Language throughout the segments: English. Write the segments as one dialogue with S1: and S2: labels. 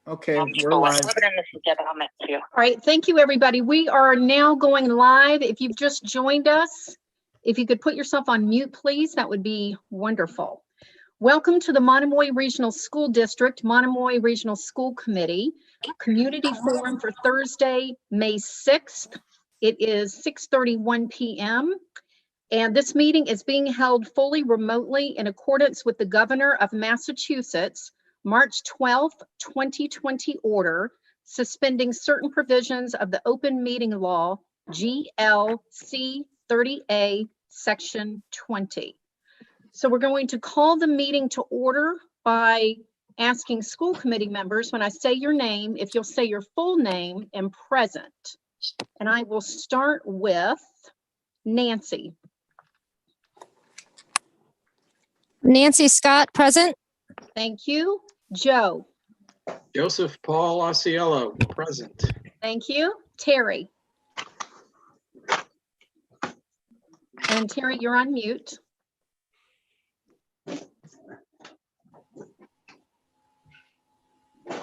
S1: Okay, we're live.
S2: All right, thank you, everybody. We are now going live. If you've just joined us, if you could put yourself on mute, please, that would be wonderful. Welcome to the Monomoy Regional School District, Monomoy Regional School Committee Community Forum for Thursday, May 6th. It is 6:31 p.m. And this meeting is being held fully remotely in accordance with the Governor of Massachusetts March 12th, 2020 order, suspending certain provisions of the Open Meeting Law, GLC 30A, Section 20. So we're going to call the meeting to order by asking school committee members, when I say your name, if you'll say your full name and present. And I will start with Nancy.
S3: Nancy Scott, present.
S2: Thank you. Joe.
S1: Joseph Paul Osceola, present.
S2: Thank you. Terry. And Terry, you're on mute.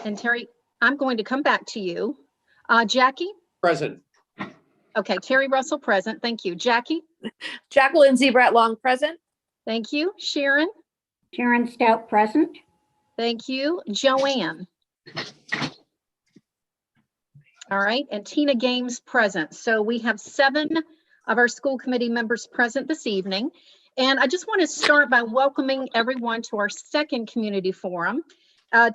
S2: And Terry, I'm going to come back to you. Jackie?
S4: Present.
S2: Okay, Terry Russell, present. Thank you. Jackie?
S5: Jacqueline Zebrat Long, present.
S2: Thank you. Sharon?
S6: Sharon Stout, present.
S2: Thank you. Joanne? All right, and Tina Games, present. So we have 7 of our school committee members present this evening. And I just want to start by welcoming everyone to our second community forum.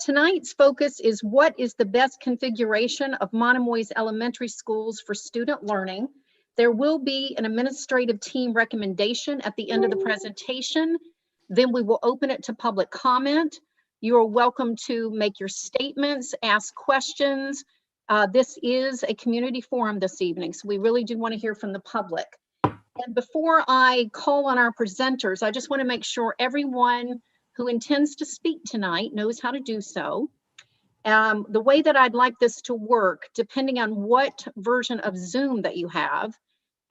S2: Tonight's focus is what is the best configuration of Monomoy's elementary schools for student learning. There will be an administrative team recommendation at the end of the presentation. Then we will open it to public comment. You are welcome to make your statements, ask questions. This is a community forum this evening, so we really do want to hear from the public. And before I call on our presenters, I just want to make sure everyone who intends to speak tonight knows how to do so. The way that I'd like this to work, depending on what version of Zoom that you have,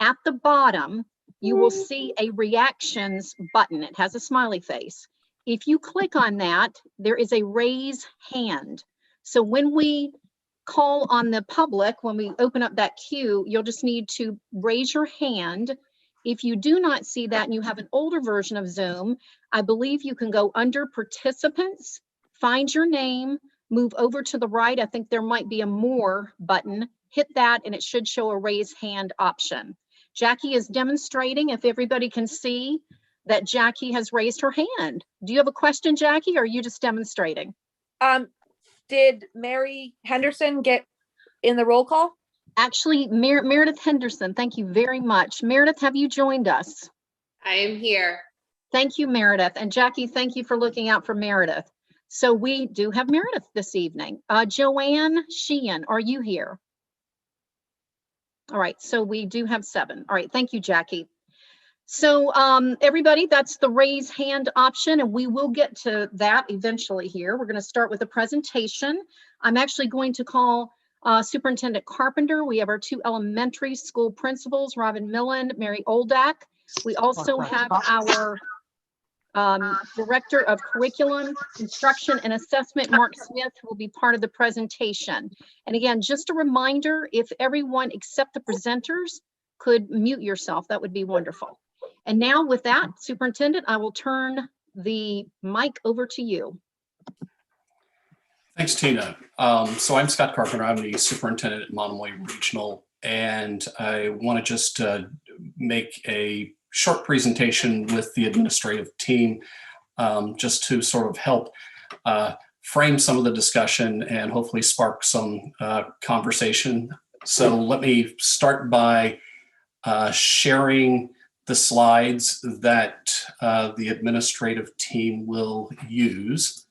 S2: at the bottom, you will see a reactions button. It has a smiley face. If you click on that, there is a raise hand. So when we call on the public, when we open up that queue, you'll just need to raise your hand. If you do not see that and you have an older version of Zoom, I believe you can go under participants, find your name, move over to the right. I think there might be a more button, hit that, and it should show a raise hand option. Jackie is demonstrating, if everybody can see that Jackie has raised her hand. Do you have a question, Jackie, or are you just demonstrating?
S5: Did Mary Henderson get in the roll call?
S2: Actually, Meredith Henderson, thank you very much. Meredith, have you joined us?
S7: I am here.
S2: Thank you, Meredith. And Jackie, thank you for looking out for Meredith. So we do have Meredith this evening. Joanne Sheehan, are you here? All right, so we do have 7. All right, thank you, Jackie. So everybody, that's the raise hand option, and we will get to that eventually here. We're going to start with a presentation. I'm actually going to call Superintendent Carpenter. We have our 2 elementary school principals, Robin Millen, Mary Oldak. We also have our Director of Curriculum, Instruction and Assessment, Mark Smith, who will be part of the presentation. And again, just a reminder, if everyone except the presenters could mute yourself, that would be wonderful. And now with that, Superintendent, I will turn the mic over to you.
S4: Thanks, Tina. So I'm Scott Carpenter. I'm the superintendent at Monomoy Regional, and I want to just make a short presentation with the administrative team just to sort of help frame some of the discussion and hopefully spark some conversation. So let me start by sharing the slides that the administrative team will use.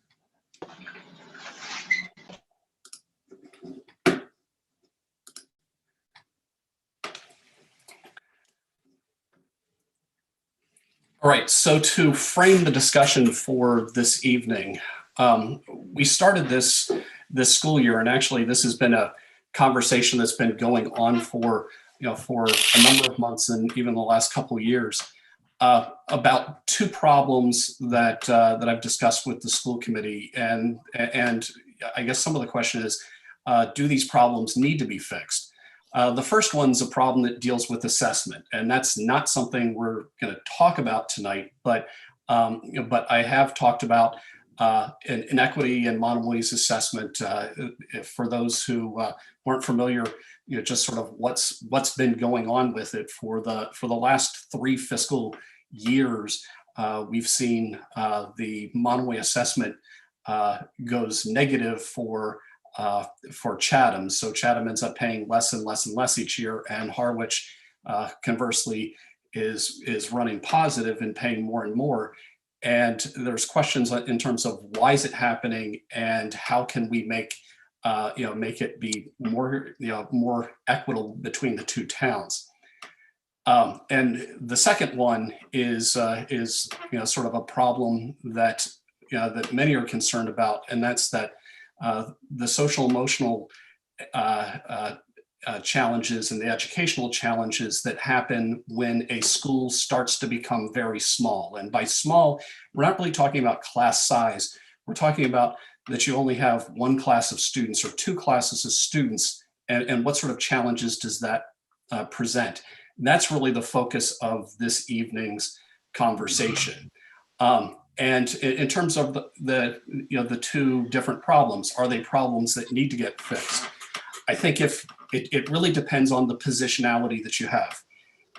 S4: All right, so to frame the discussion for this evening, we started this school year, and actually this has been a conversation that's been going on for a number of months and even the last couple of years about 2 problems that I've discussed with the school committee, and I guess some of the question is, do these problems need to be fixed? The first one's a problem that deals with assessment, and that's not something we're going to talk about tonight, but but I have talked about inequity in Monomoy's assessment. For those who weren't familiar, just sort of what's been going on with it for the last 3 fiscal years. We've seen the Monomoy assessment goes negative for Chatham. So Chatham ends up paying less and less and less each year, and Harwich, conversely, is running positive and paying more and more. And there's questions in terms of why is it happening, and how can we make it be more equitable between the 2 towns. And the second one is sort of a problem that that many are concerned about, and that's that the social emotional challenges and the educational challenges that happen when a school starts to become very small. And by small, we're not really talking about class size. We're talking about that you only have 1 class of students or 2 classes of students, and what sort of challenges does that present? And that's really the focus of this evening's conversation. And in terms of the 2 different problems, are they problems that need to get fixed? I think if it really depends on the positionality that you have.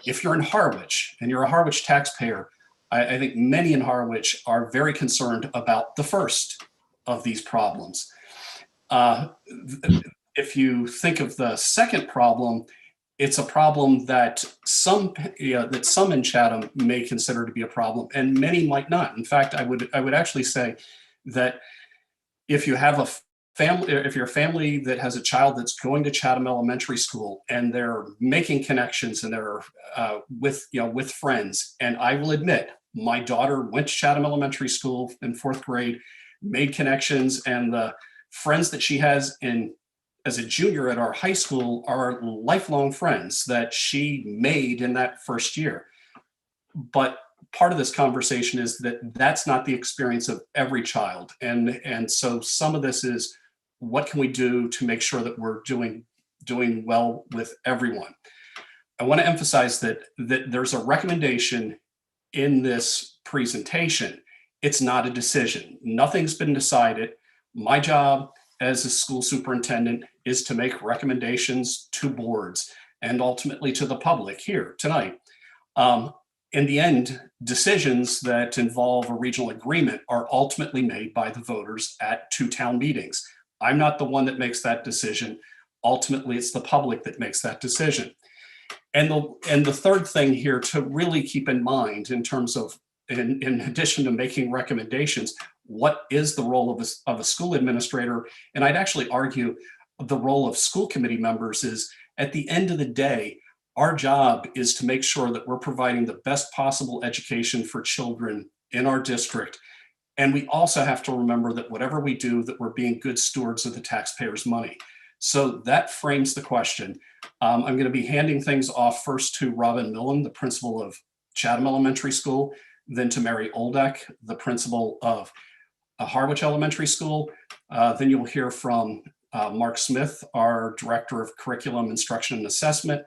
S4: If you're in Harwich and you're a Harwich taxpayer, I think many in Harwich are very concerned about the first of these problems. If you think of the second problem, it's a problem that some in Chatham may consider to be a problem, and many might not. In fact, I would actually say that if you have if you're a family that has a child that's going to Chatham Elementary School and they're making connections and they're with friends, and I will admit, my daughter went to Chatham Elementary School in 4th grade, made connections, and the friends that she has as a junior at our high school are lifelong friends that she made in that first year. But part of this conversation is that that's not the experience of every child. And so some of this is, what can we do to make sure that we're doing well with everyone? I want to emphasize that there's a recommendation in this presentation. It's not a decision. Nothing's been decided. My job as a school superintendent is to make recommendations to boards and ultimately to the public here tonight. In the end, decisions that involve a regional agreement are ultimately made by the voters at 2 town meetings. I'm not the one that makes that decision. Ultimately, it's the public that makes that decision. And the third thing here to really keep in mind in terms of, in addition to making recommendations, what is the role of a school administrator? And I'd actually argue the role of school committee members is, at the end of the day, our job is to make sure that we're providing the best possible education for children in our district. And we also have to remember that whatever we do, that we're being good stewards of the taxpayers' money. So that frames the question. I'm going to be handing things off first to Robin Millen, the principal of Chatham Elementary School, then to Mary Oldeck, the principal of Harwich Elementary School. Then you'll hear from Mark Smith, our Director of Curriculum, Instruction and Assessment.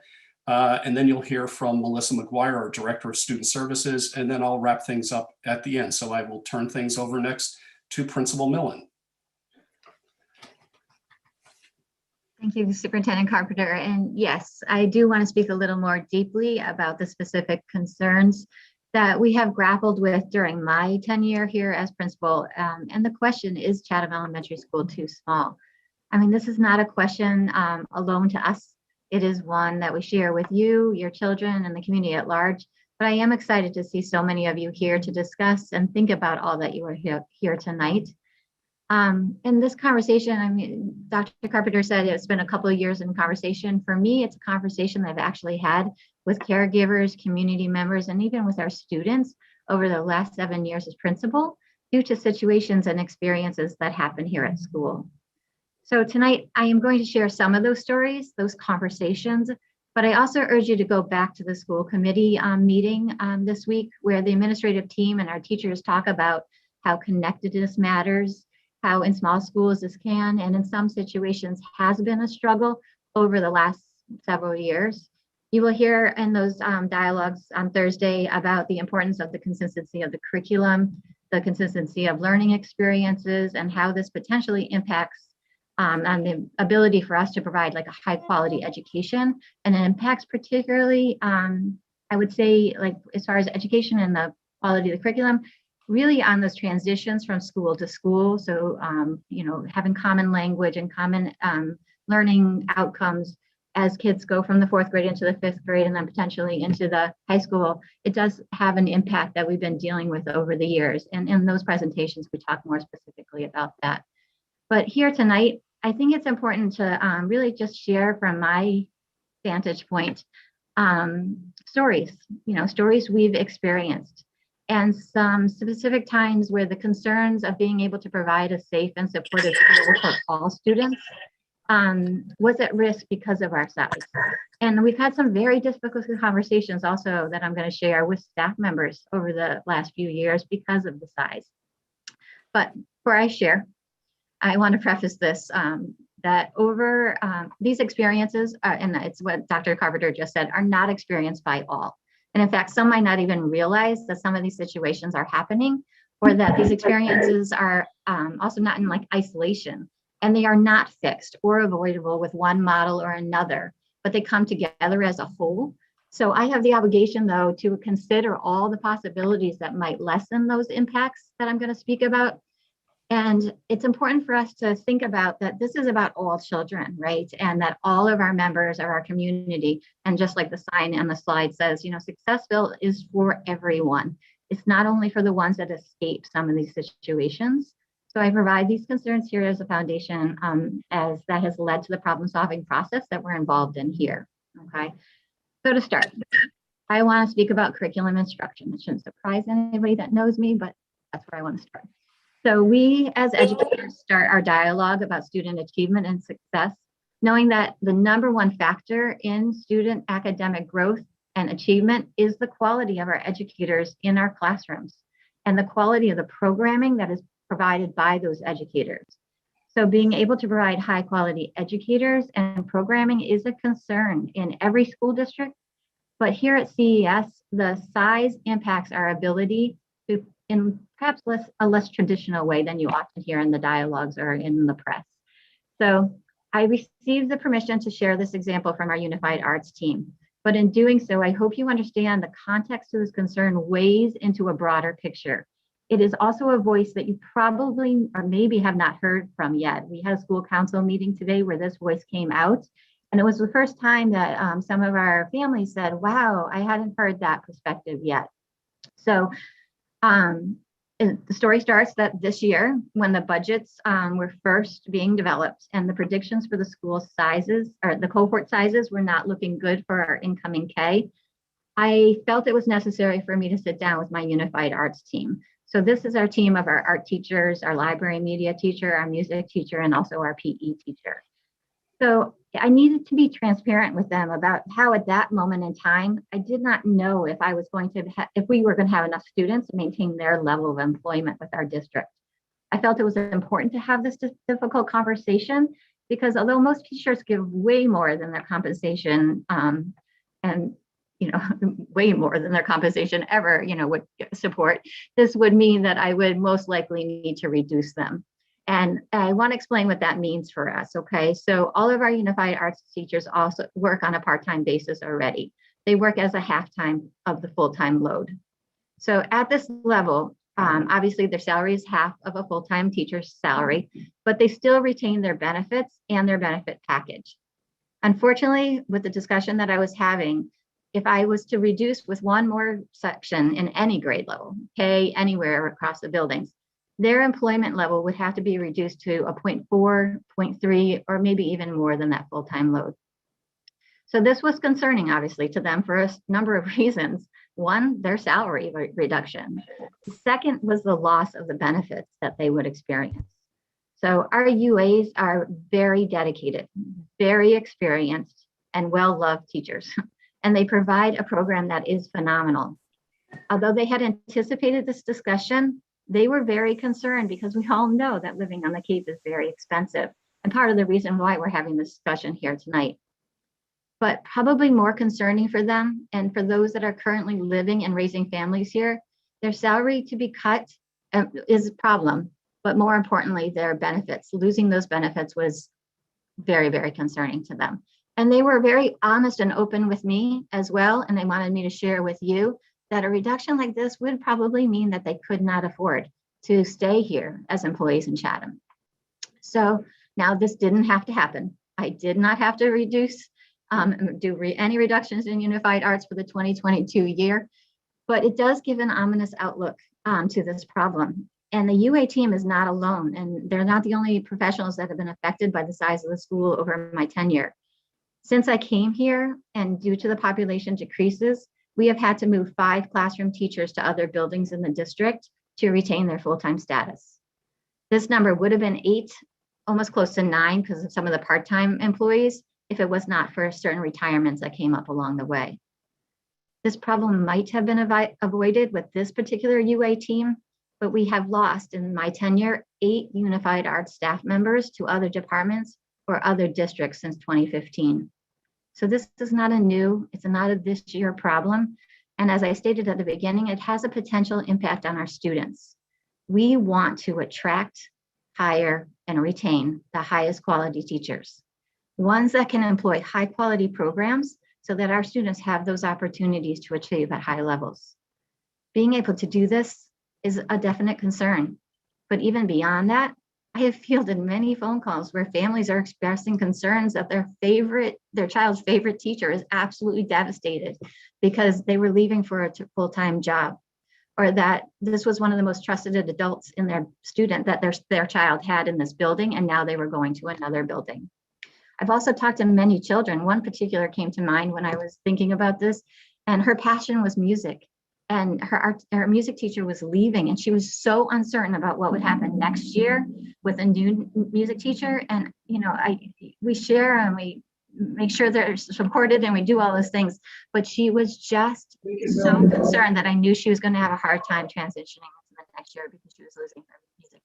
S4: And then you'll hear from Melissa McGuire, our Director of Student Services, and then I'll wrap things up at the end. So I will turn things over next to Principal Millen.
S7: Thank you, Superintendent Carpenter. And yes, I do want to speak a little more deeply about the specific concerns that we have grappled with during my tenure here as principal. And the question, is Chatham Elementary School too small? I mean, this is not a question alone to us. It is one that we share with you, your children, and the community at large. But I am excited to see so many of you here to discuss and think about all that you are here tonight. In this conversation, I mean, Dr. Carpenter said it's been a couple of years in conversation. For me, it's a conversation that I've actually had with caregivers, community members, and even with our students over the last 7 years as principal, due to situations and experiences that happen here at school. So tonight, I am going to share some of those stories, those conversations, but I also urge you to go back to the school committee meeting this week, where the administrative team and our teachers talk about how connectedness matters how in small schools this can, and in some situations has been a struggle over the last several years. You will hear in those dialogues on Thursday about the importance of the consistency of the curriculum, the consistency of learning experiences, and how this potentially impacts on the ability for us to provide like a high quality education. And it impacts particularly, I would say, like as far as education and the quality of the curriculum, really on those transitions from school to school. So, having common language and common learning outcomes as kids go from the 4th grade into the 5th grade and then potentially into the high school, it does have an impact that we've been dealing with over the years. And in those presentations, we talk more specifically about that. But here tonight, I think it's important to really just share from my vantage point, stories we've experienced, and some specific times where the concerns of being able to provide a safe and supportive school for all students was at risk because of our size. And we've had some very difficult conversations also that I'm going to share with staff members over the last few years because of the size. But before I share, I want to preface this, that over these experiences, and it's what Dr. Carpenter just said, are not experienced by all. And in fact, some might not even realize that some of these situations are happening, or that these experiences are also not in like isolation, and they are not fixed or avoidable with one model or another, but they come together as a whole. So I have the obligation, though, to consider all the possibilities that might lessen those impacts that I'm going to speak about. And it's important for us to think about that this is about all children, right? And that all of our members of our community, and just like the sign on the slide says, Successville is for everyone. It's not only for the ones that escape some of these situations. So I provide these concerns here as a foundation, as that has led to the problem-solving process that we're involved in here, okay? So to start, I want to speak about curriculum instruction. It shouldn't surprise anybody that knows me, but that's where I want to start. So we as educators start our dialogue about student achievement and success, knowing that the number one factor in student academic growth and achievement is the quality of our educators in our classrooms and the quality of the programming that is provided by those educators. So being able to provide high quality educators and programming is a concern in every school district, but here at CES, the size impacts our ability to, in perhaps a less traditional way than you often hear in the dialogues or in the press. So I received the permission to share this example from our Unified Arts team. But in doing so, I hope you understand the context of this concern weighs into a broader picture. It is also a voice that you probably or maybe have not heard from yet. We had a school council meeting today where this voice came out. And it was the first time that some of our families said, wow, I hadn't heard that perspective yet. So the story starts that this year, when the budgets were first being developed and the predictions for the school sizes or the cohort sizes were not looking good for our incoming K, I felt it was necessary for me to sit down with my Unified Arts team. So this is our team of our art teachers, our library media teacher, our music teacher, and also our PE teacher. So I needed to be transparent with them about how at that moment in time, I did not know if I was going to, if we were going to have enough students to maintain their level of employment with our district. I felt it was important to have this difficult conversation because although most teachers give way more than their compensation and way more than their compensation ever, would support, this would mean that I would most likely need to reduce them. And I want to explain what that means for us, okay? So all of our Unified Arts teachers also work on a part-time basis already. They work as a half-time of the full-time load. So at this level, obviously their salary is half of a full-time teacher's salary, but they still retain their benefits and their benefit package. Unfortunately, with the discussion that I was having, if I was to reduce with one more section in any grade level, okay, anywhere across the buildings, their employment level would have to be reduced to a 0.4, 0.3, or maybe even more than that full-time load. So this was concerning, obviously, to them for a number of reasons. One, their salary reduction. The second was the loss of the benefits that they would experience. So our UAs are very dedicated, very experienced, and well-loved teachers, and they provide a program that is phenomenal. Although they had anticipated this discussion, They were very concerned because we all know that living on the Cape is very expensive, and part of the reason why we're having this discussion here tonight. But probably more concerning for them and for those that are currently living and raising families here, their salary to be cut is a problem, but more importantly, their benefits, losing those benefits was very, very concerning to them. And they were very honest and open with me as well. And they wanted me to share with you that a reduction like this would probably mean that they could not afford to stay here as employees in Chatham. So now this didn't have to happen. I did not have to reduce, any reductions in unified arts for the 2022 year, but it does give an ominous outlook to this problem. And the UA team is not alone, and they're not the only professionals that have been affected by the size of the school over my tenure. Since I came here and due to the population decreases, we have had to move 5 classroom teachers to other buildings in the district to retain their full-time status. This number would have been 8, almost close to 9 because of some of the part-time employees, if it was not for certain retirements that came up along the way. This problem might have been avoided with this particular UA team, but we have lost in my tenure 8 unified arts staff members to other departments or other districts since 2015. So this is not it's not a this year problem. And as I stated at the beginning, it has a potential impact on our students. We want to attract, hire, and retain the highest quality teachers, ones that can employ high quality programs so that our students have those opportunities to achieve at high levels. Being able to do this is a definite concern. But even beyond that, I have fielded many phone calls where families are expressing concerns that their child's favorite teacher is absolutely devastated because they were leaving for a full-time job, or that this was one of the most trusted adults in their student that their child had in this building, and now they were going to another building. I've also talked to many children. One particular came to mind when I was thinking about this, and her passion was music. And her music teacher was leaving, and she was so uncertain about what would happen next year with a new music teacher. And we share and we make sure they're supported and we do all those things. But she was just so concerned that I knew she was going to have a hard time transitioning into the next year because she was losing her music.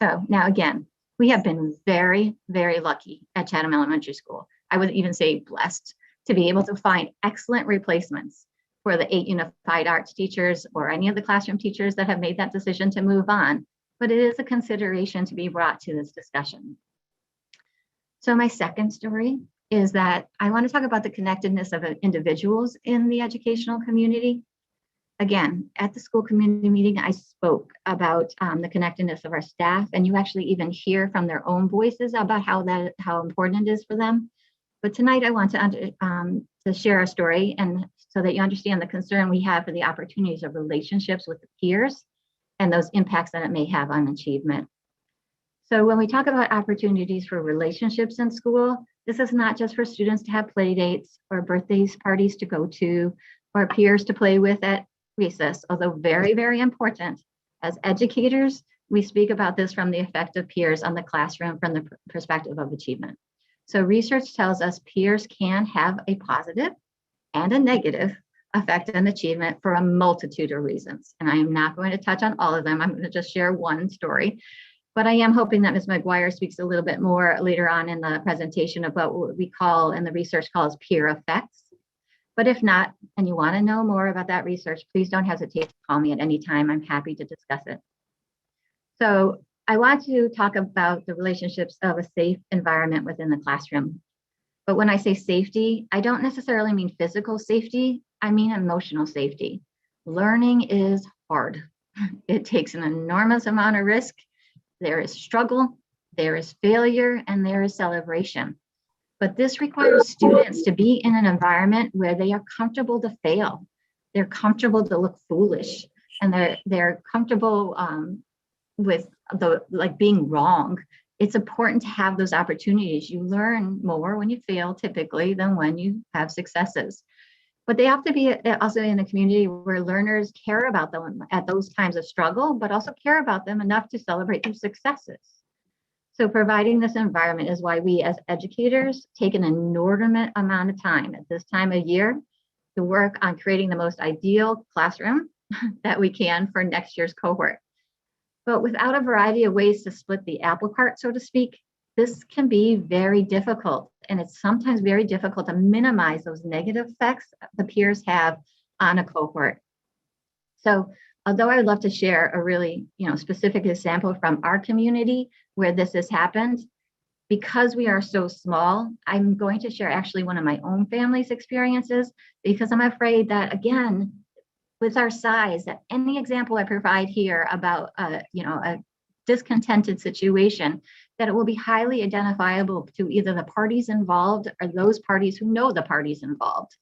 S7: So now again, we have been very, very lucky at Chatham Elementary School. I would even say blessed to be able to find excellent replacements for the 8 unified arts teachers or any of the classroom teachers that have made that decision to move on. But it is a consideration to be brought to this discussion. So my second story is that I want to talk about the connectedness of individuals in the educational community. Again, at the school community meeting, I spoke about the connectedness of our staff, and you actually even hear from their own voices about how important it is for them. But tonight I want to share a story, and so that you understand the concern we have for the opportunities of relationships with the peers and those impacts that it may have on achievement. So when we talk about opportunities for relationships in school, this is not just for students to have play dates or birthdays parties to go to or peers to play with at recess, although very, very important. As educators, we speak about this from the effect of peers on the classroom from the perspective of achievement. So research tells us peers can have a positive and a negative effect on achievement for a multitude of reasons. And I am not going to touch on all of them. I'm going to just share one story. But I am hoping that Ms. McGuire speaks a little bit more later on in the presentation about what we call and the research calls peer effects. But if not, and you want to know more about that research, please don't hesitate to call me at any time. I'm happy to discuss it. So I want to talk about the relationships of a safe environment within the classroom. But when I say safety, I don't necessarily mean physical safety. I mean emotional safety. Learning is hard. It takes an enormous amount of risk. There is struggle, there is failure, and there is celebration. But this requires students to be in an environment where they are comfortable to fail. They're comfortable to look foolish, and they're comfortable with being wrong. It's important to have those opportunities. You learn more when you fail typically than when you have successes. But they have to be also in a community where learners care about them at those times of struggle, but also care about them enough to celebrate their successes. So providing this environment is why we as educators take an inordinate amount of time at this time of year to work on creating the most ideal classroom that we can for next year's cohort. But without a variety of ways to split the apple cart, so to speak, this can be very difficult. And it's sometimes very difficult to minimize those negative effects the peers have on a cohort. So although I would love to share a really specific example from our community where this has happened, because we are so small, I'm going to share actually one of my own family's experiences, because I'm afraid that, again, with our size, that any example I provide here about a discontented situation, that it will be highly identifiable to either the parties involved or those parties who know the parties involved.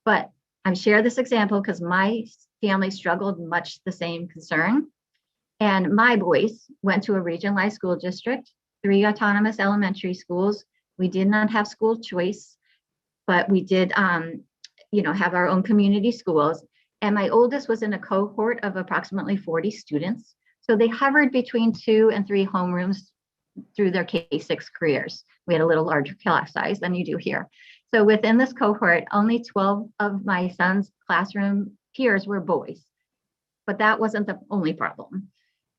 S7: But I share this example because my family struggled much the same concern. And my boys went to a regionalized school district, 3 autonomous elementary schools. We did not have school choice, but we did, have our own community schools. And my oldest was in a cohort of approximately 40 students. So they hovered between 2 and 3 homerooms through their K-6 careers. We had a little larger class size than you do here. So within this cohort, only 12 of my son's classroom peers were boys, but that wasn't the only problem.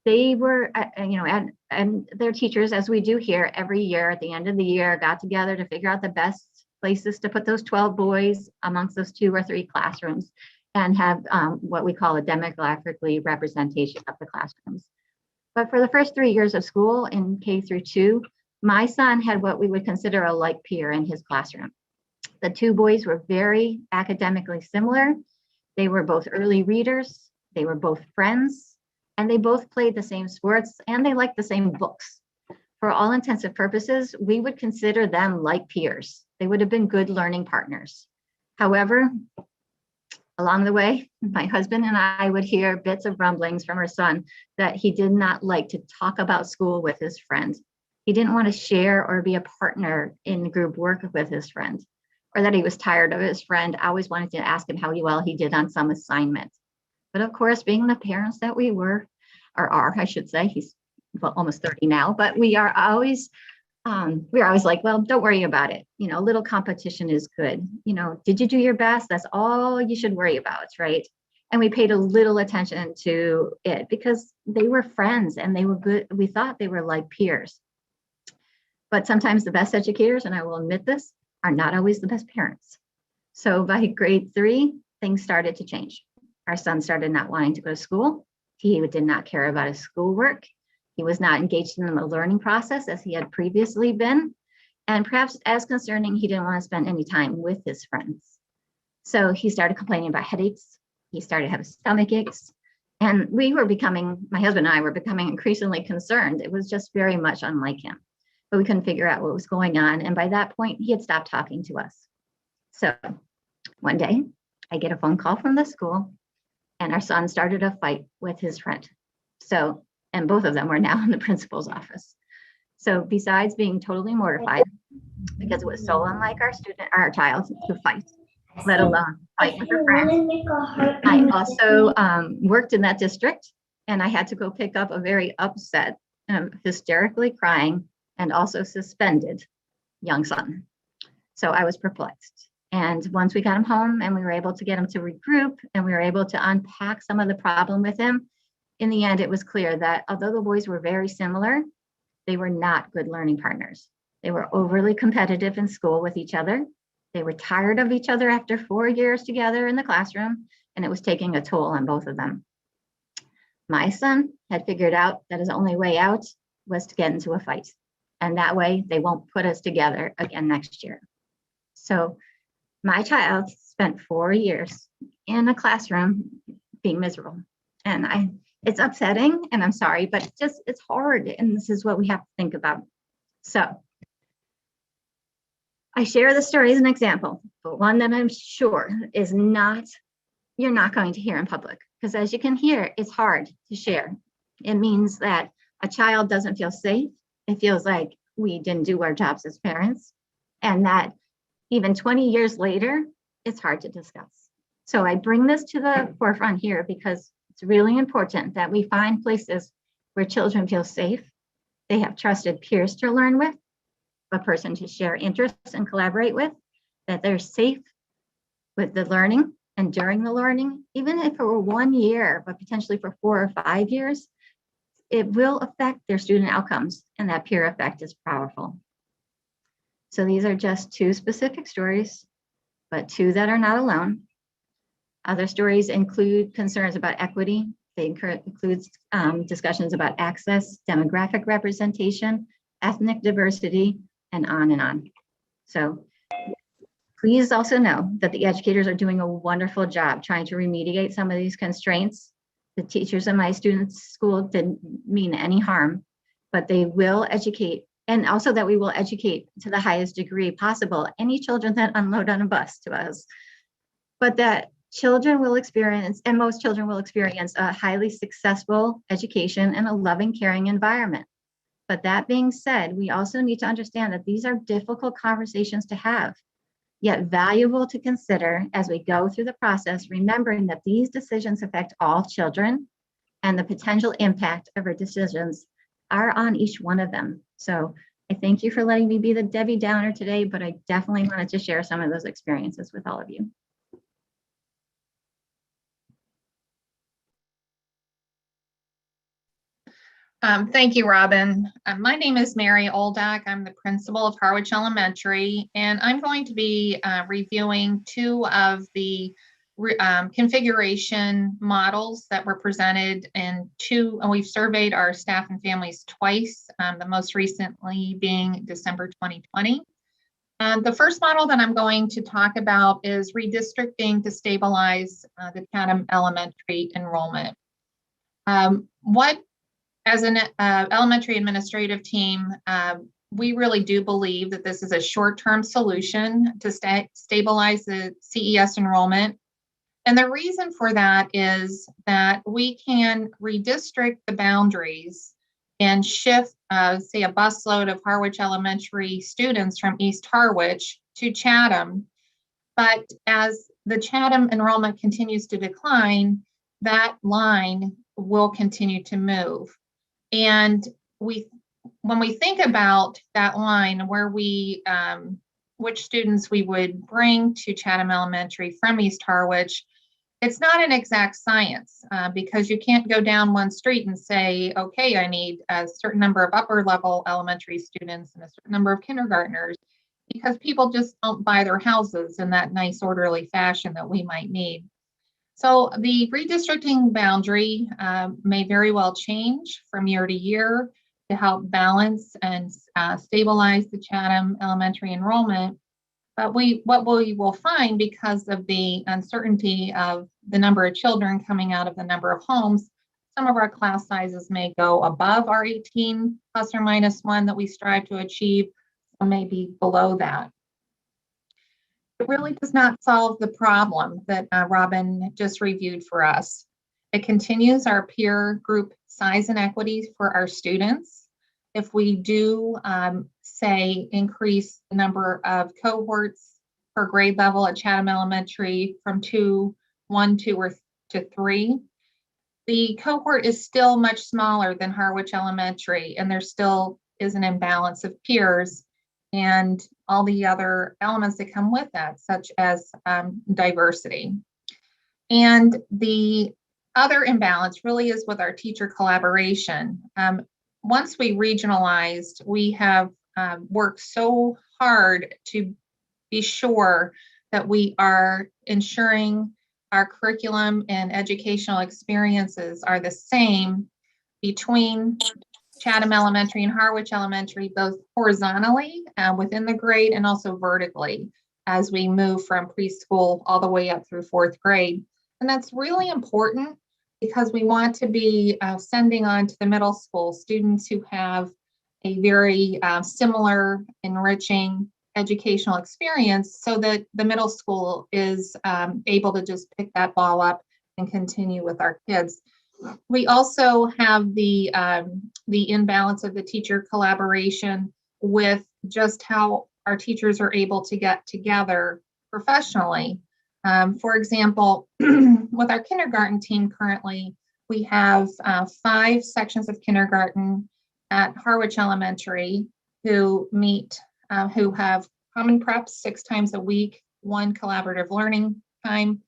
S7: They were, and their teachers, as we do here every year at the end of the year, got together to figure out the best places to put those 12 boys amongst those 2 or 3 classrooms and have what we call a demographically representation of the classrooms. But for the first 3 years of school in K through 2, my son had what we would consider a like peer in his classroom. The 2 boys were very academically similar. They were both early readers. They were both friends, and they both played the same sports, and they liked the same books. For all intents and purposes, we would consider them like peers. They would have been good learning partners. However, along the way, my husband and I would hear bits of rumblings from our son that he did not like to talk about school with his friends. He didn't want to share or be a partner in group work with his friend, or that he was tired of his friend, always wanted to ask him how well he did on some assignment. But of course, being the parents that we were, or are, I should say, he's almost 30 now, but we are always like, well, don't worry about it. A little competition is good. Did you do your best? That's all you should worry about, right? And we paid a little attention to it because they were friends and they were good. We thought they were like peers. But sometimes the best educators, and I will admit this, are not always the best parents. So by grade 3, things started to change. Our son started not wanting to go to school. He did not care about his schoolwork. He was not engaged in the learning process as he had previously been. And perhaps as concerning, he didn't want to spend any time with his friends. So he started complaining about headaches. He started having stomach aches. And my husband and I were becoming increasingly concerned. It was just very much unlike him. But we couldn't figure out what was going on. And by that point, he had stopped talking to us. So one day, I get a phone call from the school, and our son started a fight with his friend. And both of them were now in the principal's office. So besides being totally mortified, because it was so unlike our child to fight, let alone fight with her friend, I also worked in that district, and I had to go pick up a very upset, hysterically crying, and also suspended young son. So I was perplexed. And once we got him home and we were able to get him to regroup and we were able to unpack some of the problem with him, in the end, it was clear that although the boys were very similar, they were not good learning partners. They were overly competitive in school with each other. They were tired of each other after 4 years together in the classroom, and it was taking a toll on both of them. My son had figured out that his only way out was to get into a fight. And that way they won't put us together again next year. So my child spent 4 years in a classroom being miserable. And it's upsetting, and I'm sorry, but it's hard. And this is what we have to think about. So I share the story as an example, but one that I'm sure you're not going to hear in public, because as you can hear, it's hard to share. It means that a child doesn't feel safe. It feels like we didn't do our jobs as parents, and that even 20 years later, it's hard to discuss. So I bring this to the forefront here because it's really important that we find places where children feel safe. They have trusted peers to learn with, a person to share interests and collaborate with, that they're safe with the learning, and during the learning, even if it were 1 year, but potentially for 4 or 5 years, it will affect their student outcomes, and that peer effect is powerful. So these are just 2 specific stories, but 2 that are not alone. Other stories include concerns about equity. They include discussions about access, demographic representation, ethnic diversity, and on and on. So please also know that the educators are doing a wonderful job trying to remediate some of these constraints. The teachers in my students' school didn't mean any harm, but they will educate, and also that we will educate to the highest degree possible any children that unload on a bus to us. But that children will experience, and most children will experience, a highly successful education and a loving, caring environment. But that being said, we also need to understand that these are difficult conversations to have, yet valuable to consider as we go through the process, remembering that these decisions affect all children and the potential impact of our decisions are on each one of them. So I thank you for letting me be the Debbie Downer today, but I definitely wanted to share some of those experiences with all of you.
S8: Thank you, Robin. My name is Mary Oldak. I'm the principal of Harwich Elementary, and I'm going to be reviewing 2 of the configuration models that were presented in 2, and we've surveyed our staff and families twice, the most recently being December 2020. And the first model that I'm going to talk about is redistricting to stabilize the Chatham Elementary enrollment. As an elementary administrative team, we really do believe that this is a short-term solution to stabilize the CES enrollment. And the reason for that is that we can redistrict the boundaries and shift, say, a busload of Harwich Elementary students from East Harwich to Chatham. But as the Chatham enrollment continues to decline, that line will continue to move. And when we think about that line, where which students we would bring to Chatham Elementary from East Harwich, it's not an exact science because you can't go down one street and say, okay, I need a certain number of upper level elementary students and a certain number of kindergartners, because people just don't buy their houses in that nice orderly fashion that we might need. So the redistricting boundary may very well change from year to year to help balance and stabilize the Chatham Elementary enrollment. But what we will find, because of the uncertainty of the number of children coming out of the number of homes, some of our class sizes may go above our 18 plus or minus 1 that we strive to achieve, or maybe below that. It really does not solve the problem that Robin just reviewed for us. It continues our peer group size inequities for our students. If we do, say, increase the number of cohorts per grade level at Chatham Elementary from 1, 2, or to 3, the cohort is still much smaller than Harwich Elementary, and there still is an imbalance of peers and all the other elements that come with that, such as diversity. And the other imbalance really is with our teacher collaboration. Once we regionalized, we have worked so hard to be sure that we are ensuring our curriculum and educational experiences are the same between Chatham Elementary and Harwich Elementary, both horizontally within the grade and also vertically as we move from preschool all the way up through 4th grade. And that's really important because we want to be sending on to the middle school students who have a very similar enriching educational experience, so that the middle school is able to just pick that ball up and continue with our kids. We also have the imbalance of the teacher collaboration with just how our teachers are able to get together professionally. For example, with our kindergarten team currently, we have 5 sections of kindergarten at Harwich Elementary who meet, who have common preps 6 times a week, 1 collaborative learning time.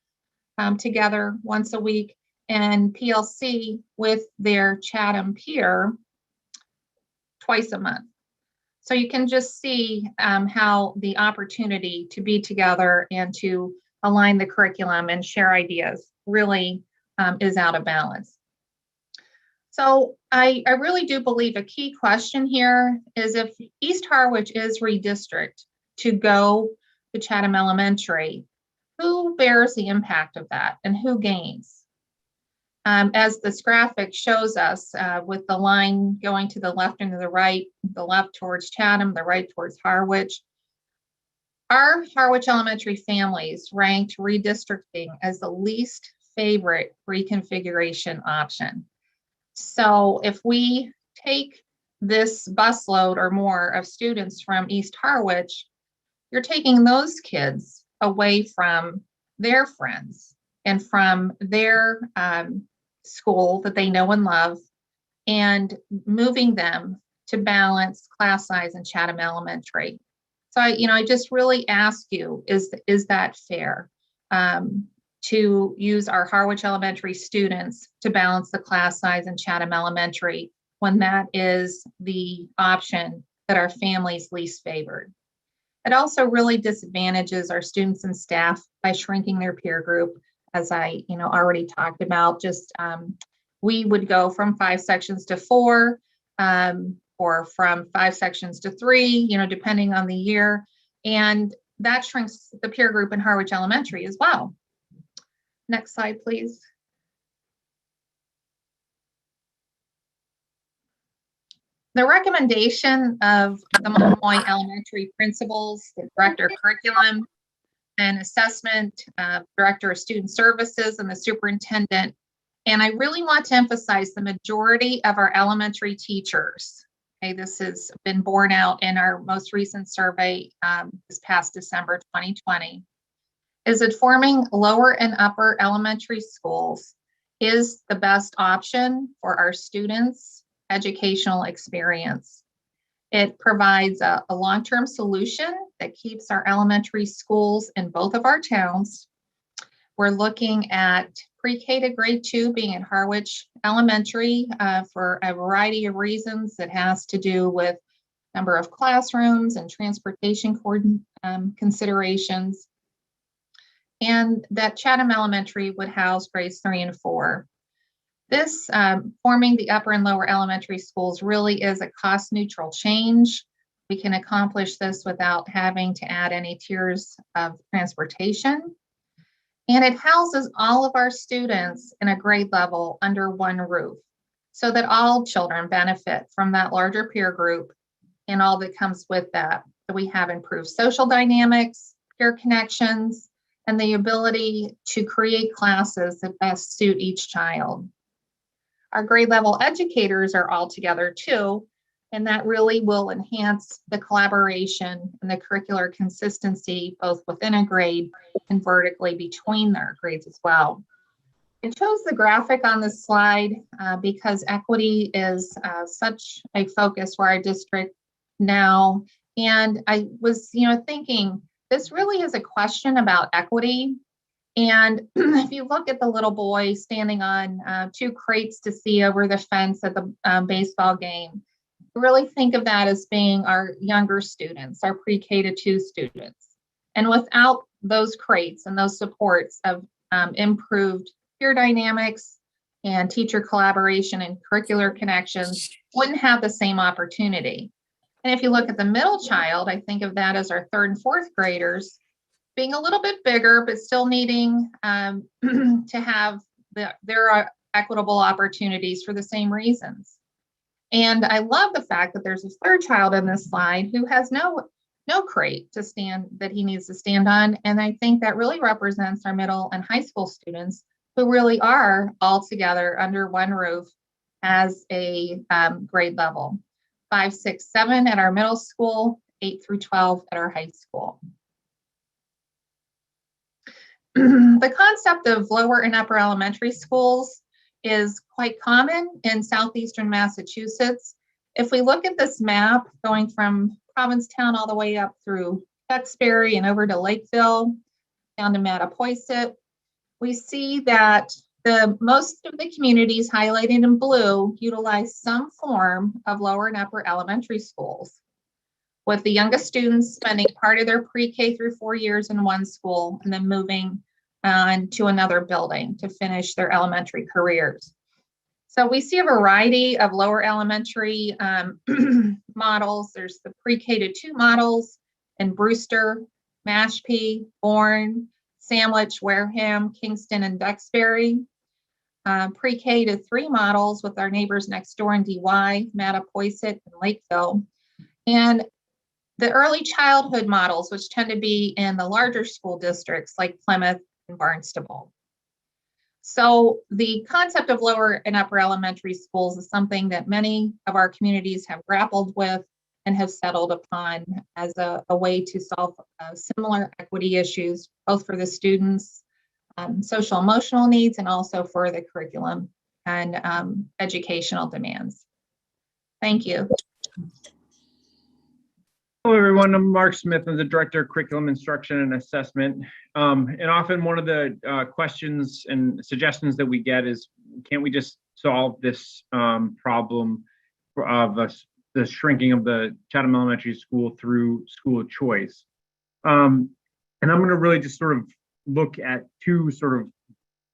S8: together once a week, and PLC with their Chatham peer twice a month. So you can just see how the opportunity to be together and to align the curriculum and share ideas really is out of balance. So I really do believe a key question here is, if East Harwich is redistricted to go to Chatham Elementary, who bears the impact of that and who gains? As this graphic shows us, with the line going to the left and to the left towards Chatham, the right towards Harwich, our Harwich Elementary families ranked redistricting as the least favorite reconfiguration option. So if we take this busload or more of students from East Harwich, you're taking those kids away from their friends and from their school that they know and love, and moving them to balance class size in Chatham Elementary. So I just really ask you, is that fair? To use our Harwich Elementary students to balance the class size in Chatham Elementary, when that is the option that our families least favored. It also really disadvantages our students and staff by shrinking their peer group, as I already talked about. Just we would go from 5 sections to 4, or from 5 sections to 3, depending on the year, and that shrinks the peer group in Harwich Elementary as well. Next slide, please. The recommendation of the Monomoy Elementary principals, the director of curriculum and assessment, director of student services, and the superintendent. And I really want to emphasize the majority of our elementary teachers. Okay, this has been borne out in our most recent survey this past December 2020. Is that forming lower and upper elementary schools is the best option for our students' educational experience. It provides a long-term solution that keeps our elementary schools in both of our towns. We're looking at pre-K to grade 2 being at Harwich Elementary for a variety of reasons. It has to do with number of classrooms and transportation considerations. And that Chatham Elementary would house grades 3 and 4. This forming the upper and lower elementary schools really is a cost neutral change. We can accomplish this without having to add any tiers of transportation. And it houses all of our students in a grade level under one roof, so that all children benefit from that larger peer group and all that comes with that. So we have improved social dynamics, peer connections, and the ability to create classes that best suit each child. Our grade level educators are all together too, and that really will enhance the collaboration and the curricular consistency both within a grade and vertically between their grades as well. It shows the graphic on this slide because equity is such a focus for our district now. And I was thinking, this really is a question about equity. And if you look at the little boy standing on 2 crates to see over the fence at the baseball game, really think of that as being our younger students, our pre-K to 2 students. And without those crates and those supports of improved peer dynamics and teacher collaboration and curricular connections, wouldn't have the same opportunity. And if you look at the middle child, I think of that as our 3rd and 4th graders being a little bit bigger, but still needing to have their equitable opportunities for the same reasons. And I love the fact that there's a 3rd child in this slide who has no crate to stand that he needs to stand on. And I think that really represents our middle and high school students who really are all together under one roof as a grade level. 5, 6, 7 at our middle school, 8 through 12 at our high school. The concept of lower and upper elementary schools is quite common in southeastern Massachusetts. If we look at this map going from Provincetown all the way up through Duxbury and over to Lakeville, down to Mattapoisett, we see that most of the communities highlighted in blue utilize some form of lower and upper elementary schools, with the youngest students spending part of their pre-K through 4 years in one school and then moving on to another building to finish their elementary careers. So we see a variety of lower elementary models. There's the pre-K to 2 models in Brewster, Mashpee, Bourne, Sandwich, Wareham, Kingston, and Duxbury. Pre-K to 3 models with our neighbors next door in DY, Mattapoisett, and Lakeville. And the early childhood models, which tend to be in the larger school districts like Plymouth and Barnstable. So the concept of lower and upper elementary schools is something that many of our communities have grappled with and have settled upon as a way to solve similar equity issues, both for the students' social emotional needs and also for the curriculum and educational demands. Thank you.
S9: Hello, everyone. I'm Mark Smith. I'm the Director of Curriculum Instruction and Assessment. And often one of the questions and suggestions that we get is, can't we just solve this problem of the shrinking of the Chatham Elementary School through school choice? And I'm going to really just sort of look at 2 sort of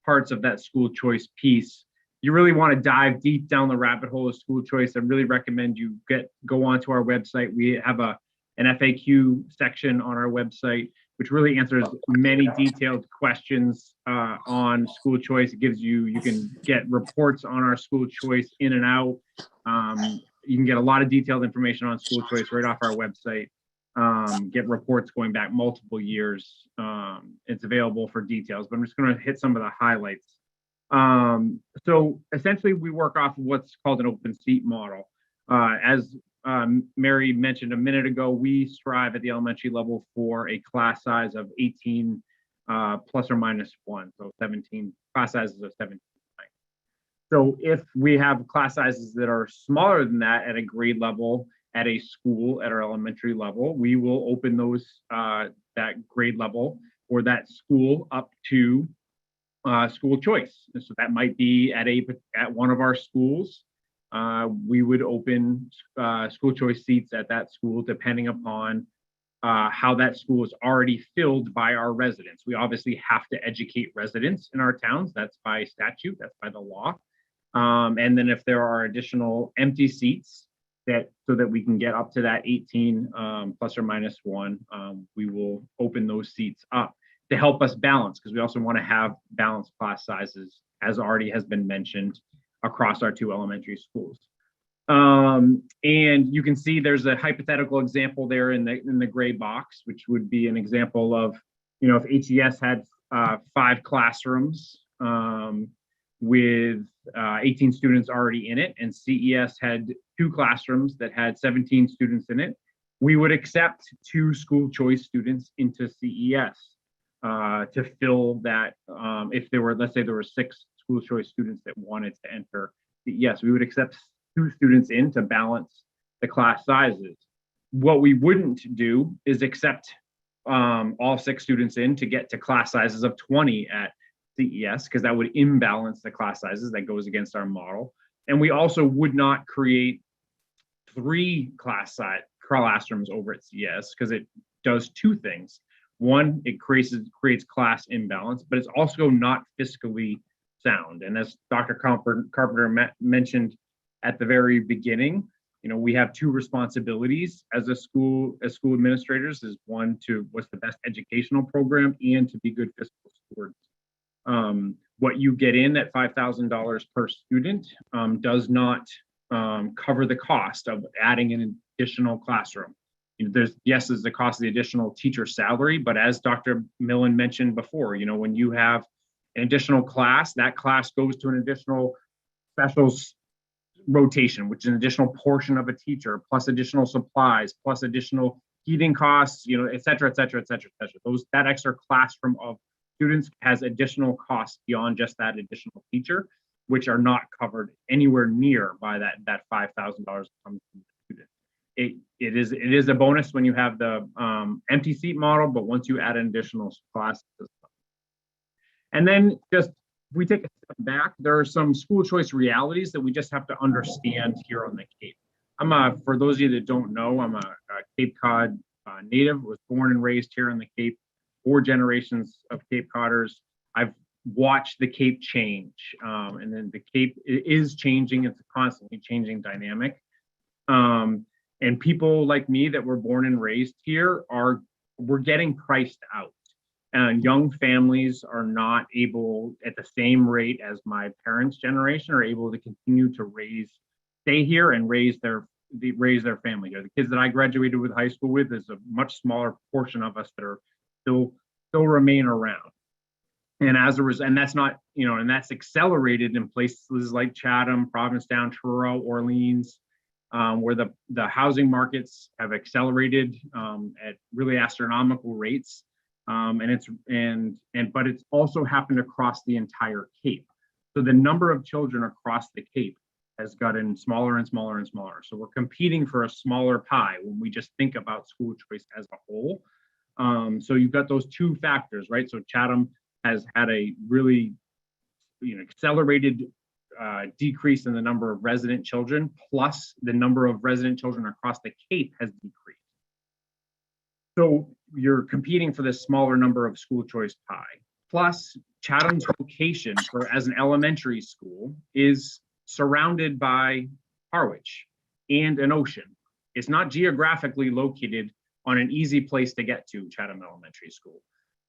S9: parts of that school choice piece. You really want to dive deep down the rabbit hole of school choice. I really recommend you go onto our website. We have an FAQ section on our website, which really answers many detailed questions on school choice. It gives you can get reports on our school choice in and out. You can get a lot of detailed information on school choice right off our website. Get reports going back multiple years. It's available for details, but I'm just going to hit some of the highlights. So essentially, we work off of what's called an open seat model. As Mary mentioned a minute ago, we strive at the elementary level for a class size of 18 plus or minus 1, so 17, class sizes of 17. So if we have class sizes that are smaller than that at a grade level, at a school, at our elementary level, we will open those that grade level or that school up to school choice. And so that might be at one of our schools. We would open school choice seats at that school depending upon how that school is already filled by our residents. We obviously have to educate residents in our towns. That's by statute, that's by the law. And then if there are additional empty seats so that we can get up to that 18 plus or minus 1, we will open those seats up to help us balance, because we also want to have balanced class sizes, as already has been mentioned, across our 2 elementary schools. And you can see there's a hypothetical example there in the gray box, which would be an example of, if HES had 5 classrooms with 18 students already in it, and CES had 2 classrooms that had 17 students in it, we would accept 2 school choice students into CES to fill that. If there were, let's say there were 6 school choice students that wanted to enter CES, we would accept 2 students in to balance the class sizes. What we wouldn't do is accept all 6 students in to get to class sizes of 20 at CES, because that would imbalance the class sizes. That goes against our model. And we also would not create 3 classrooms over at CES, because it does 2 things. One, it creates class imbalance, but it's also not fiscally sound. And as Dr. Carpenter mentioned at the very beginning, we have 2 responsibilities as school administrators: is one, to what's the best educational program, and to be good fiscal stewards. What you get in at $5,000 per student does not cover the cost of adding an additional classroom. There's the cost of the additional teacher salary, but as Dr. Millen mentioned before, when you have an additional class, that class goes to an additional specials rotation, which is an additional portion of a teacher, plus additional supplies, plus additional heating costs, et cetera, et cetera, et cetera, et cetera. That extra classroom of students has additional costs beyond just that additional teacher, which are not covered anywhere near by that $5,000 comes from the student. It is a bonus when you have the empty seat model, but once you add an additional class. And then just, if we take a step back, there are some school choice realities that we just have to understand here on the Cape. For those of you that don't know, I'm a Cape Cod native, was born and raised here in the Cape, 4 generations of Cape Codders. I've watched the Cape change, and then the Cape is changing. It's a constantly changing dynamic. And people like me that were born and raised here we're getting priced out. And young families are not able at the same rate as my parents' generation are able to continue to stay here and raise their family here. The kids that I graduated with high school with is a much smaller portion of us that are still remain around. And and that's not, and that's accelerated in places like Chatham, Provincetown, Truro, Orleans, where the housing markets have accelerated at really astronomical rates. But it's also happened across the entire Cape. So the number of children across the Cape has gotten smaller and smaller and smaller. So we're competing for a smaller pie when we just think about school choice as a whole. So you've got those 2 factors, right? So Chatham has had a really accelerated decrease in the number of resident children, plus the number of resident children across the Cape has decreased. So you're competing for this smaller number of school choice pie. Plus, Chatham's location as an elementary school is surrounded by Harwich and an ocean. It's not geographically located on an easy place to get to, Chatham Elementary School.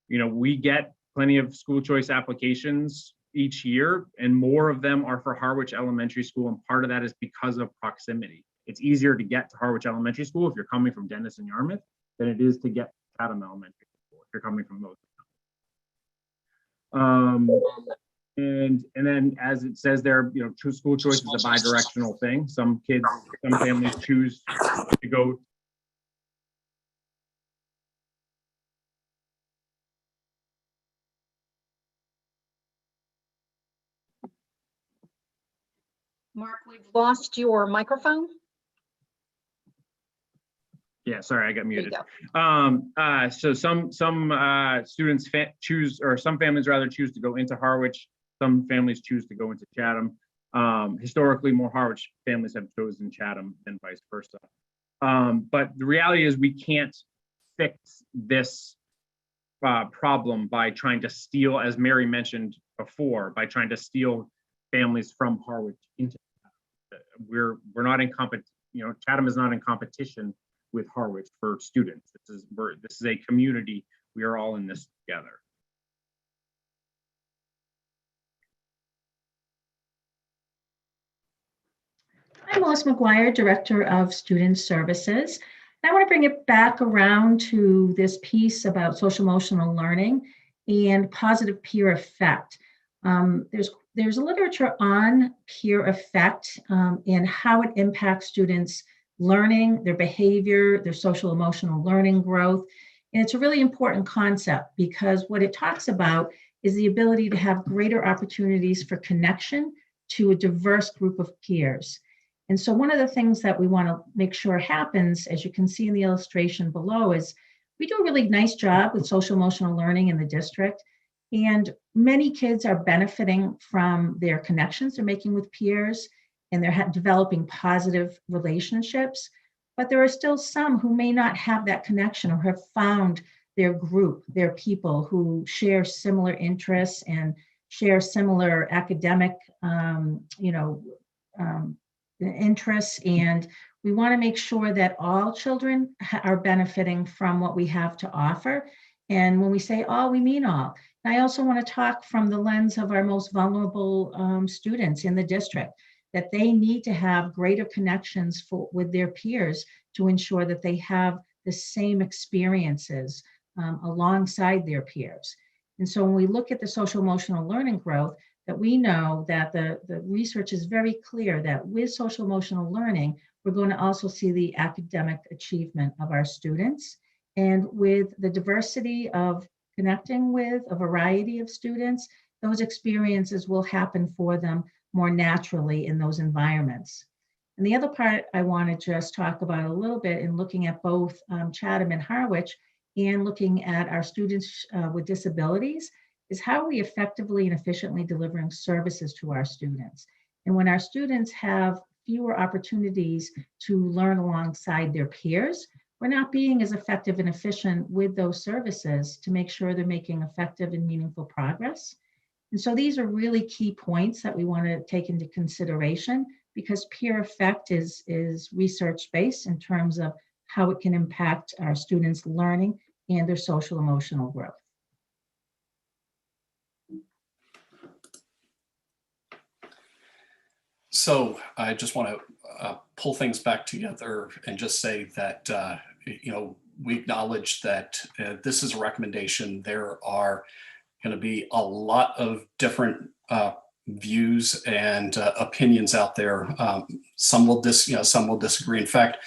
S9: We get plenty of school choice applications each year, and more of them are for Harwich Elementary School, and part of that is because of proximity. It's easier to get to Harwich Elementary School if you're coming from Dennis and Yarmouth than it is to get to Chatham Elementary School if you're coming from those. And then, as it says there, school choice is a bi-directional thing. Some families choose to go.
S2: Mark, we've lost your microphone.
S9: Yeah, sorry, I got
S2: There you
S9: muted.
S2: go.
S9: So some students choose, or some families rather choose to go into Harwich. Some families choose to go into Chatham. Historically, more Harwich families have chosen Chatham than vice versa. But the reality is we can't fix this problem by trying to steal, as Mary mentioned before, by trying to steal families from Harwich into Chatham. We're not in competition. Chatham is not in competition with Harwich for students. This is a community. We are all in this together.
S10: I'm Melissa McGuire, Director of Student Services. I want to bring it back around to this piece about social emotional learning and positive peer effect. There's a literature on peer effect and how it impacts students' learning, their behavior, their social emotional learning growth. And it's a really important concept because what it talks about is the ability to have greater opportunities for connection to a diverse group of peers. And so one of the things that we want to make sure happens, as you can see in the illustration below, is we do a really nice job with social emotional learning in the district. And many kids are benefiting from their connections they're making with peers, and they're developing positive relationships. But there are still some who may not have that connection or have found their group, their people who share similar interests and share similar academic interests. And we want to make sure that all children are benefiting from what we have to offer. And when we say all, we mean all. And I also want to talk from the lens of our most vulnerable students in the district, that they need to have greater connections with their peers to ensure that they have the same experiences alongside their peers. And so when we look at the social emotional learning growth, that we know that the research is very clear that with social emotional learning, we're going to also see the academic achievement of our students. And with the diversity of connecting with a variety of students, those experiences will happen for them more naturally in those environments. And the other part I want to just talk about a little bit in looking at both Chatham and Harwich and looking at our students with disabilities is how are we effectively and efficiently delivering services to our students? And when our students have fewer opportunities to learn alongside their peers, we're not being as effective and efficient with those services to make sure they're making effective and meaningful progress. And so these are really key points that we want to take into consideration, because peer effect is research-based in terms of how it can impact our students' learning and their social emotional growth.
S4: So I just want to pull things back together and just say that, we acknowledge that this is a recommendation. There are going to be a lot of different views and opinions out there. Some will disagree. In fact,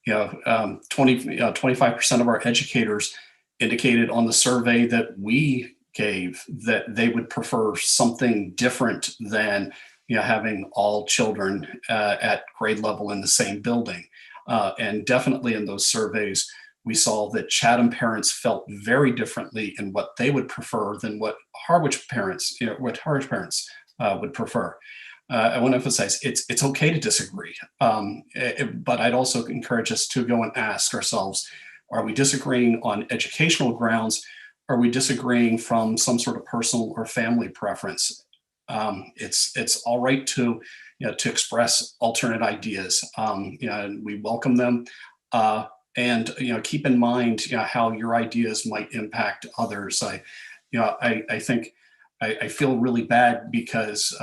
S4: 25% of our educators indicated on the survey that we gave that they would prefer something different than having all children at grade level in the same building. And definitely in those surveys, we saw that Chatham parents felt very differently in what they would prefer than what Harwich parents, would prefer. I want to emphasize it's okay to disagree, but I'd also encourage us to go and ask ourselves, are we disagreeing on educational grounds? Are we disagreeing from some sort of personal or family preference? It's all right to express alternate ideas. And we welcome them. And keep in mind how your ideas might impact others. I think I feel really bad because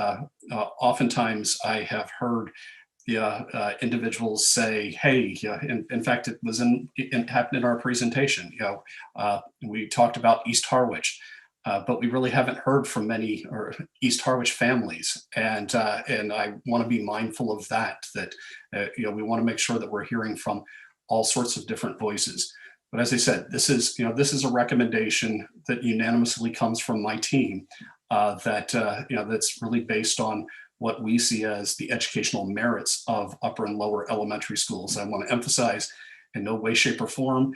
S4: oftentimes I have heard individuals say, "Hey," in fact, it happened in our presentation. We talked about East Harwich. But we really haven't heard from many East Harwich families, and I want to be mindful of that. We want to make sure that we're hearing from all sorts of different voices. But as I said, this is a recommendation that unanimously comes from my team. That's really based on what we see as the educational merits of upper and lower elementary schools. I want to emphasize, in no way, shape, or form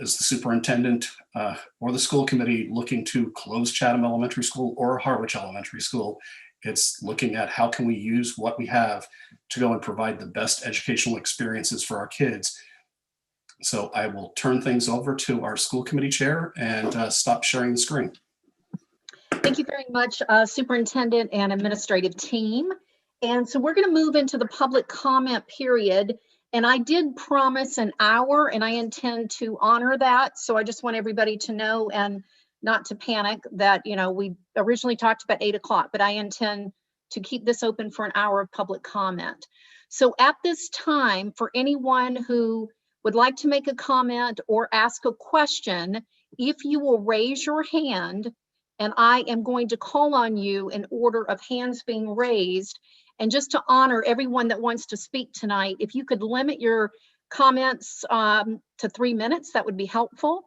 S4: is the superintendent or the school committee looking to close Chatham Elementary School or Harwich Elementary School. It's looking at how can we use what we have to go and provide the best educational experiences for our kids. So I will turn things over to our school committee chair and stop sharing the screen.
S2: Thank you very much, Superintendent and administrative team. And so we're going to move into the public comment period. And I did promise an hour, and I intend to honor that. So I just want everybody to know and not to panic that, we originally talked about 8 o'clock, but I intend to keep this open for an hour of public comment. So at this time, for anyone who would like to make a comment or ask a question, if you will raise your hand, and I am going to call on you in order of hands being raised. And just to honor everyone that wants to speak tonight, if you could limit your comments to 3 minutes, that would be helpful.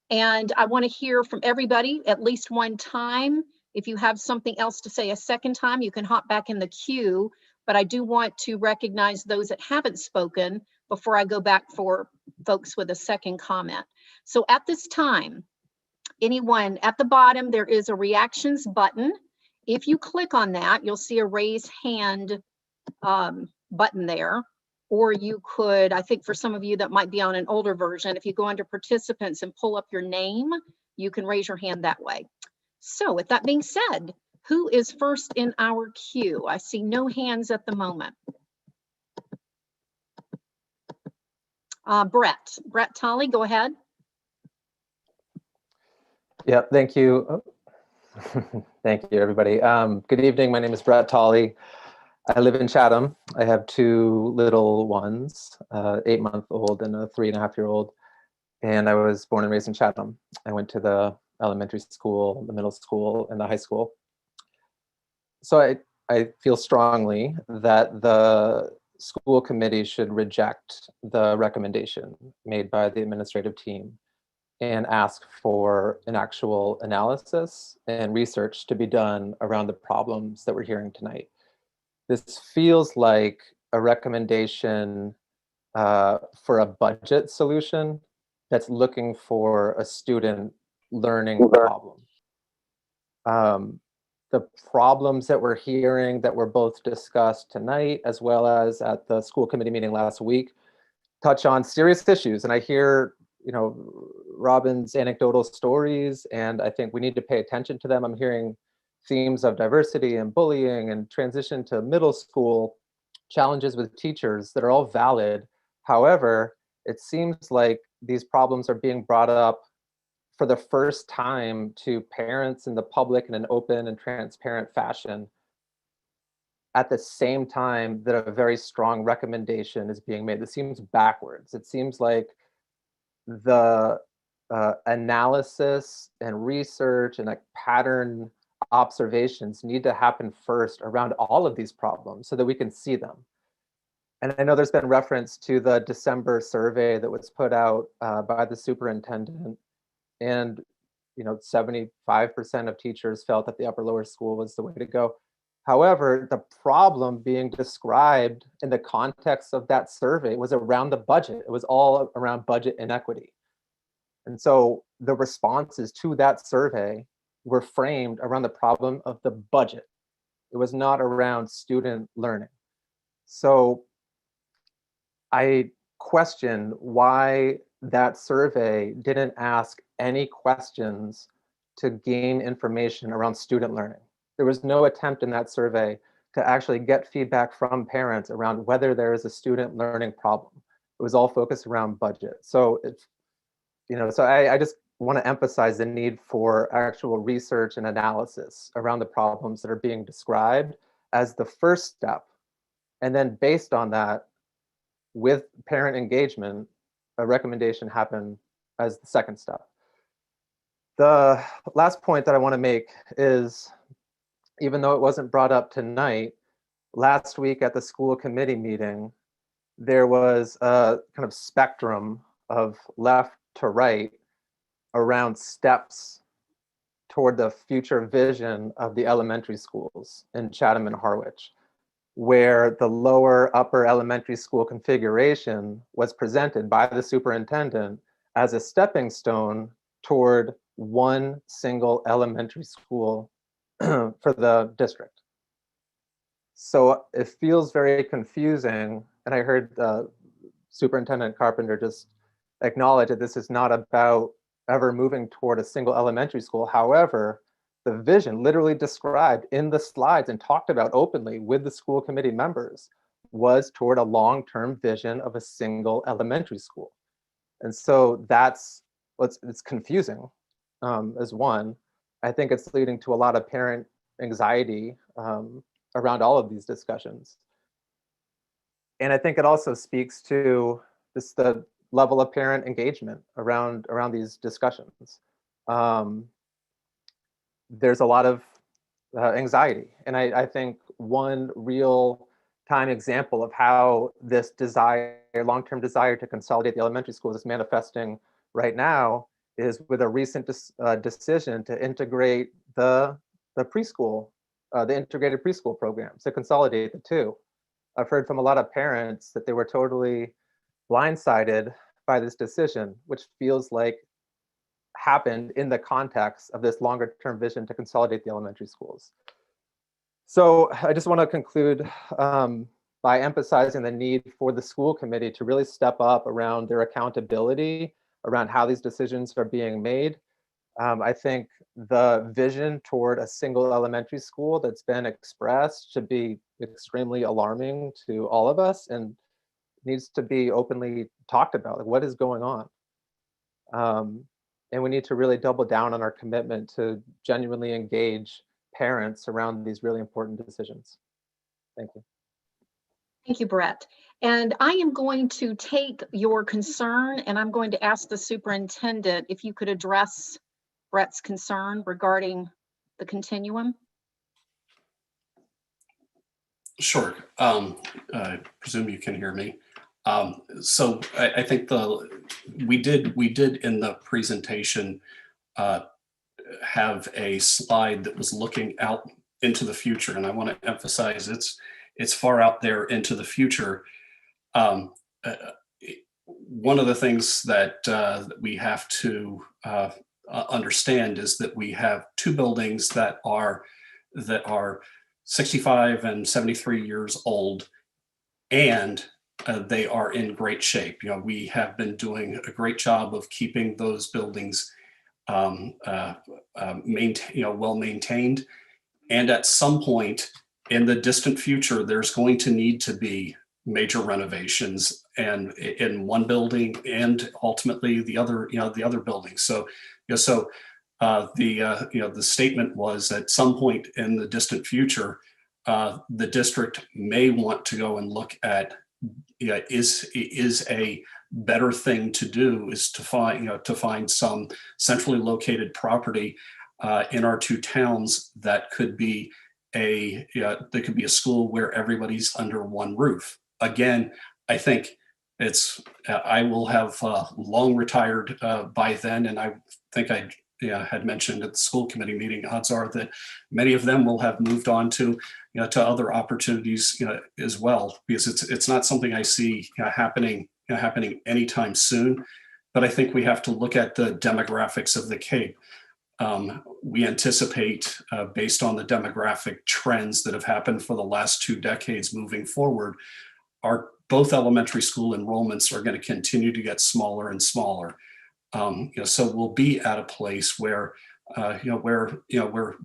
S2: And I want to hear from everybody at least one time. If you have something else to say a second time, you can hop back in the queue. But I do want to recognize those that haven't spoken before I go back for folks with a second comment. So at this time, anyone at the bottom, there is a reactions button. If you click on that, you'll see a raise hand button there. Or you could, I think for some of you that might be on an older version, if you go under participants and pull up your name, you can raise your hand that way. So with that being said, who is first in our queue? I see no hands at the moment. Brett Talley, go ahead.
S11: Yeah, thank you. Thank you, everybody. Good evening. My name is Brett Talley. I live in Chatham. I have 2 little ones, 8-month-old and a 3.5-year-old. And I was born and raised in Chatham. I went to the elementary school, the middle school, and the high school. So I feel strongly that the school committee should reject the recommendation made by the administrative team and ask for an actual analysis and research to be done around the problems that we're hearing tonight. This feels like a recommendation for a budget solution that's looking for a student learning problem. The problems that we're hearing that were both discussed tonight as well as at the school committee meeting last week touch on serious issues. And I hear, Robin's anecdotal stories, and I think we need to pay attention to them. I'm hearing themes of diversity and bullying and transition to middle school, challenges with teachers that are all valid. However, it seems like these problems are being brought up for the first time to parents and the public in an open and transparent fashion at the same time that a very strong recommendation is being made. This seems backwards. It seems like the analysis and research and like pattern observations need to happen first around all of these problems so that we can see them. And I know there's been reference to the December survey that was put out by the superintendent, and 75% of teachers felt that the upper lower school was the way to go. However, the problem being described in the context of that survey was around the budget. It was all around budget inequity. And so the responses to that survey were framed around the problem of the budget. It was not around student learning. So I question why that survey didn't ask any questions to gain information around student learning. There was no attempt in that survey to actually get feedback from parents around whether there is a student learning problem. It was all focused around budget. So I just want to emphasize the need for actual research and analysis around the problems that are being described as the first step. And then based on that, with parent engagement, a recommendation happen as the second step. The last point that I want to make is, even though it wasn't brought up tonight, last week at the school committee meeting, there was a kind of spectrum of left to right around steps toward the future vision of the elementary schools in Chatham and Harwich, where the lower upper elementary school configuration was presented by the superintendent as a stepping stone toward one single elementary school for the district. So it feels very confusing. And I heard Superintendent Carpenter just acknowledge that this is not about ever moving toward a single elementary school. However, the vision literally described in the slides and talked about openly with the school committee members was toward a long-term vision of a single elementary school. And so that's it's confusing as one. I think it's leading to a lot of parent anxiety around all of these discussions. And I think it also speaks to the level of parent engagement around these discussions. There's a lot of anxiety. And I think one real time example of how this long-term desire to consolidate the elementary schools is manifesting right now is with a recent decision to integrate the preschool, the integrated preschool programs, to consolidate the two. I've heard from a lot of parents that they were totally blindsided by this decision, which feels like happened in the context of this longer term vision to consolidate the elementary schools. So I just want to conclude by emphasizing the need for the school committee to really step up around their accountability around how these decisions are being made. I think the vision toward a single elementary school that's been expressed should be extremely alarming to all of us and needs to be openly talked about. Like, what is going on? And we need to really double down on our commitment to genuinely engage parents around these really important decisions. Thank you.
S2: Thank you, Brett. And I am going to take your concern and I'm going to ask the superintendent if you could address Brett's concern regarding the continuum.
S4: Sure. I presume you can hear me. So I think we did in the presentation have a slide that was looking out into the future, and I want to emphasize it's far out there into the future. One of the things that we have to understand is that we have two buildings that are 65 and 73 years old, and they are in great shape. We have been doing a great job of keeping those buildings well maintained. And at some point in the distant future, there's going to need to be major renovations, and in one building and ultimately the other building. So the statement was at some point in the distant future, the district may want to go and look at is a better thing to do is to find some centrally located property in our two towns that could be a school where everybody's under one roof. Again, I think I will have long retired by then, and I think I had mentioned at the school committee meeting, odds are that many of them will have moved on to other opportunities as well, because it's not something I see happening anytime soon. But I think we have to look at the demographics of the Cape. We anticipate, based on the demographic trends that have happened for the last 2 decades moving forward, both elementary school enrollments are going to continue to get smaller and smaller. So we'll be at a place where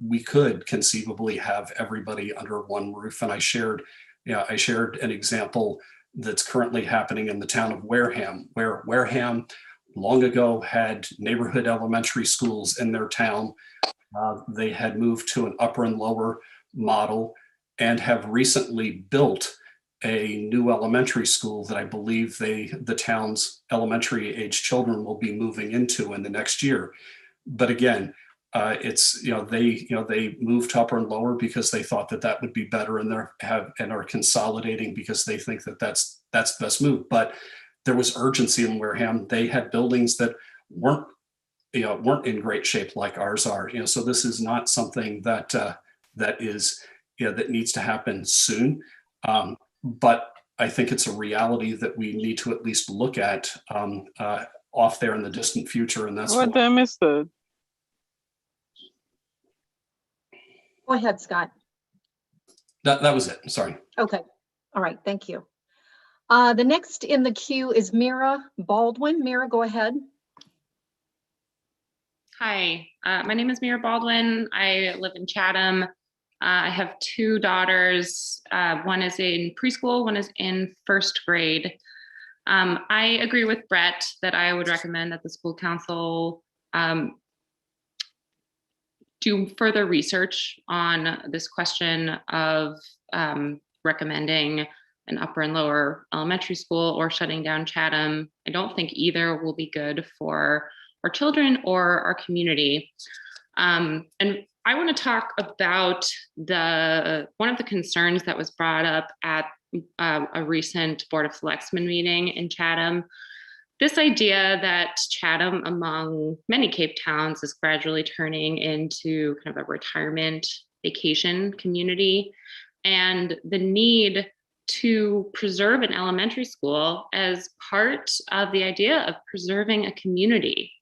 S4: we could conceivably have everybody under one roof. And I shared an example that's currently happening in the town of Wareham, where Wareham long ago had neighborhood elementary schools in their town. They had moved to an upper and lower model and have recently built a new elementary school that I believe the town's elementary age children will be moving into in the next year. But again, they moved to upper and lower because they thought that would be better, and are consolidating because they think that's the best move. But there was urgency in Wareham. They had buildings that weren't in great shape like ours are. So this is not something that needs to happen soon. But I think it's a reality that we need to at least look at off there in the distant future, and that's
S12: what did I miss.
S2: Go ahead, Scott.
S4: That was it. Sorry.
S2: Okay. All right. Thank you. The next in the queue is Mira Baldwin. Mira, go ahead.
S13: Hi, my name is Mira Baldwin. I live in Chatham. I have 2 daughters. One is in preschool, one is in 1st grade. I agree with Brett that I would recommend that the school council do further research on this question of recommending an upper and lower elementary school or shutting down Chatham. I don't think either will be good for our children or our community. And I want to talk about one of the concerns that was brought up at a recent Board of Selectmen meeting in Chatham. This idea that Chatham, among many Cape towns, is gradually turning into kind of a retirement vacation community, and the need to preserve an elementary school as part of the idea of preserving a community.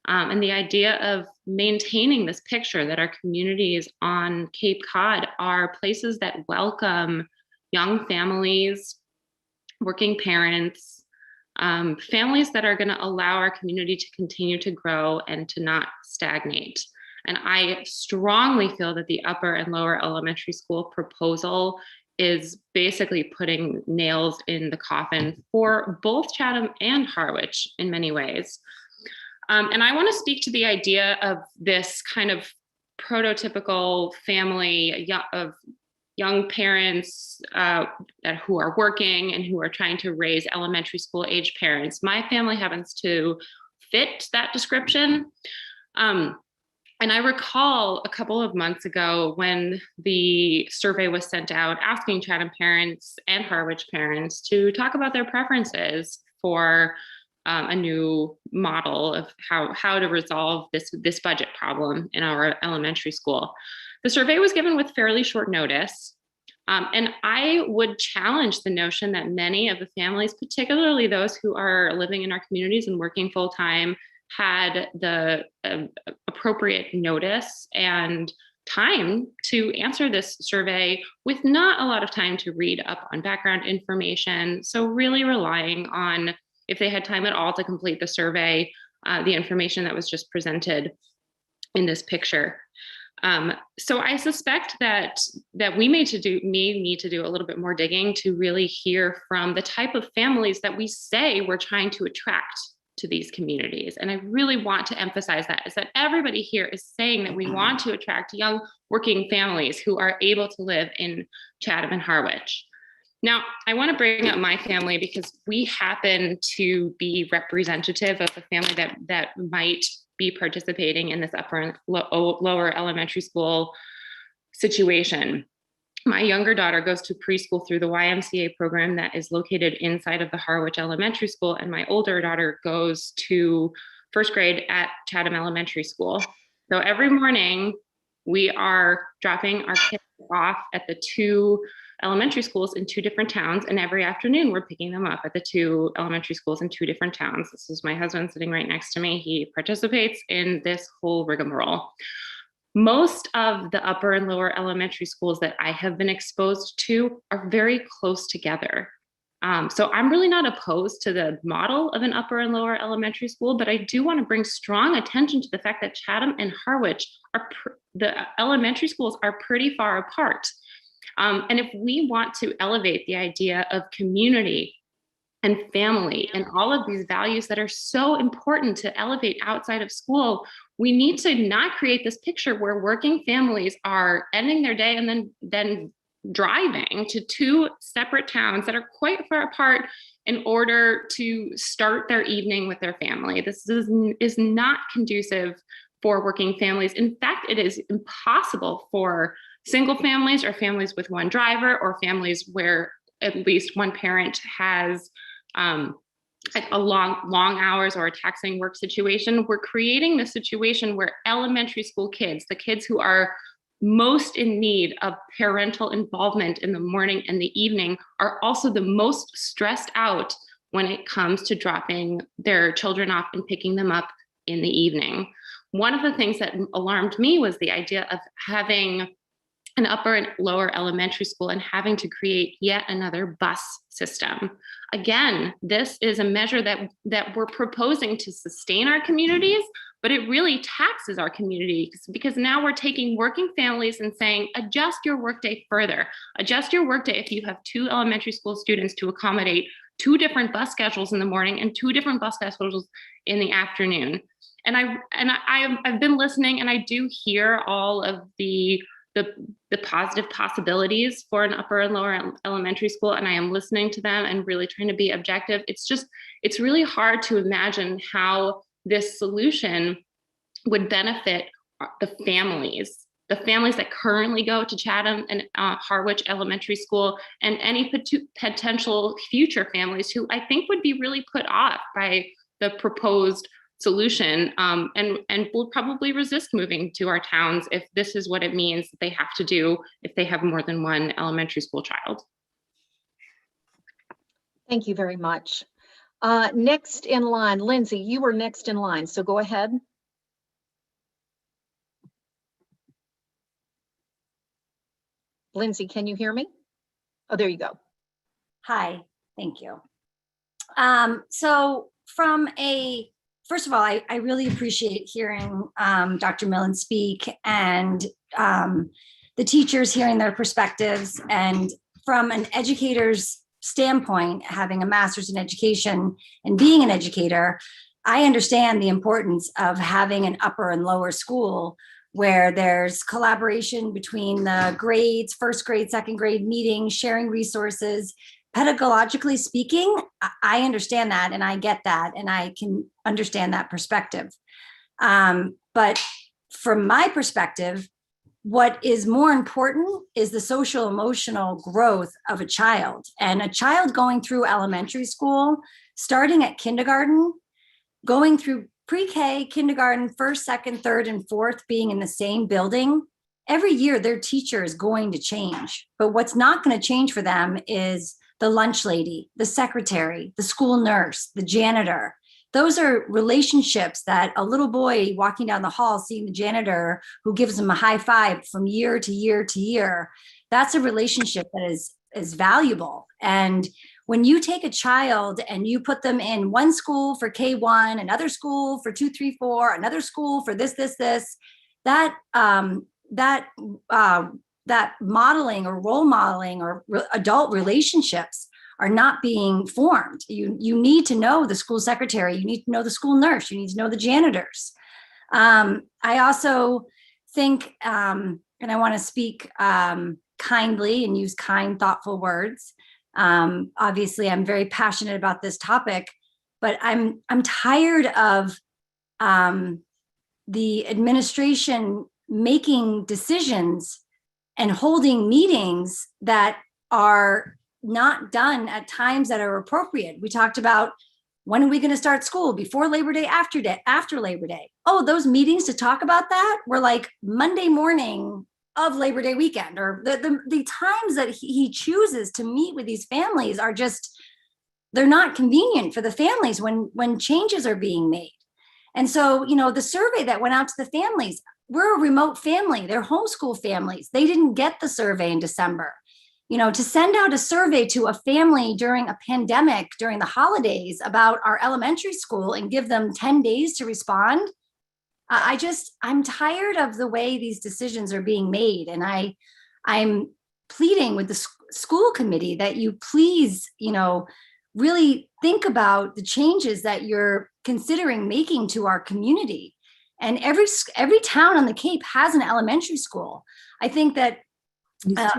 S13: And the idea of maintaining this picture that our communities on Cape Cod are places that welcome young families, working parents, families that are going to allow our community to continue to grow and to not stagnate. And I strongly feel that the upper and lower elementary school proposal is basically putting nails in the coffin for both Chatham and Harwich in many ways. And I want to speak to the idea of this kind of prototypical family of young parents who are working and who are trying to raise elementary school age parents. My family happens to fit that description. And I recall a couple of months ago when the survey was sent out asking Chatham parents and Harwich parents to talk about their preferences for a new model of how to resolve this budget problem in our elementary school. The survey was given with fairly short notice. And I would challenge the notion that many of the families, particularly those who are living in our communities and working full-time, had the appropriate notice and time to answer this survey with not a lot of time to read up on background information. So really relying on, if they had time at all to complete the survey, the information that was just presented in this picture. So I suspect that we may need to do a little bit more digging to really hear from the type of families that we say we're trying to attract to these communities. And I really want to emphasize that, is that everybody here is saying that we want to attract young working families who are able to live in Chatham and Harwich. Now, I want to bring up my family because we happen to be representative of a family that might be participating in this upper and lower elementary school situation. My younger daughter goes to preschool through the YMCA program that is located inside of the Harwich Elementary School, and my older daughter goes to first grade at Chatham Elementary School. So every morning we are dropping our kids off at the two elementary schools in two different towns, and every afternoon we're picking them up at the two elementary schools in two different towns. This is my husband sitting right next to me. He participates in this whole rigmarole. Most of the upper and lower elementary schools that I have been exposed to are very close together. So I'm really not opposed to the model of an upper and lower elementary school, but I do want to bring strong attention to the fact that Chatham and Harwich the elementary schools are pretty far apart. And if we want to elevate the idea of community and family and all of these values that are so important to elevate outside of school, we need to not create this picture where working families are ending their day and then driving to two separate towns that are quite far apart in order to start their evening with their family. This is not conducive for working families. In fact, it is impossible for single families or families with one driver or families where at least one parent has like a long hours or a taxing work situation. We're creating the situation where elementary school kids, the kids who are most in need of parental involvement in the morning and the evening, are also the most stressed out when it comes to dropping their children off and picking them up in the evening. One of the things that alarmed me was the idea of having an upper and lower elementary school and having to create yet another bus system. Again, this is a measure that we're proposing to sustain our communities, but it really taxes our communities because now we're taking working families and saying, adjust your workday further. Adjust your workday if you have two elementary school students to accommodate two different bus schedules in the morning and two different bus schedules in the afternoon. And I've been listening, and I do hear all of the positive possibilities for an upper and lower elementary school, and I am listening to them and really trying to be objective. It's really hard to imagine how this solution would benefit the families that currently go to Chatham and Harwich Elementary School, and any potential future families who I think would be really put off by the proposed solution and will probably resist moving to our towns if this is what it means that they have to do if they have more than one elementary school child.
S2: Thank you very much. Next in line, Lindsay, you were next in line, so go ahead. Lindsay, can you hear me? Oh, there you go.
S12: Hi, thank you. First of all, I really appreciate hearing Dr. Millen speak and the teachers hearing their perspectives. And from an educator's standpoint, having a master's in education and being an educator, I understand the importance of having an upper and lower school where there's collaboration between the grades, first grade, second grade, meetings, sharing resources. Pedagogically speaking, I understand that and I get that and I can understand that perspective. But from my perspective, what is more important is the social emotional growth of a child. And a child going through elementary school, starting at kindergarten, going through pre-K, kindergarten, first, second, third, and fourth, being in the same building, every year their teacher is going to change. But what's not going to change for them is the lunch lady, the secretary, the school nurse, the janitor. those are relationships that a little boy walking down the hall, seeing the janitor who gives him a high five from year to year to year, that's a relationship that is valuable. And when you take a child and you put them in one school for K1, another school for 2, 3, 4, another school for this, that modeling or role modeling or adult relationships are not being formed. You need to know the school secretary, you need to know the school nurse, you need to know the janitors. I also think, and I want to speak kindly and use kind, thoughtful words. Obviously, I'm very passionate about this topic, but I'm tired of the administration making decisions and holding meetings that are not done at times that are appropriate. We talked about, when are we going to start school? Before Labor Day, after Labor Day? Oh, those meetings to talk about that were like Monday morning of Labor Day weekend, or the times that he chooses to meet with these families are just, they're not convenient for the families when changes are being made. And so, the survey that went out to the families, we're a remote family, they're homeschool families. They didn't get the survey in December. To send out a survey to a family during a pandemic, during the holidays, about our elementary school and give them 10 days to respond. I'm tired of the way these decisions are being made. And I'm pleading with the school committee that you please, really think about the changes that you're considering making to our community. And every town on the Cape has an elementary school. I think that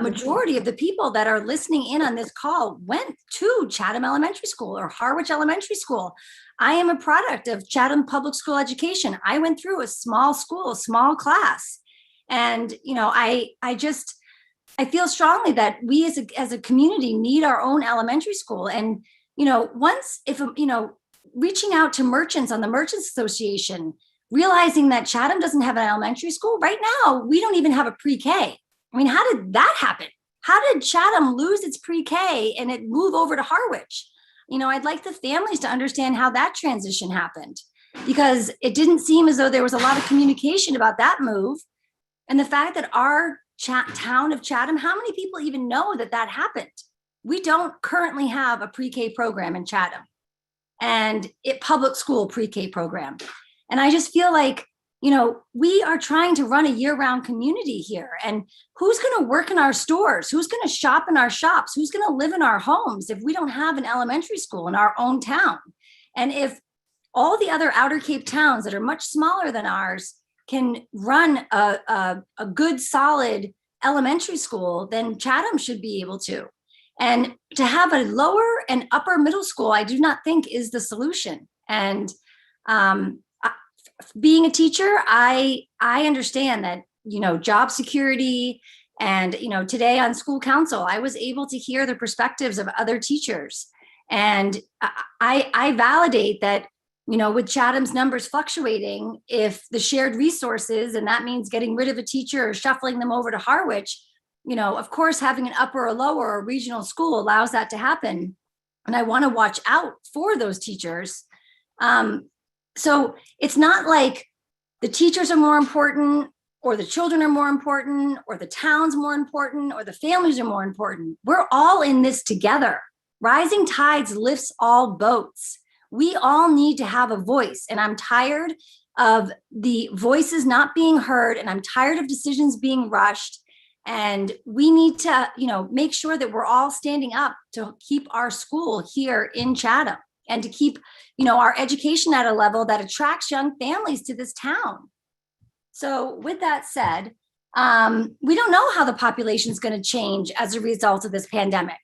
S12: majority of the people that are listening in on this call went to Chatham Elementary School or Harwich Elementary School. I am a product of Chatham Public School education. I went through a small school, a small class. And, I feel strongly that we as a community need our own elementary school. And, reaching out to merchants on the Merchants Association, realizing that Chatham doesn't have an elementary school right now, we don't even have a pre-K. I mean, how did that happen? How did Chatham lose its pre-K and it move over to Harwich? I'd like the families to understand how that transition happened, because it didn't seem as though there was a lot of communication about that move. And the fact that our town of Chatham, how many people even know that happened? We don't currently have a pre-K program in Chatham, and public school pre-K program. And I just feel like, we are trying to run a year-round community here. And who's going to work in our stores? Who's going to shop in our shops? Who's going to live in our homes if we don't have an elementary school in our own town? And if all the other Outer Cape towns that are much smaller than ours can run a good, solid elementary school, then Chatham should be able to. And to have a lower and upper middle school, I do not think is the solution. And being a teacher, I understand that, job security, and, today on school council, I was able to hear the perspectives of other teachers. And I validate that, with Chatham's numbers fluctuating, if the shared resources, and that means getting rid of a teacher or shuffling them over to Harwich, of course, having an upper or lower or regional school allows that to happen. And I want to watch out for those teachers. So it's not like the teachers are more important, or the children are more important, or the town's more important, or the families are more important. We're all in this together. Rising tides lifts all boats. We all need to have a voice. And I'm tired of the voices not being heard, and I'm tired of decisions being rushed. And we need to, make sure that we're all standing up to keep our school here in Chatham, and to keep, our education at a level that attracts young families to this town. So with that said, we don't know how the population is going to change as a result of this pandemic.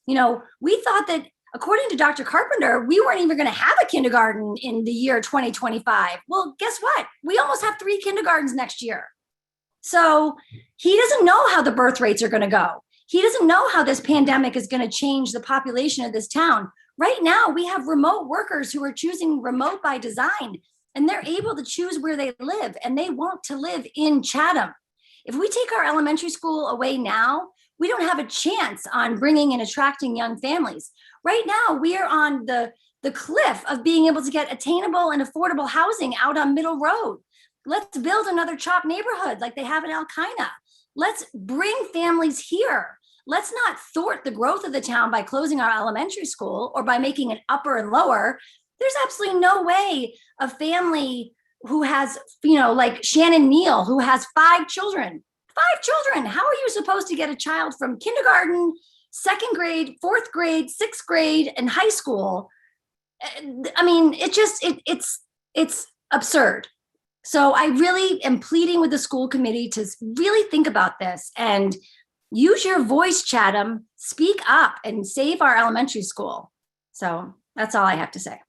S12: We thought that, according to Dr. Carpenter, we weren't even going to have a kindergarten in the year 2025. Well, guess what? We almost have 3 kindergartens next year. So he doesn't know how the birth rates are going to go. He doesn't know how this pandemic is going to change the population of this town. Right now, we have remote workers who are choosing remote by design, and they're able to choose where they live, and they want to live in Chatham. If we take our elementary school away now, we don't have a chance on bringing and attracting young families. Right now, we are on the the cliff of being able to get attainable and affordable housing out on Middle Road. Let's build another CHOP neighborhood like they have in Alkina. Let's bring families here. Let's not thwart the growth of the town by closing our elementary school or by making it upper and lower. There's absolutely no way a family who has, like Shannon Neal, who has 5 children. How are you supposed to get a child from kindergarten, 2nd grade, 4th grade, 6th grade, and high school? I mean, it's absurd. So I really am pleading with the school committee to really think about this and use your voice, Chatham. Speak up and save our elementary school. So that's all I have to say.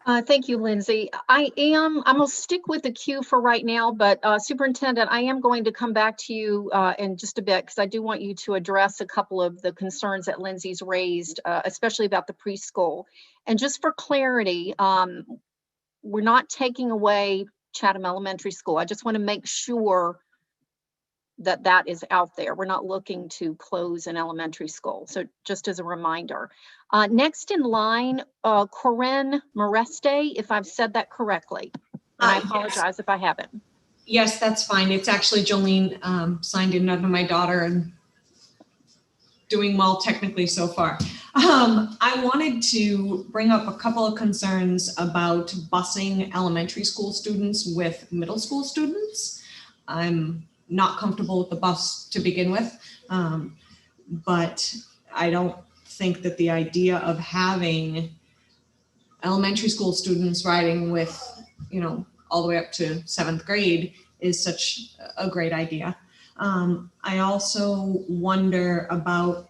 S2: Thank you, Lindsay. I'm gonna stick with the queue for right now, but Superintendent, I am going to come back to you in just a bit because I do want you to address a couple of the concerns that Lindsay's raised, especially about the preschool. And just for clarity, we're not taking away Chatham Elementary School. I just want to make sure that that is out there. We're not looking to close an elementary school. So just as a reminder. Next in line, Corinne Moreste, if I've said that correctly. And I apologize if I haven't.
S14: Yes, that's fine. It's actually Jolene signed in under my daughter and doing well technically so far. I wanted to bring up a couple of concerns about busing elementary school students with middle school students. I'm not comfortable with the bus to begin with, but I don't think that the idea of having elementary school students riding with, all the way up to 7th grade is such a great idea. I also wonder about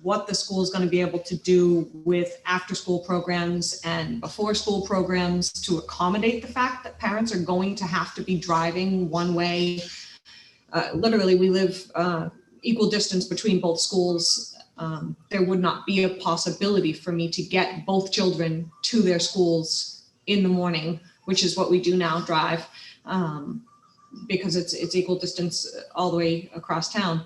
S14: what the school is going to be able to do with after school programs and before school programs to accommodate the fact that parents are going to have to be driving one way. Literally, we live equal distance between both schools. There would not be a possibility for me to get both children to their schools in the morning, which is what we do now, drive, because it's equal distance all the way across town.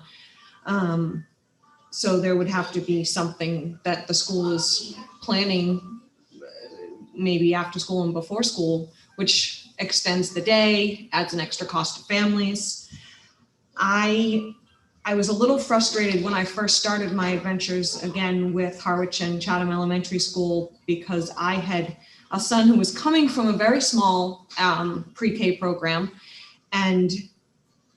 S14: So there would have to be something that the school is planning, maybe after school and before school, which extends the day, adds an extra cost to families. I was a little frustrated when I first started my adventures again with Harwich and Chatham Elementary School, because I had a son who was coming from a very small pre-K program, and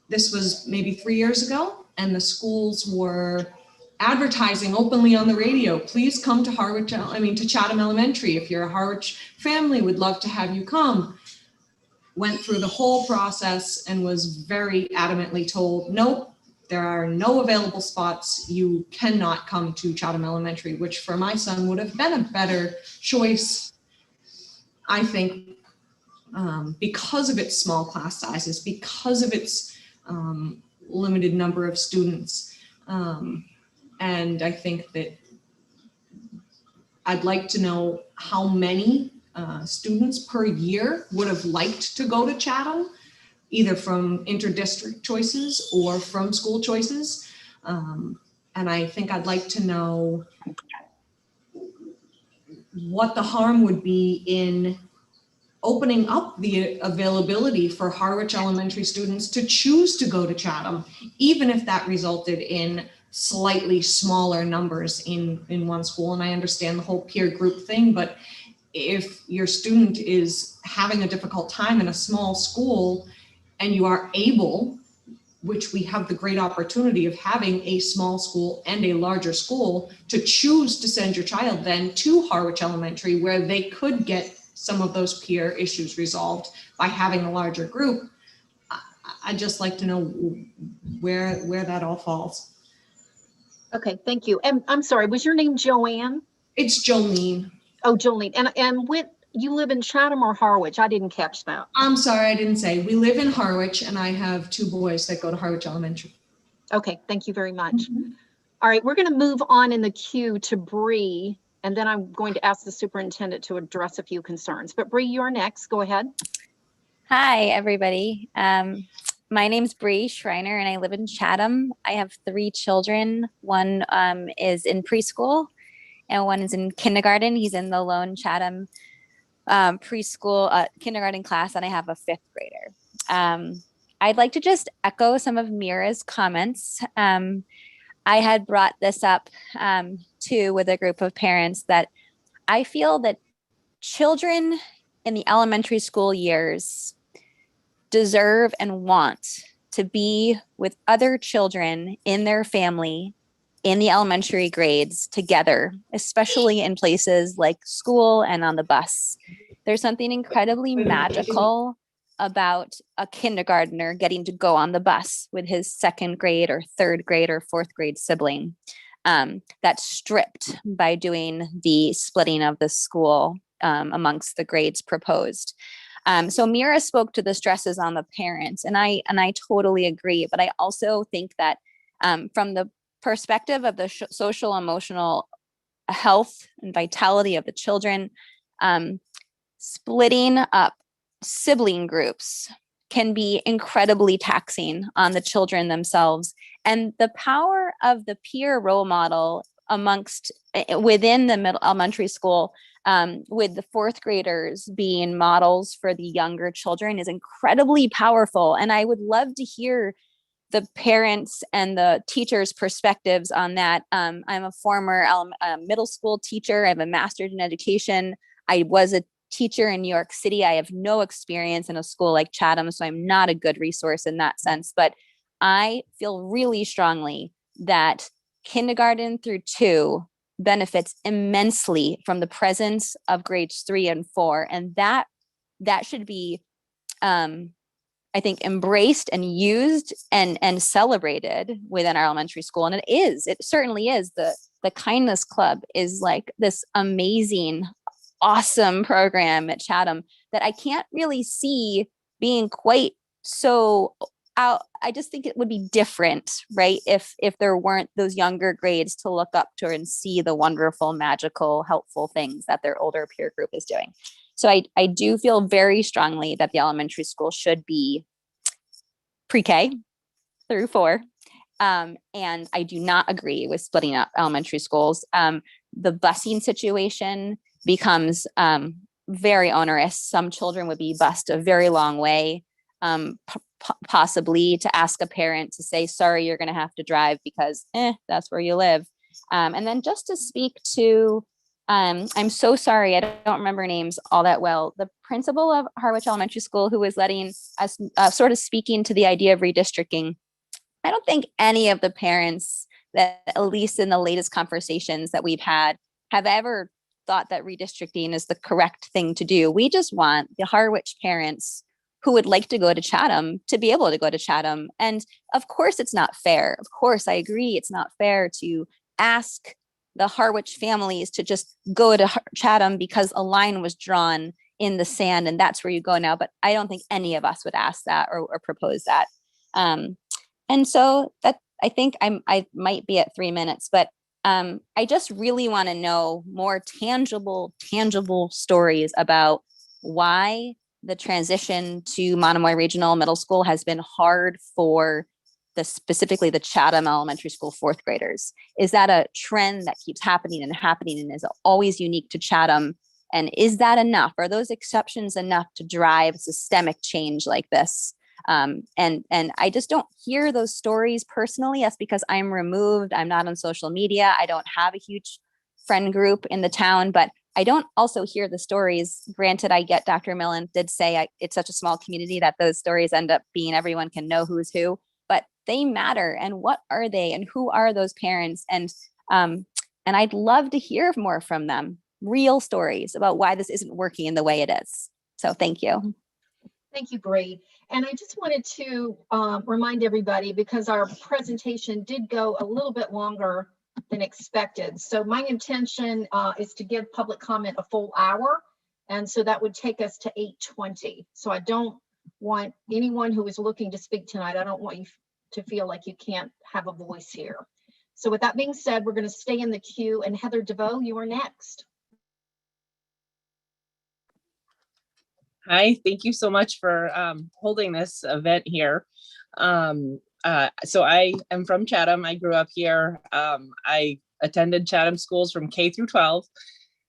S14: this was maybe 3 years ago, and the schools were advertising openly on the radio, please come to to Chatham Elementary. If you're a Harwich family, we'd love to have you come. Went through the whole process and was very adamantly told, nope, there are no available spots. You cannot come to Chatham Elementary, which for my son would have been a better choice, I think, because of its small class sizes, because of its limited number of students. And I think that I'd like to know how many students per year would have liked to go to Chatham, either from interdistrict choices or from school choices. And I think I'd like to know what the harm would be in opening up the availability for Harwich Elementary students to choose to go to Chatham, even if that resulted in slightly smaller numbers in one school. And I understand the whole peer group thing, but if your student is having a difficult time in a small school and you are able, which we have the great opportunity of having a small school and a larger school, to choose to send your child then to Harwich Elementary, where they could get some of those peer issues resolved by having a larger group. I'd just like to know where that all falls.
S2: Okay, thank you. And I'm sorry, was your name Joanne?
S14: It's Jolene.
S2: Oh, Jolene. And you live in Chatham or Harwich? I didn't catch that.
S14: I'm sorry, I didn't say. We live in Harwich, and I have 2 boys that go to Harwich Elementary.
S2: Okay, thank you very much. All right, we're going to move on in the queue to Bree, and then I'm going to ask the superintendent to address a few concerns. But Bree, you're next. Go ahead.
S15: Hi, everybody. My name's Bree Schreiner, and I live in Chatham. I have 3 children. One is in preschool, and one is in kindergarten. He's in the Lone Chatham preschool kindergarten class, and I have a 5th grader. I'd like to just echo some of Mira's comments. I had brought this up too with a group of parents, that I feel that children in the elementary school years deserve and want to be with other children in their family in the elementary grades together, especially in places like school and on the bus. There's something incredibly magical about a kindergartner getting to go on the bus with his 2nd grade or 3rd grade or 4th grade sibling, that's stripped by doing the splitting of the school amongst the grades proposed. So Mira spoke to the stresses on the parents, and I totally agree. But I also think that from the perspective of the social emotional health and vitality of the children, splitting up sibling groups can be incredibly taxing on the children themselves. And the power of the peer role model within the middle elementary school, with the 4th graders being models for the younger children, is incredibly powerful. And I would love to hear the parents and the teachers' perspectives on that. I'm a former middle school teacher. I have a master's in education. I was a teacher in New York City. I have no experience in a school like Chatham, so I'm not a good resource in that sense. But I feel really strongly that kindergarten through 2 benefits immensely from the presence of grades 3 and 4. And that should be, I think, embraced and used and celebrated within our elementary school. And it certainly is. The Kindness Club is like this amazing, awesome program at Chatham that I can't really see being quite so out. I just think it would be different, right? If there weren't those younger grades to look up to and see the wonderful, magical, helpful things that their older peer group is doing. So I do feel very strongly that the elementary school should be pre-K through 4. And I do not agree with splitting up elementary schools. The busing situation becomes very onerous. Some children would be bused a very long way, possibly to ask a parent to say, sorry, you're going to have to drive because that's where you live. And then just to speak to, I'm so sorry, I don't remember names all that well, the principal of Harwich Elementary School, who was letting us sort of speaking to the idea of redistricting. I don't think any of the parents that, at least in the latest conversations that we've had, have ever thought that redistricting is the correct thing to do. We just want the Harwich parents who would like to go to Chatham to be able to go to Chatham. And of course, it's not fair. Of course, I agree. It's not fair to ask the Harwich families to just go to Chatham because a line was drawn in the sand and that's where you go now. But I don't think any of us would ask that or propose that. And so that, I think I might be at 3 minutes, but I just really want to know more tangible stories about why the transition to Monomoy Regional Middle School has been hard for specifically the Chatham Elementary School 4th graders. Is that a trend that keeps happening and is always unique to Chatham? And is that enough? Are those exceptions enough to drive systemic change like this? And I just don't hear those stories personally. That's because I'm removed. I'm not on social media. I don't have a huge friend group in the town, but I don't also hear the stories. Granted, I get Dr. Millen did say it's such a small community that those stories end up being everyone can know who's who, but they matter. And what are they? And who are those parents? And I'd love to hear more from them, real stories about why this isn't working in the way it is. So thank you.
S2: Thank you, Bree. And I just wanted to remind everybody, because our presentation did go a little bit longer than expected. So my intention is to give public comment a full hour. And so that would take us to 8:20. So I don't want anyone who is looking to speak tonight, I don't want you to feel like you can't have a voice here. So with that being said, we're going to stay in the queue, and Heather DeVoe, you are next.
S16: Hi, thank you so much for holding this event here. So I am from Chatham. I grew up here. I attended Chatham schools from K through 12.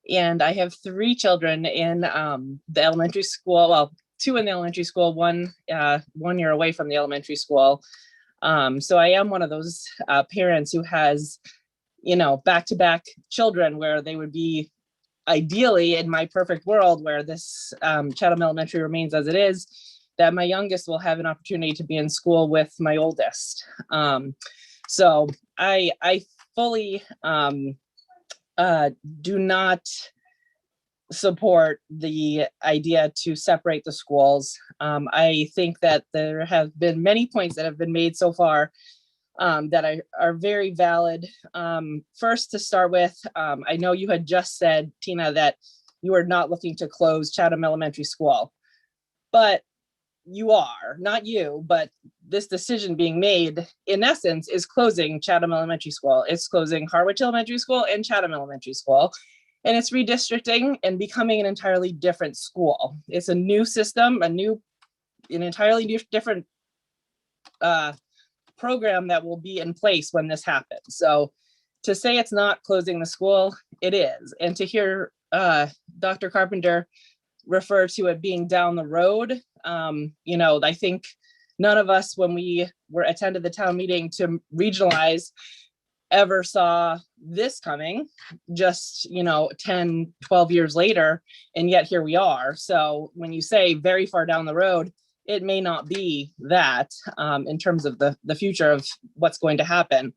S16: And I have 3 children in the elementary school. Well, 2 in the elementary school, 1 year away from the elementary school. So I am one of those parents who has, back-to-back children where they would be ideally in my perfect world where this Chatham Elementary remains as it is, that my youngest will have an opportunity to be in school with my oldest. So I fully do not support the idea to separate the schools. I think that there have been many points that have been made so far that are very valid. First, to start with, I know you had just said, Tina, that you are not looking to close Chatham Elementary School, but you are, not you, but this decision being made, in essence, is closing Chatham Elementary School. It's closing Harwich Elementary School and Chatham Elementary School. And it's redistricting and becoming an entirely different school. It's a new system, an entirely different program that will be in place when this happens. So to say it's not closing the school, it is. And to hear Dr. Carpenter refer to it being down the road, I think none of us, when we attended the town meeting to regionalize, ever saw this coming just 10, 12 years later, and yet here we are. So when you say very far down the road, it may not be that in terms of the future of what's going to happen.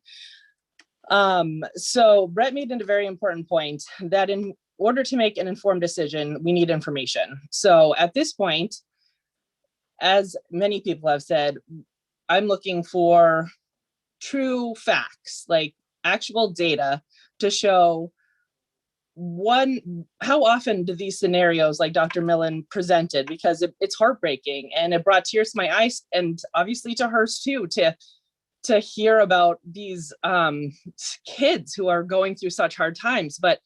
S16: So Brett made a very important point that in order to make an informed decision, we need information. So at this point, as many people have said, I'm looking for true facts, like actual data to show how often do these scenarios like Dr. Millen presented, because it's heartbreaking and it brought tears to my eyes and obviously to hers too, to hear about these kids who are going through such hard times. But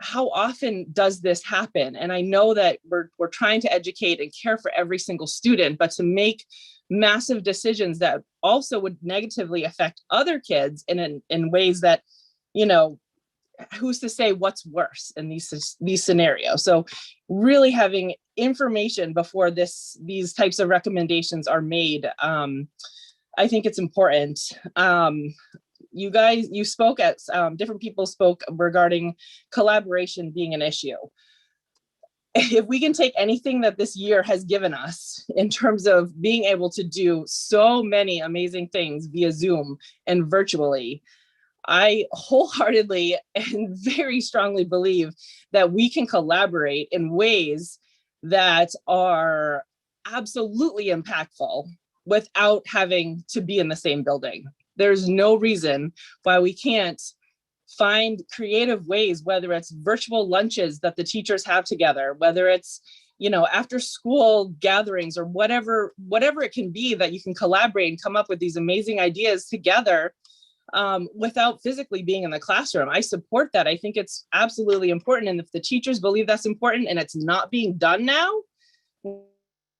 S16: how often does this happen? And I know that we're trying to educate and care for every single student, but to make massive decisions that also would negatively affect other kids in ways that, who's to say what's worse in these scenarios? So really having information before these types of recommendations are made, I think it's important. You spoke at, different people spoke regarding collaboration being an issue. If we can take anything that this year has given us in terms of being able to do so many amazing things via Zoom and virtually, I wholeheartedly and very strongly believe that we can collaborate in ways that are absolutely impactful without having to be in the same building. There's no reason why we can't find creative ways, whether it's virtual lunches that the teachers have together, whether it's, after school gatherings or whatever it can be, that you can collaborate and come up with these amazing ideas together without physically being in the classroom. I support that. I think it's absolutely important. And if the teachers believe that's important and it's not being done now,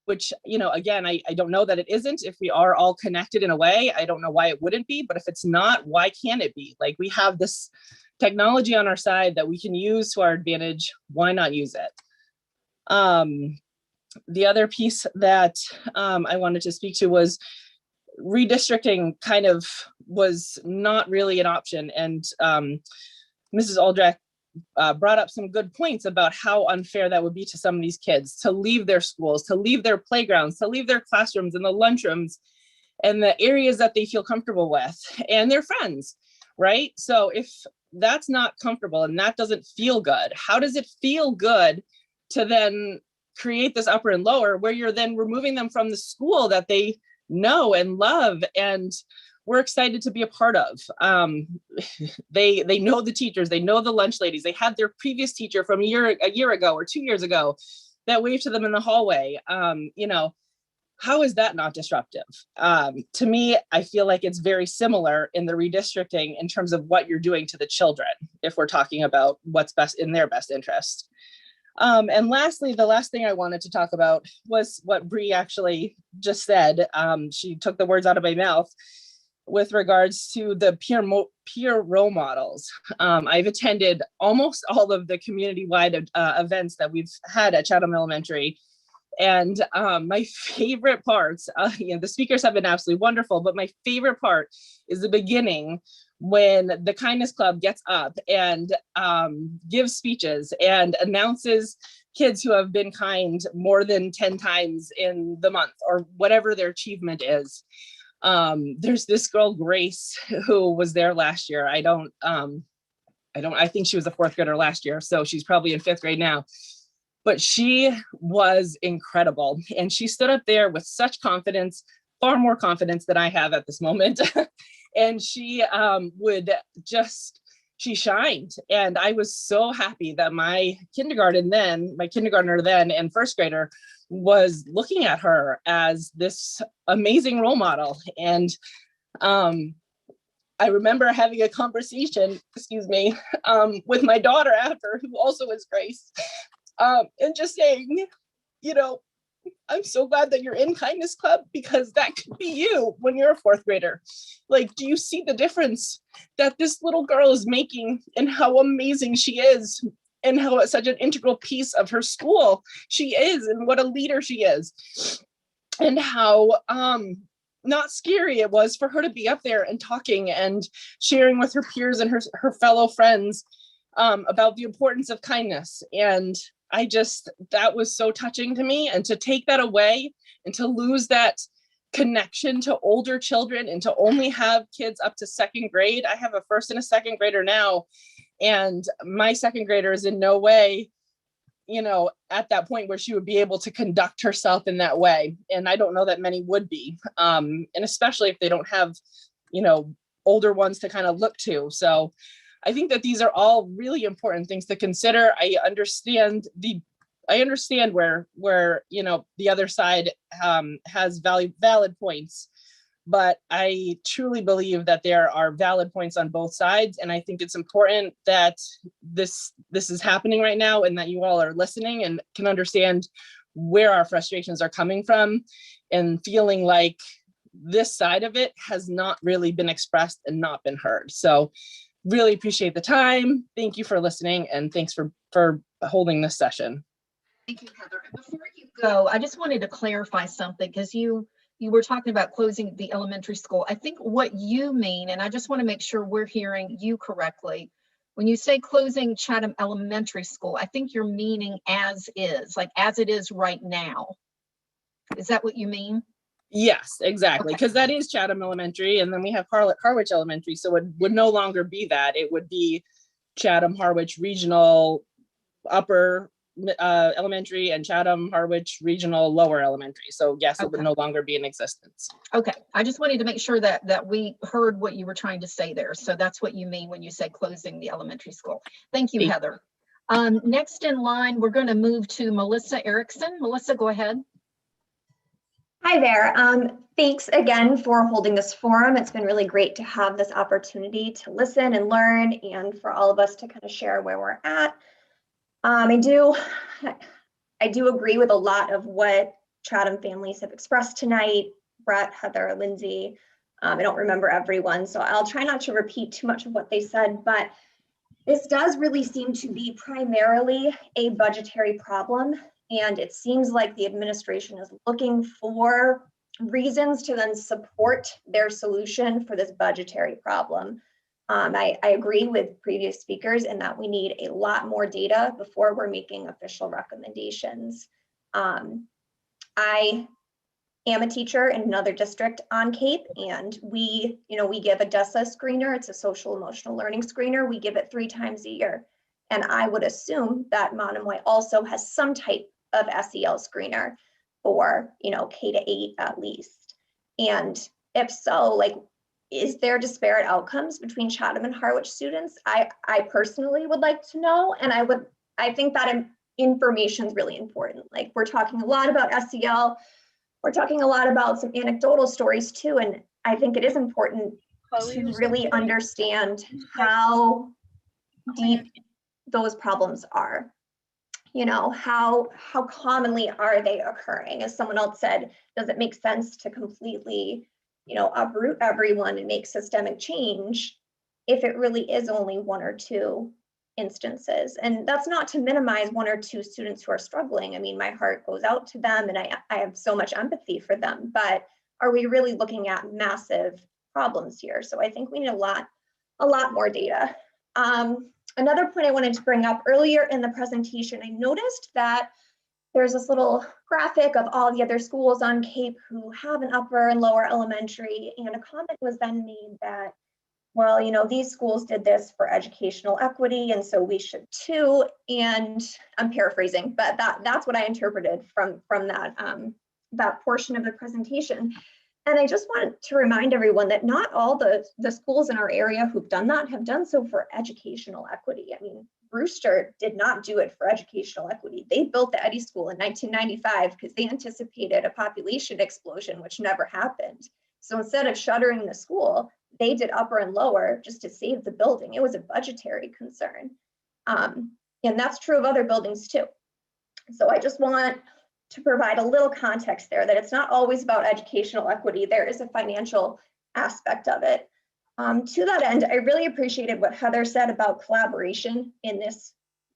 S16: which, again, I don't know that it isn't. If we are all connected in a way, I don't know why it wouldn't be, but if it's not, why can't it be? Like, we have this technology on our side that we can use to our advantage. Why not use it? The other piece that I wanted to speak to was redistricting kind of was not really an option. And Mrs. Aldrich brought up some good points about how unfair that would be to some of these kids to leave their schools, to leave their playgrounds, to leave their classrooms and the lunchrooms and the areas that they feel comfortable with and their friends, right? So if that's not comfortable and that doesn't feel good, how does it feel good to then create this upper and lower where you're then removing them from the school that they know and love and we're excited to be a part of? They know the teachers, they know the lunch ladies, they had their previous teacher from a year ago or 2 years ago that waved to them in the hallway. How is that not disruptive? To me, I feel like it's very similar in the redistricting in terms of what you're doing to the children, if we're talking about what's best in their best interest. And lastly, the last thing I wanted to talk about was what Bree actually just said. She took the words out of my mouth. with regards to the peer role models. I've attended almost all of the community-wide events that we've had at Chatham Elementary. And my favorite parts, the speakers have been absolutely wonderful, but my favorite part is the beginning when the Kindness Club gets up and gives speeches and announces kids who have been kind more than 10 times in the month or whatever their achievement is. There's this girl, Grace, who was there last year. I think she was a 4th grader last year, so she's probably in 5th grade now. But she was incredible. And she stood up there with such confidence, far more confidence than I have at this moment. And she she shined. And I was so happy that my kindergartner then and 1st grader was looking at her as this amazing role model. And I remember having a conversation, with my daughter after, who also is Grace, and just saying, I'm so glad that you're in Kindness Club, because that could be you when you're a 4th grader. Like, do you see the difference that this little girl is making, and how amazing she is, and how such an integral piece of her school she is, and what a leader she is, and how not scary it was for her to be up there and talking and sharing with her peers and her fellow friends about the importance of kindness. And that was so touching to me, and to take that away and to lose that connection to older children and to only have kids up to 2nd grade. I have a 1st and a 2nd grader now, and my 2nd grader is in no way, at that point where she would be able to conduct herself in that way. And I don't know that many would be, and especially if they don't have, older ones to kind of look to. So I think that these are all really important things to consider. I understand where the other side has valid points, but I truly believe that there are valid points on both sides. And I think it's important that this is happening right now, and that you all are listening and can understand where our frustrations are coming from, and feeling like this side of it has not really been expressed and not been heard. So really appreciate the time. Thank you for listening, and thanks for holding this session.
S2: Thank you, Heather. And before you go, I just wanted to clarify something, because you were talking about closing the elementary school. I think what you mean, and I just want to make sure we're hearing you correctly, when you say closing Chatham Elementary School, I think you're meaning as is, like as it is right now. Is that what you mean?
S16: Yes, exactly. Because that is Chatham Elementary, and then we have Harwich Elementary. So it would no longer be that. It would be Chatham Harwich Regional Upper Elementary and Chatham Harwich Regional Lower Elementary. So yes, it would no longer be in existence.
S2: Okay, I just wanted to make sure that we heard what you were trying to say there. So that's what you mean when you say closing the elementary school. Thank you, Heather. Next in line, we're going to move to Melissa Erickson. Melissa, go ahead.
S17: Hi there. Thanks again for holding this forum. It's been really great to have this opportunity to listen and learn, and for all of us to kind of share where we're at. I do agree with a lot of what Chatham families have expressed tonight. Brett, Heather, Lindsay. I don't remember everyone, so I'll try not to repeat too much of what they said, but this does really seem to be primarily a budgetary problem. And it seems like the administration is looking for reasons to then support their solution for this budgetary problem. I agree with previous speakers in that we need a lot more data before we're making official recommendations. I am a teacher in another district on Cape, and we give a DESA screener. It's a social emotional learning screener. We give it 3 times a year. And I would assume that Monomoy also has some type of SEL screener for, K to 8 at least. And if so, like, is there disparate outcomes between Chatham and Harwich students? I personally would like to know, and I think that information is really important. Like, we're talking a lot about SEL, we're talking a lot about some anecdotal stories too, and I think it is important to really understand how deep those problems are. How commonly are they occurring? As someone else said, does it make sense to completely, uproot everyone and make systemic change if it really is only one or two instances. And that's not to minimize one or two students who are struggling. I mean, my heart goes out to them and I have so much empathy for them, but are we really looking at massive problems here? So I think we need a lot more data. Another point I wanted to bring up earlier in the presentation, I noticed that there's this little graphic of all the other schools on Cape who have an upper and lower elementary, and a comment was then made that, well, these schools did this for educational equity, and so we should too. And I'm paraphrasing, but that's what I interpreted from that portion of the presentation. And I just wanted to remind everyone that not all the schools in our area who've done that have done so for educational equity. I mean, Brewster did not do it for educational equity. They built the Eddy School in 1995 because they anticipated a population explosion, which never happened. So instead of shuttering the school, they did upper and lower just to save the building. It was a budgetary concern. And that's true of other buildings too. So I just want to provide a little context there that it's not always about educational equity. There is a financial aspect of it. To that end, I really appreciated what Heather said about collaboration in this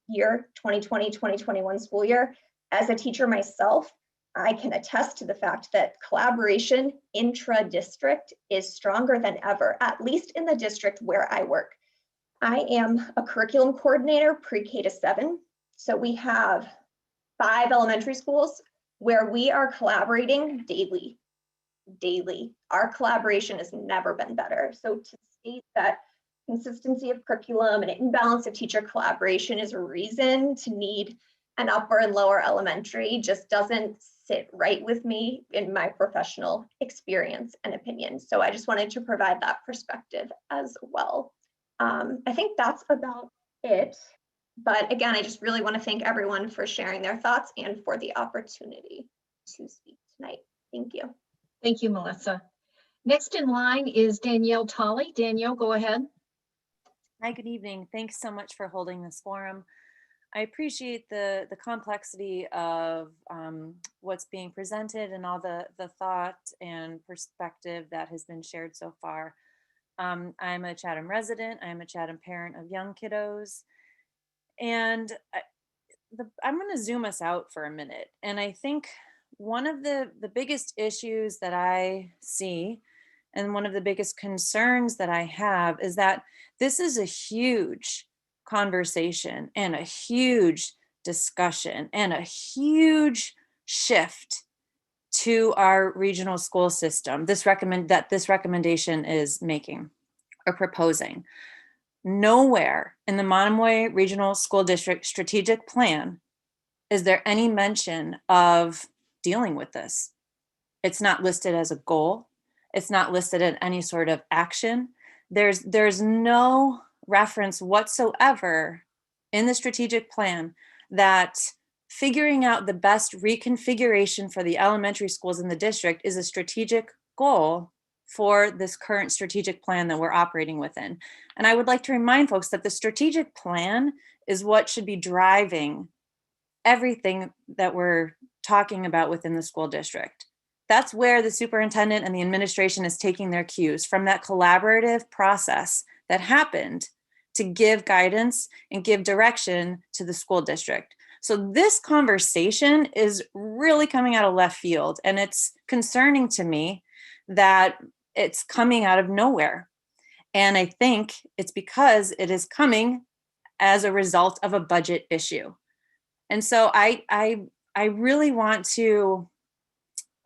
S17: year, 2020-2021 school year. As a teacher myself, I can attest to the fact that collaboration intra-district is stronger than ever, at least in the district where I work. I am a curriculum coordinator pre-K to 7. So we have 5 elementary schools where we are collaborating daily. Our collaboration has never been better. So to state that consistency of curriculum and imbalance of teacher collaboration is a reason to need an upper and lower elementary just doesn't sit right with me in my professional experience and opinion. So I just wanted to provide that perspective as well. I think that's about it. But again, I just really want to thank everyone for sharing their thoughts and for the opportunity to speak tonight. Thank you.
S2: Thank you, Melissa. Next in line is Danielle Talley. Danielle, go ahead.
S18: Hi, good evening. Thanks so much for holding this forum. I appreciate the complexity of what's being presented and all the thought and perspective that has been shared so far. I'm a Chatham resident. I'm a Chatham parent of young kiddos. And I'm going to zoom us out for a minute. And I think one of the biggest issues that I see and one of the biggest concerns that I have is that this is a huge conversation and a huge discussion and a huge shift to our regional school system. This recommendation is making or proposing. Nowhere in the Monomoy Regional School District strategic plan is there any mention of dealing with this. It's not listed as a goal. It's not listed in any sort of action. There's no reference whatsoever in the strategic plan that figuring out the best reconfiguration for the elementary schools in the district is a strategic goal for this current strategic plan that we're operating within. And I would like to remind folks that the strategic plan is what should be driving everything that we're talking about within the school district. That's where the superintendent and the administration is taking their cues from, that collaborative process that happened to give guidance and give direction to the school district. So this conversation is really coming out of left field, and it's concerning to me that it's coming out of nowhere. And I think it's because it is coming as a result of a budget issue. And so I really want to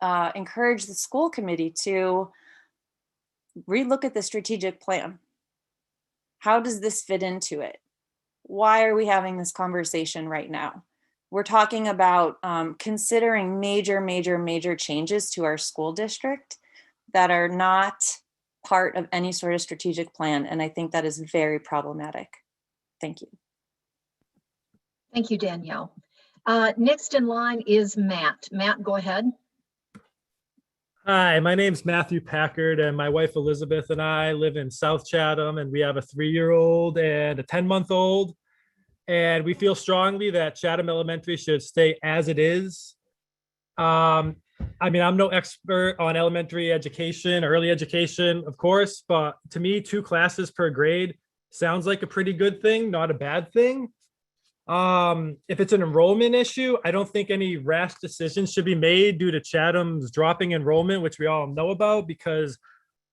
S18: encourage the school committee to relook at the strategic plan. How does this fit into it? Why are we having this conversation right now? We're talking about considering major changes to our school district that are not part of any sort of strategic plan. And I think that is very problematic. Thank you.
S2: Thank you, Danielle. Next in line is Matt. Matt, go ahead.
S19: Hi, my name's Matthew Packard, and my wife Elizabeth and I live in South Chatham, and we have a 3-year-old and a 10-month-old. And we feel strongly that Chatham Elementary should stay as it is. I mean, I'm no expert on elementary education, early education, of course, but to me, 2 classes per grade sounds like a pretty good thing, not a bad thing. If it's an enrollment issue, I don't think any rash decisions should be made due to Chatham's dropping enrollment, which we all know about, because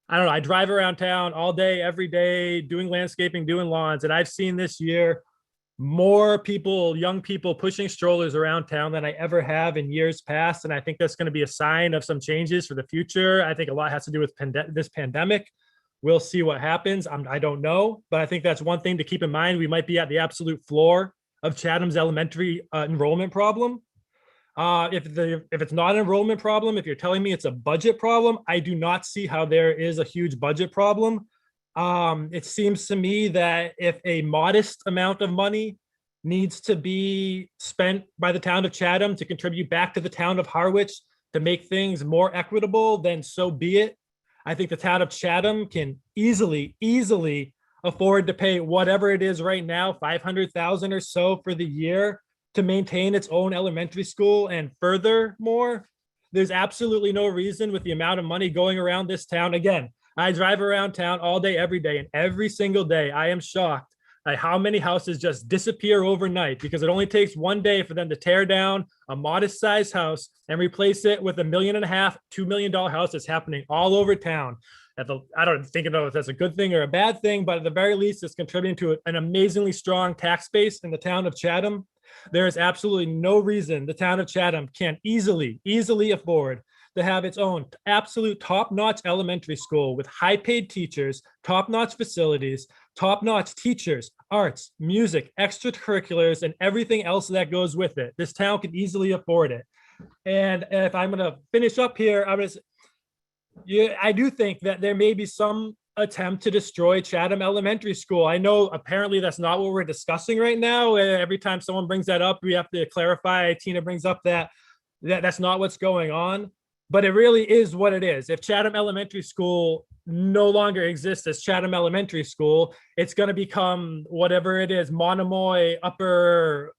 S19: I don't know, I drive around town all day, every day, doing landscaping, doing lawns, and I've seen this year more people, young people pushing strollers around town than I ever have in years past. And I think that's going to be a sign of some changes for the future. I think a lot has to do with this pandemic. We'll see what happens. I don't know, but I think that's one thing to keep in mind. We might be at the absolute floor of Chatham's elementary enrollment problem. If it's not an enrollment problem, if you're telling me it's a budget problem, I do not see how there is a huge budget problem. It seems to me that if a modest amount of money needs to be spent by the town of Chatham to contribute back to the town of Harwich to make things more equitable, then so be it. I think the town of Chatham can easily afford to pay whatever it is right now, $500,000 or so for the year to maintain its own elementary school. And furthermore, there's absolutely no reason with the amount of money going around this town. Again, I drive around town all day, every day, and every single day I am shocked at how many houses just disappear overnight, because it only takes one day for them to tear down a modest sized house and replace it with $1.5 million, $2 million house that's happening all over town. I don't think if that's a good thing or a bad thing, but at the very least, it's contributing to an amazingly strong tax base in the town of Chatham. There is absolutely no reason the town of Chatham can't easily afford to have its own absolute top-notch elementary school with high-paid teachers, top-notch facilities, top-notch teachers, arts, music, extracurriculars, and everything else that goes with it. This town can easily afford it. And if I'm going to finish up here, I do think that there may be some attempt to destroy Chatham Elementary School. I know apparently that's not what we're discussing right now. Every time someone brings that up, we have to clarify. Tina brings up that's not what's going on. But it really is what it is. If Chatham Elementary School no longer exists as Chatham Elementary School, it's going to become whatever it is, Monomoy upper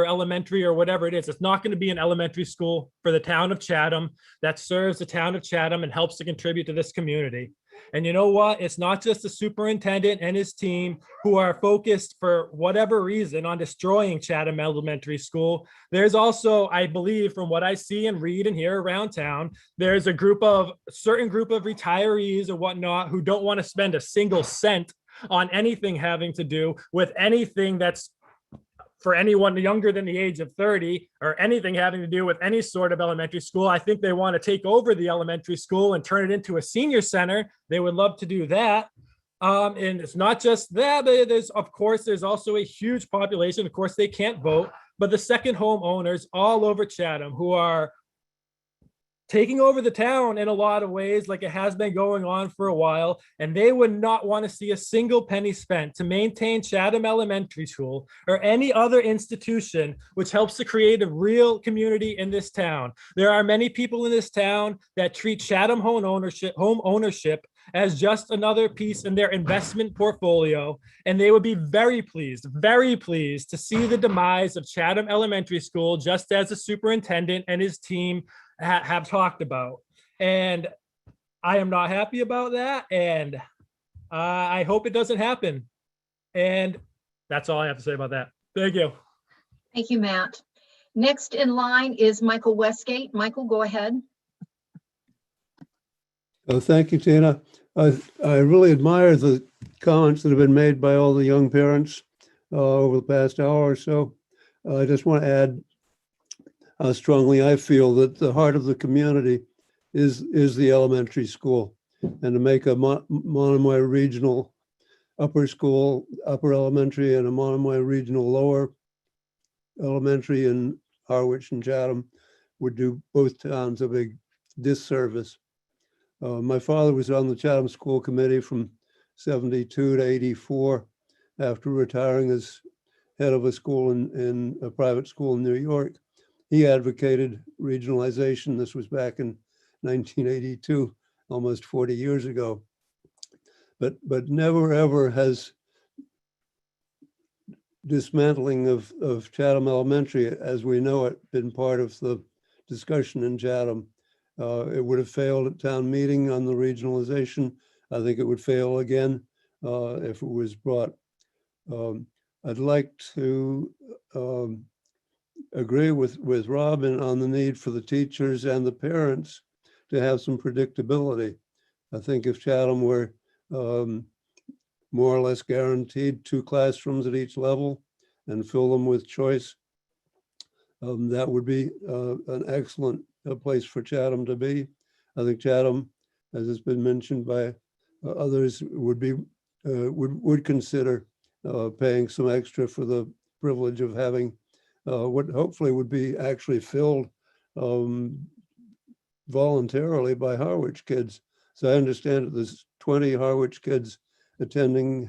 S19: elementary or whatever it is. It's not going to be an elementary school for the town of Chatham that serves the town of Chatham and helps to contribute to this community. And you know what? It's not just the superintendent and his team who are focused for whatever reason on destroying Chatham Elementary School. There's also, I believe, from what I see and read and hear around town, there's a certain group of retirees or whatnot who don't want to spend a single cent on anything having to do with anything that's for anyone younger than the age of 30 or anything having to do with any sort of elementary school. I think they want to take over the elementary school and turn it into a senior center. They would love to do that. And it's not just that, but there's also a huge population. Of course, they can't vote, but the second home owners all over Chatham who are taking over the town in a lot of ways, like it has been going on for a while, and they would not want to see a single penny spent to maintain Chatham Elementary School or any other institution which helps to create a real community in this town. There are many people in this town that treat Chatham home ownership as just another piece in their investment portfolio, and they would be very pleased to see the demise of Chatham Elementary School, just as the superintendent and his team have talked about. And I am not happy about that, and I hope it doesn't happen. And that's all I have to say about that. Thank you.
S2: Thank you, Matt. Next in line is Michael Westgate. Michael, go ahead.
S20: Thank you, Tina. I really admire the comments that have been made by all the young parents over the past hour or so. I just want to add how strongly I feel that the heart of the community is the elementary school, and to make a Monomoy regional upper school, upper elementary, and a Monomoy regional lower elementary in Harwich and Chatham would do both towns a big disservice. My father was on the Chatham School Committee from 72 to 84 after retiring as head of a school in a private school in New York. He advocated regionalization. This was back in 1982, almost 40 years ago. But never ever has dismantling of Chatham Elementary, as we know it, been part of the discussion in Chatham. It would have failed at town meeting on the regionalization. I think it would fail again if it was brought. I'd like to agree with Robin on the need for the teachers and the parents to have some predictability. I think if Chatham were more or less guaranteed 2 classrooms at each level and fill them with choice, that would be an excellent place for Chatham to be. I think Chatham, as has been mentioned by others, would consider paying some extra for the privilege of having what hopefully would be actually filled voluntarily by Harwich kids. So I understand that there's 20 Harwich kids attending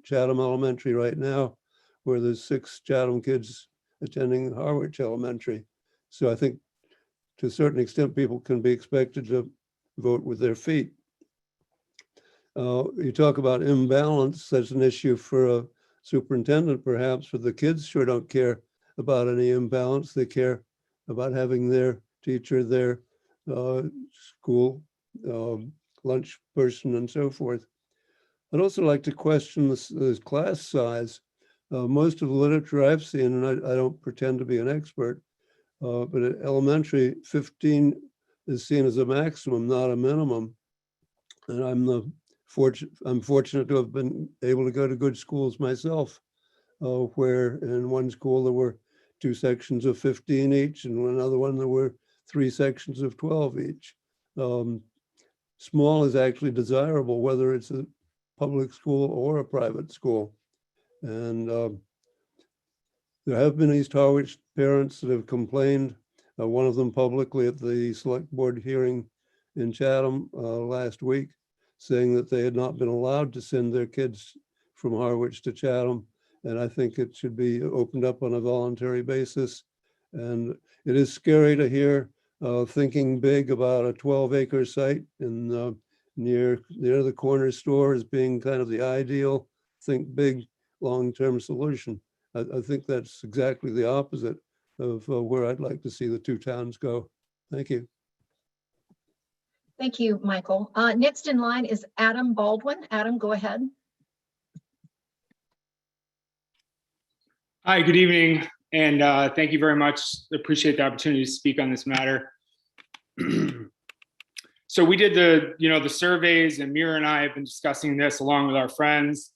S20: Chatham Elementary right now, where there's 6 Chatham kids attending Harwich Elementary. So I think to a certain extent, people can be expected to vote with their feet. You talk about imbalance, that's an issue for a superintendent perhaps, but the kids sure don't care about any imbalance. They care about having their teacher, their school lunch person and so forth. I'd also like to question this class size. Most of the literature I've seen, and I don't pretend to be an expert, but at elementary, 15 is seen as a maximum, not a minimum. And I'm fortunate to have been able to go to good schools myself, where in one school there were 2 sections of 15 each, and in another one there were 3 sections of 12 each. Small is actually desirable, whether it's a public school or a private school. And there have been East Harwich parents that have complained, one of them publicly at the select board hearing in Chatham last week, saying that they had not been allowed to send their kids from Harwich to Chatham. And I think it should be opened up on a voluntary basis. And it is scary to hear thinking big about a 12-acre site in near the corner store as being kind of the ideal think big long-term solution. I think that's exactly the opposite of where I'd like to see the 2 towns go. Thank you.
S2: Thank you, Michael. Next in line is Adam Baldwin. Adam, go ahead.
S21: Hi, good evening, and thank you very much. Appreciate the opportunity to speak on this matter. So we did the surveys, and Mira and I have been discussing this along with our friends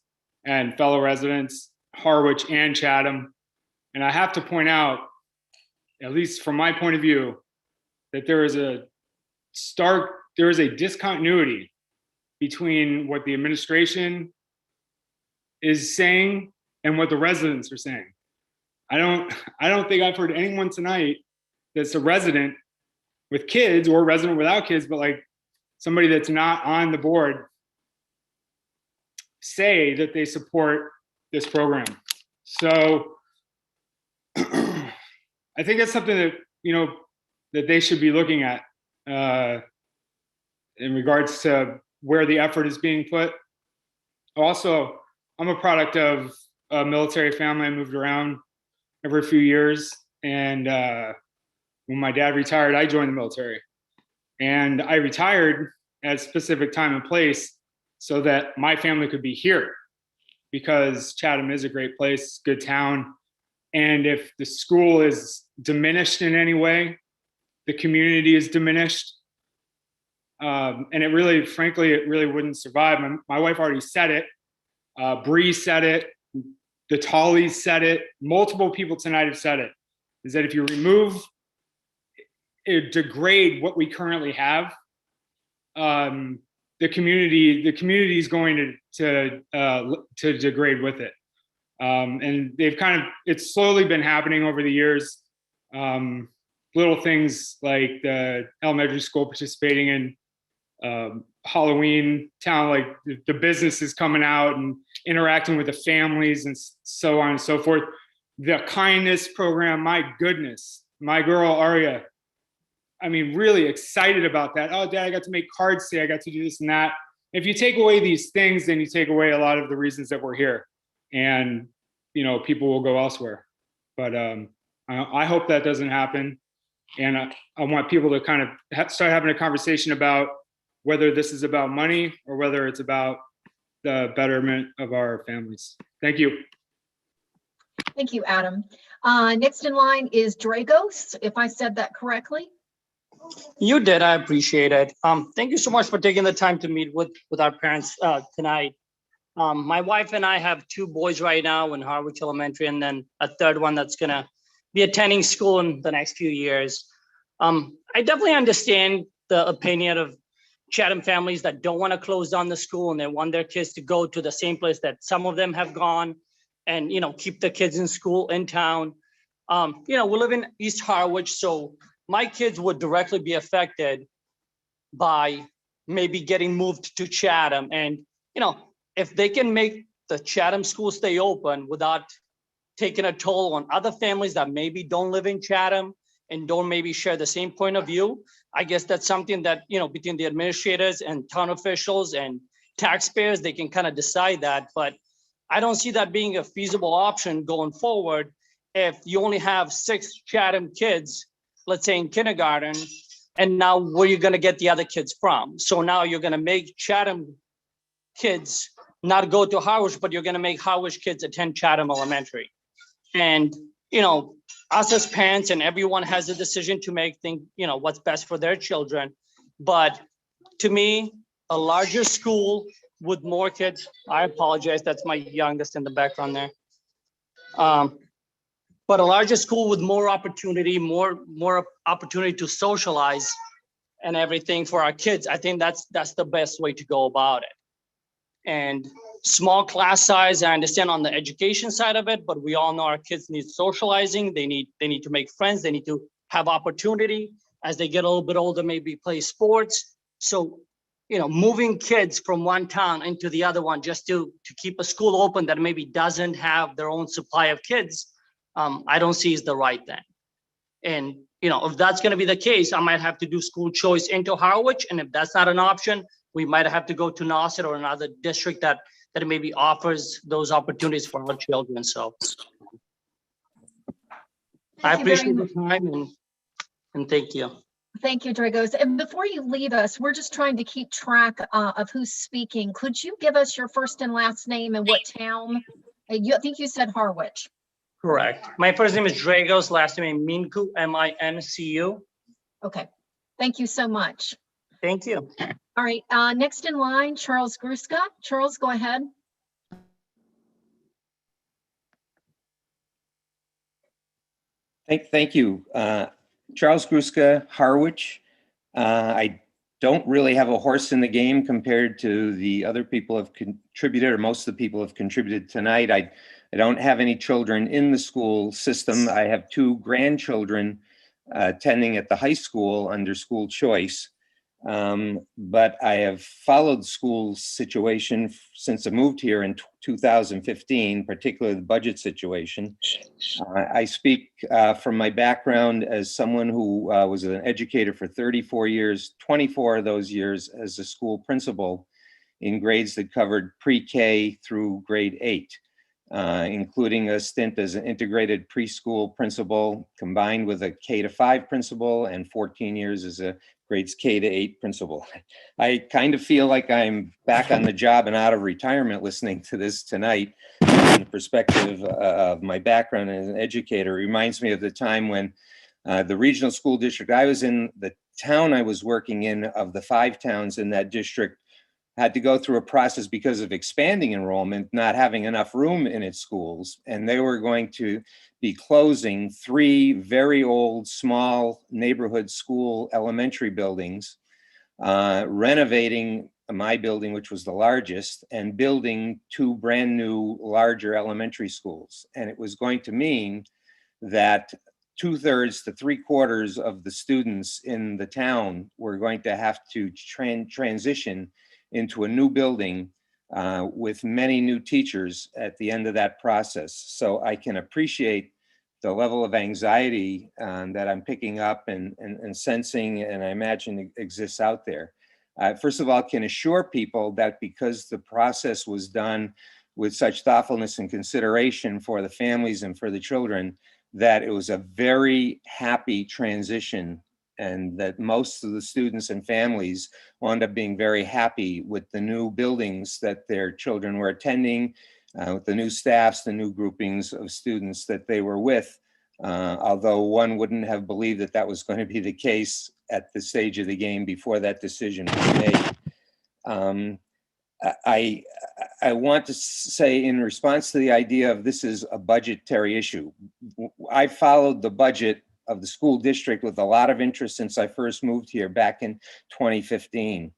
S21: and fellow residents, Harwich and Chatham. And I have to point out, at least from my point of view, that there is a discontinuity between what the administration is saying and what the residents are saying. I don't think I've heard anyone tonight that's a resident with kids or a resident without kids, but like somebody that's not on the board, say that they support this program. So I think that's something that, that they should be looking at in regards to where the effort is being put. Also, I'm a product of a military family. I moved around every few years. And when my dad retired, I joined the military. And I retired at a specific time and place so that my family could be here, because Chatham is a great place, good town. And if the school is diminished in any way, the community is diminished. And it really, frankly, it really wouldn't survive. My wife already said it. Bree said it. The Talleys said it. Multiple people tonight have said it, is that if you remove, degrade what we currently have, the community is going to degrade with it. And it's slowly been happening over the years. Little things like the elementary school participating in Halloween town, like the businesses coming out and interacting with the families and so on and so forth. The kindness program, my goodness, my girl Aria, I mean, really excited about that. Oh, Dad, I got to make cards today. I got to do this and that. If you take away these things, then you take away a lot of the reasons that we're here, and people will go elsewhere. But I hope that doesn't happen. And I want people to kind of start having a conversation about whether this is about money or whether it's about the betterment of our families. Thank you.
S2: Thank you, Adam. Next in line is Dragos, if I said that correctly.
S3: You did. I appreciate it. Thank you so much for taking the time to meet with our parents tonight. My wife and I have 2 boys right now in Harwich Elementary, and then a third one that's gonna be attending school in the next few years. I definitely understand the opinion of Chatham families that don't want to close down the school and they want their kids to go to the same place that some of them have gone and, keep the kids in school in town. We live in East Harwich, so my kids would directly be affected by maybe getting moved to Chatham. And, if they can make the Chatham school stay open without taking a toll on other families that maybe don't live in Chatham and don't maybe share the same point of view, I guess that's something that, between the administrators and town officials and taxpayers, they can kind of decide that. But I don't see that being a feasible option going forward if you only have 6 Chatham kids, let's say in kindergarten, and now where are you going to get the other kids from? So now you're going to make Chatham kids not go to Harwich, but you're going to make Harwich kids attend Chatham Elementary. And, us as parents and everyone has a decision to make, what's best for their children. But to me, a larger school with more kids, I apologize, that's my youngest in the background there. But a larger school with more opportunity, more opportunity to socialize and everything for our kids, I think that's the best way to go about it. And small class size, I understand on the education side of it, but we all know our kids need socializing. They need to make friends. They need to have opportunity as they get a little bit older, maybe play sports. So, moving kids from one town into the other one just to keep a school open that maybe doesn't have their own supply of kids, I don't see is the right thing. And, if that's going to be the case, I might have to do school choice into Harwich. And if that's not an option, we might have to go to Nauset or another district that maybe offers those opportunities for our children. So I appreciate the time and thank you.
S2: Thank you, Dragos. And before you leave us, we're just trying to keep track of who's speaking. Could you give us your first and last name and what town? I think you said Harwich.
S3: Correct. My first name is Dragos, last name Mincu, M-I-N-C-U.
S2: Okay. Thank you so much.
S3: Thank you.
S2: All right. Next in line, Charles Gruska. Charles, go ahead.
S22: Thank you. Charles Gruska, Harwich. I don't really have a horse in the game compared to the other people have contributed, or most of the people have contributed tonight. I don't have any children in the school system. I have 2 grandchildren attending at the high school under school choice. But I have followed the school situation since I moved here in 2015, particularly the budget situation. I speak from my background as someone who was an educator for 34 years, 24 of those years as a school principal in grades that covered pre-K through grade 8, including a stint as an integrated preschool principal combined with a K-5 principal and 14 years as a grades K-8 principal. I kind of feel like I'm back on the job and out of retirement listening to this tonight. From the perspective of my background as an educator, it reminds me of the time when the regional school district I was in, the town I was working in, of the 5 towns in that district, had to go through a process because of expanding enrollment, not having enough room in its schools. And they were going to be closing 3 very old, small neighborhood school elementary buildings, renovating my building, which was the largest, and building 2 brand new, larger elementary schools. And it was going to mean that 2/3 to 3/4 of the students in the town were going to have to transition into a new building with many new teachers at the end of that process. So I can appreciate the level of anxiety that I'm picking up and sensing, and I imagine exists out there. First of all, can assure people that because the process was done with such thoughtfulness and consideration for the families and for the children, that it was a very happy transition, and that most of the students and families wound up being very happy with the new buildings that their children were attending, with the new staffs, the new groupings of students that they were with, although one wouldn't have believed that that was going to be the case at the stage of the game before that decision was made. I want to say, in response to the idea of this is a budgetary issue, I followed the budget of the school district with a lot of interest since I first moved here back in 2015.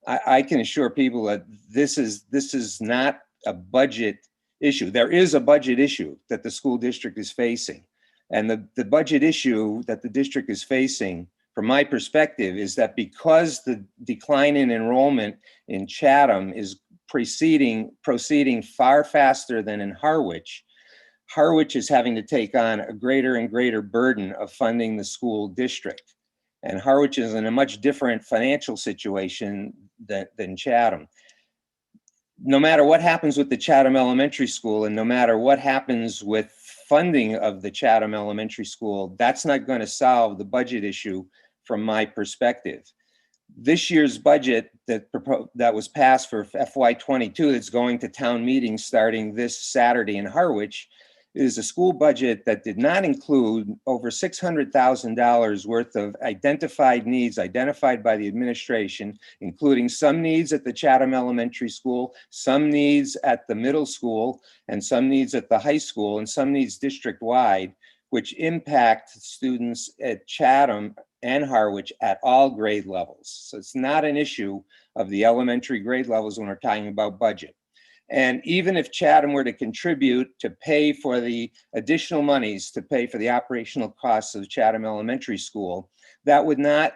S22: I can assure people that this is not a budget issue. There is a budget issue that the school district is facing. And the budget issue that the district is facing, from my perspective, is that because the decline in enrollment in Chatham is proceeding far faster than in Harwich, Harwich is having to take on a greater and greater burden of funding the school district. And Harwich is in a much different financial situation than Chatham. No matter what happens with the Chatham Elementary School, and no matter what happens with funding of the Chatham Elementary School, that's not going to solve the budget issue from my perspective. This year's budget that was passed for FY22 that's going to town meeting starting this Saturday in Harwich is a school budget that did not include over $600,000 worth of identified needs identified by the administration, including some needs at the Chatham Elementary School, some needs at the middle school, and some needs at the high school, and some needs district-wide, which impact students at Chatham and Harwich at all grade levels. So it's not an issue of the elementary grade levels when we're talking about budget. And even if Chatham were to contribute to pay for the additional monies to pay for the operational costs of Chatham Elementary School, that would not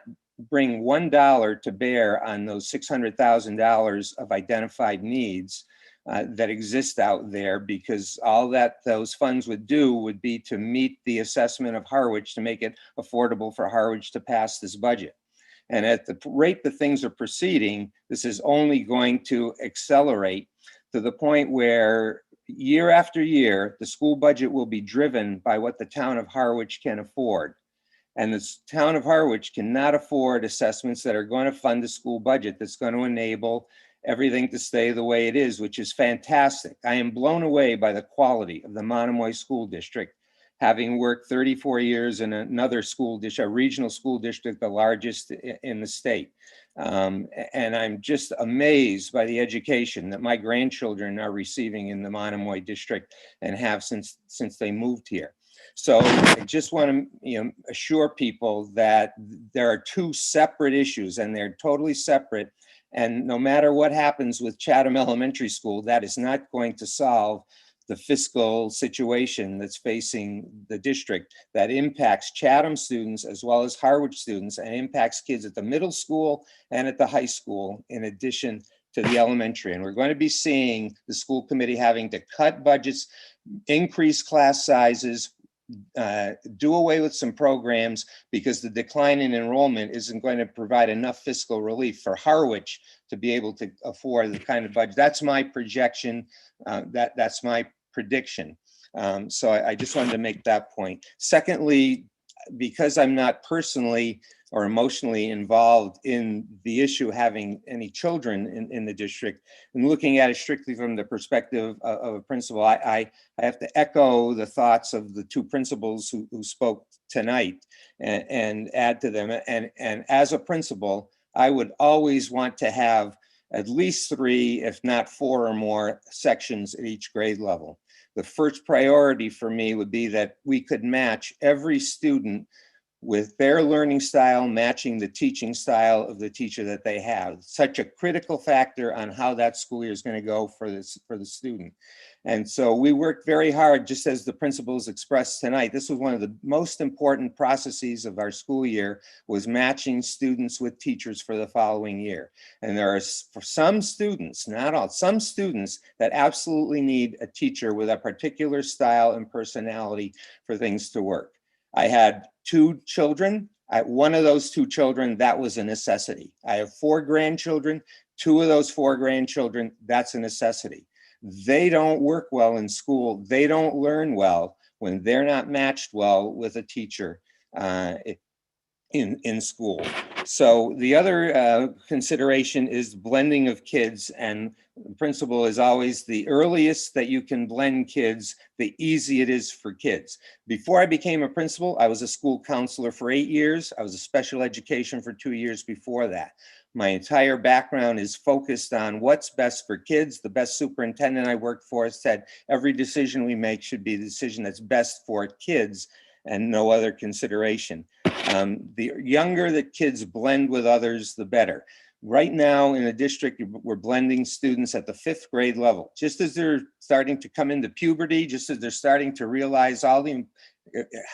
S22: bring $1 to bear on those $600,000 of identified needs that exist out there, because all that those funds would do would be to meet the assessment of Harwich to make it affordable for Harwich to pass this budget. And at the rate that things are proceeding, this is only going to accelerate to the point where year after year, the school budget will be driven by what the town of Harwich can afford. And the town of Harwich cannot afford assessments that are going to fund the school budget that's going to enable everything to stay the way it is, which is fantastic. I am blown away by the quality of the Monomoy School District, having worked 34 years in another school district, a regional school district, the largest in the state. And I'm just amazed by the education that my grandchildren are receiving in the Monomoy district and have since they moved here. So I just want to assure people that there are two separate issues, and they're totally separate. And no matter what happens with Chatham Elementary School, that is not going to solve the fiscal situation that's facing the district that impacts Chatham students as well as Harwich students, and impacts kids at the middle school and at the high school, in addition to the elementary. And we're going to be seeing the school committee having to cut budgets, increase class sizes, do away with some programs, because the decline in enrollment isn't going to provide enough fiscal relief for Harwich to be able to afford the kind of budget. That's my projection. That's my prediction. So I just wanted to make that point. Secondly, because I'm not personally or emotionally involved in the issue having any children in the district, and looking at it strictly from the perspective of a principal, I have to echo the thoughts of the two principals who spoke tonight and add to them. And as a principal, I would always want to have at least 3, if not 4 or more sections at each grade level. The first priority for me would be that we could match every student with their learning style, matching the teaching style of the teacher that they have. Such a critical factor on how that school year is going to go for the student. And so we worked very hard, just as the principals expressed tonight. This was one of the most important processes of our school year, was matching students with teachers for the following year. And there are, for some students, not all, some students that absolutely need a teacher with a particular style and personality for things to work. I had 2 children. One of those 2 children, that was a necessity. I have 4 grandchildren. 2 of those 4 grandchildren, that's a necessity. They don't work well in school. They don't learn well when they're not matched well with a teacher in school. So the other consideration is blending of kids, and the principle is always the earliest that you can blend kids, the easier it is for kids. Before I became a principal, I was a school counselor for 8 years. I was a special education for 2 years before that. My entire background is focused on what's best for kids. The best superintendent I worked for said every decision we make should be the decision that's best for kids and no other consideration. The younger the kids blend with others, the better. Right now in the district, we're blending students at the 5th grade level. Just as they're starting to come into puberty, just as they're starting to realize all the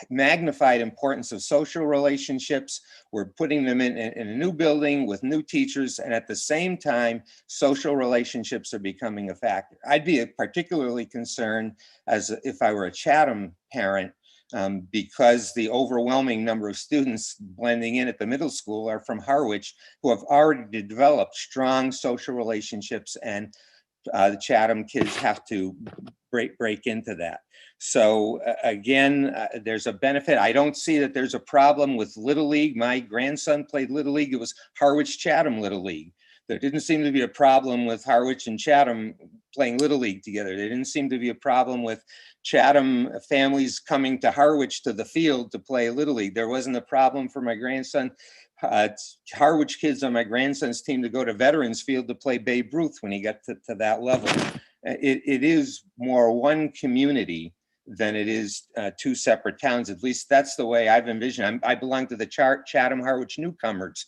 S22: magnified importance of social relationships, we're putting them in a new building with new teachers, and at the same time, social relationships are becoming a factor. I'd be particularly concerned as if I were a Chatham parent, because the overwhelming number of students blending in at the middle school are from Harwich, who have already developed strong social relationships, and the Chatham kids have to break into that. So again, there's a benefit. I don't see that there's a problem with Little League. My grandson played Little League. It was Harwich Chatham Little League. There didn't seem to be a problem with Harwich and Chatham playing Little League together. There didn't seem to be a problem with Chatham families coming to Harwich to the field to play Little League. There wasn't a problem for my grandson, Harwich kids on my grandson's team to go to Veterans Field to play Babe Ruth when he got to that level. It is more one community than it is 2 separate towns. At least that's the way I've envisioned. I belong to the Chatham Harwich Newcomers.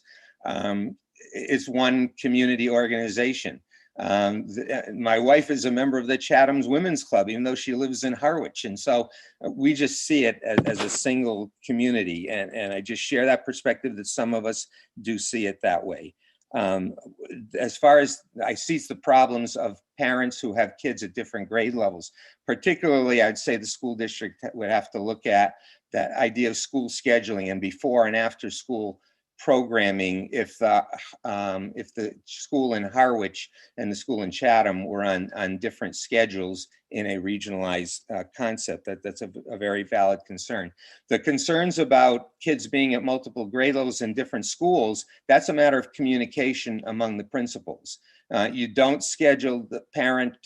S22: It's one community organization. My wife is a member of the Chatham's Women's Club, even though she lives in Harwich. And so we just see it as a single community. And I just share that perspective that some of us do see it that way. As far as I see the problems of parents who have kids at different grade levels, particularly I'd say the school district would have to look at that idea of school scheduling and before and after school programming if the school in Harwich and the school in Chatham were on different schedules in a regionalized concept. That's a very valid concern. The concerns about kids being at multiple grade levels in different schools, that's a matter of communication among the principals. You don't schedule the parent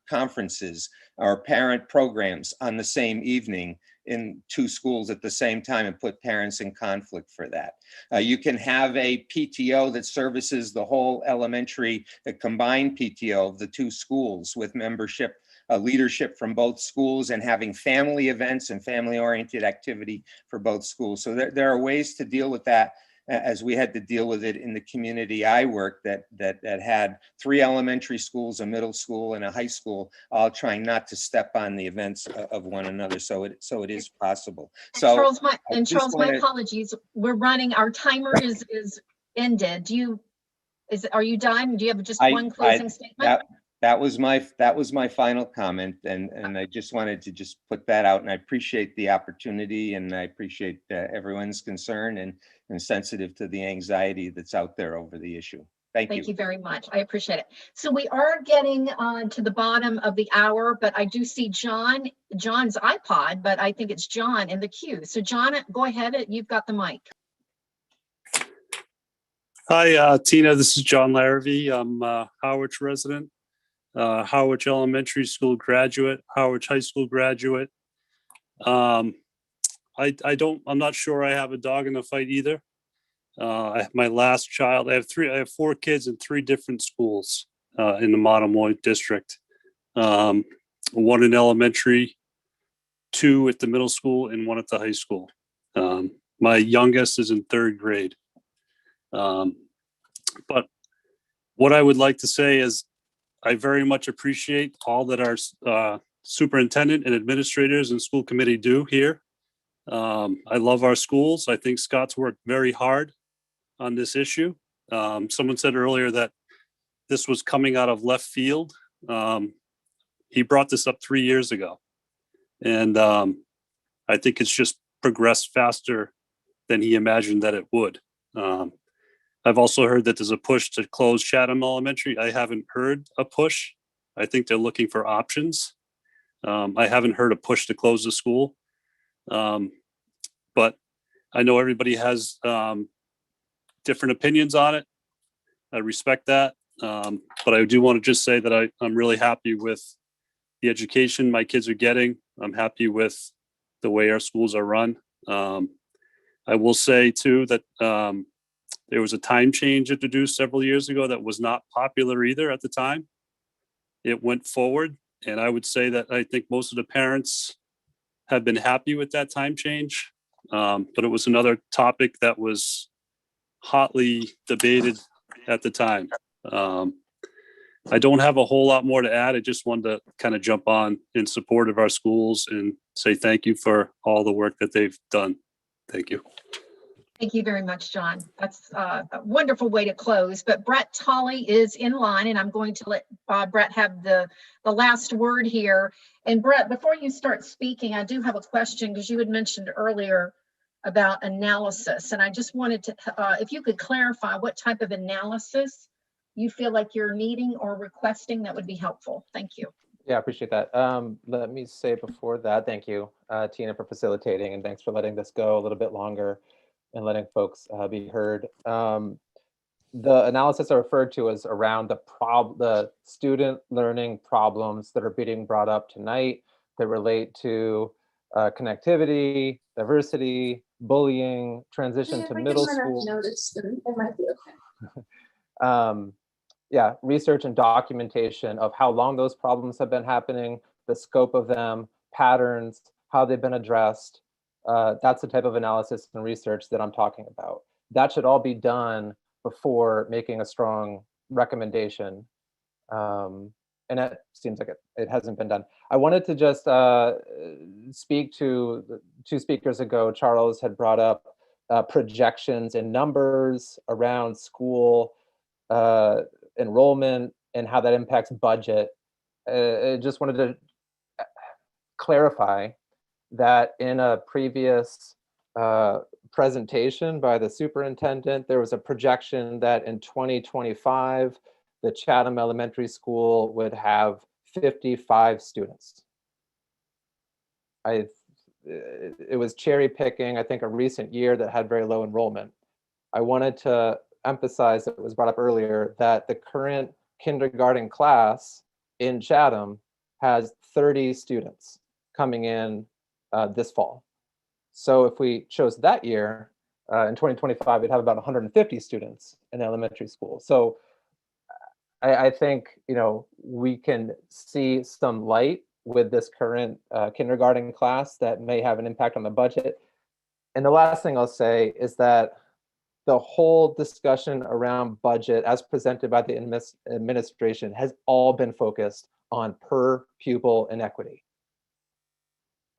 S22: conferences or parent programs on the same evening in 2 schools at the same time and put parents in conflict for that. You can have a PTO that services the whole elementary, the combined PTO of the 2 schools with membership, leadership from both schools, and having family events and family-oriented activity for both schools. So there are ways to deal with that, as we had to deal with it in the community I worked that had 3 elementary schools, a middle school, and a high school, all trying not to step on the events of one another. So it is possible. So
S2: Charles, my apologies. We're running. Our timer is ended. Are you done? Do you have just one closing statement?
S22: That was my final comment, and I just wanted to just put that out. And I appreciate the opportunity, and I appreciate everyone's concern and sensitive to the anxiety that's out there over the issue. Thank
S2: you very much. I appreciate it. So we are getting to the bottom of the hour, but I do see John's iPod, but I think it's John in the queue. So John, go ahead. You've got the mic.
S1: Hi, Tina. This is John Larrabee. I'm a Harwich resident, Harwich Elementary School graduate, Harwich High School graduate. I'm not sure I have a dog in the fight either. My last child, I have 4 kids in 3 different schools in the Monomoy district. 1 in elementary, 2 at the middle school, and 1 at the high school. My youngest is in 3rd grade. But what I would like to say is I very much appreciate all that our superintendent and administrators and school committee do here. I love our schools. I think Scott's worked very hard on this issue. Someone said earlier that this was coming out of left field. He brought this up 3 years ago. And I think it's just progressed faster than he imagined that it would. I've also heard that there's a push to close Chatham Elementary. I haven't heard a push. I think they're looking for options. I haven't heard a push to close the school. But I know everybody has different opinions on it. I respect that. But I do want to just say that I'm really happy with the education my kids are getting. I'm happy with the way our schools are run. I will say too that there was a time change introduced several years ago that was not popular either at the time. It went forward, and I would say that I think most of the parents have been happy with that time change. But it was another topic that was hotly debated at the time. I don't have a whole lot more to add. I just wanted to kind of jump on in support of our schools and say thank you for all the work that they've done. Thank you.
S2: Thank you very much, John. That's a wonderful way to close. But Brett Talley is in line, and I'm going to let Brett have the last word here. And Brett, before you start speaking, I do have a question because you had mentioned earlier about analysis. And I just wanted to, if you could clarify what type of analysis you feel like you're needing or requesting, that would be helpful. Thank you.
S11: Yeah, I appreciate that. Let me say before that, thank you, Tina, for facilitating, and thanks for letting this go a little bit longer and letting folks be heard. The analysis I referred to is around the student learning problems that are being brought up tonight that relate to connectivity, diversity, bullying, transition to middle school. Yeah, research and documentation of how long those problems have been happening, the scope of them, patterns, how they've been addressed. That's the type of analysis and research that I'm talking about. That should all be done before making a strong recommendation. And it seems like it hasn't been done. I wanted to just speak to the 2 speakers ago. Charles had brought up projections and numbers around school enrollment and how that impacts budget. I just wanted to clarify that in a previous presentation by the superintendent, there was a projection that in 2025, the Chatham Elementary School would have 55 students. It was cherry picking, I think, a recent year that had very low enrollment. I wanted to emphasize, that was brought up earlier, that the current kindergarten class in Chatham has 30 students coming in this fall. So if we chose that year, in 2025, we'd have about 150 students in elementary school. So I think, we can see some light with this current kindergarten class that may have an impact on the budget. And the last thing I'll say is that the whole discussion around budget as presented by the administration has all been focused on per pupil inequity.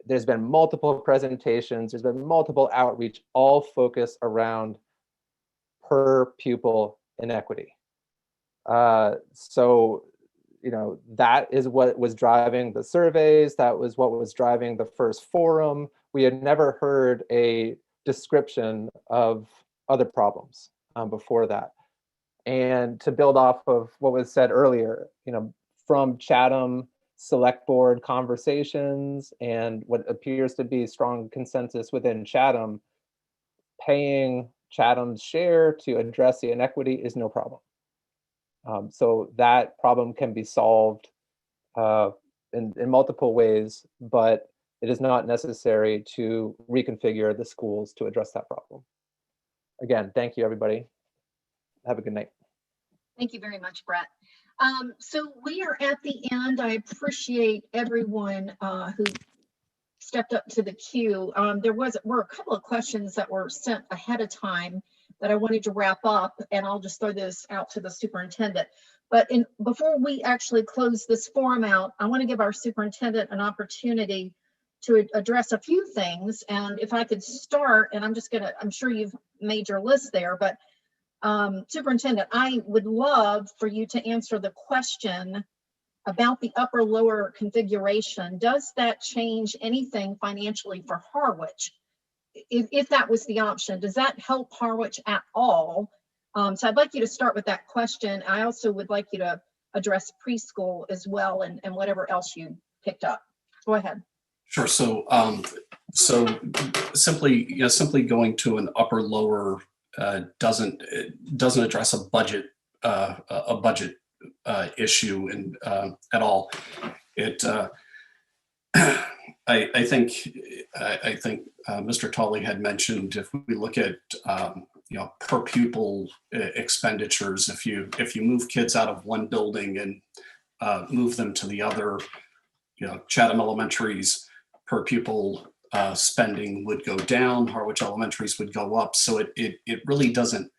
S11: There's been multiple presentations, there's been multiple outreach, all focused around per pupil inequity. So, that is what was driving the surveys, that was what was driving the first forum. We had never heard a description of other problems before that. And to build off of what was said earlier, from Chatham Select Board conversations and what appears to be strong consensus within Chatham, paying Chatham's share to address the inequity is no problem. So that problem can be solved in multiple ways, but it is not necessary to reconfigure the schools to address that problem. Again, thank you, everybody. Have a good night.
S2: Thank you very much, Brett. So we are at the end. I appreciate everyone who stepped up to the queue. There were a couple of questions that were sent ahead of time that I wanted to wrap up, and I'll just throw this out to the superintendent. But before we actually close this forum out, I want to give our superintendent an opportunity to address a few things. And if I could start, and I'm sure you've made your list there, but Superintendent, I would love for you to answer the question about the upper lower configuration. Does that change anything financially for Harwich? If that was the option, does that help Harwich at all? So I'd like you to start with that question. I also would like you to address preschool as well, and whatever else you picked up. Go ahead.
S4: Sure. So, simply going to an upper lower doesn't address a budget issue and at all. It I think Mr. Talley had mentioned, if we look at per pupil expenditures, if you move kids out of one building and move them to the other, Chatham Elementary's per pupil spending would go down, Harwich Elementary's would go up. So it really doesn't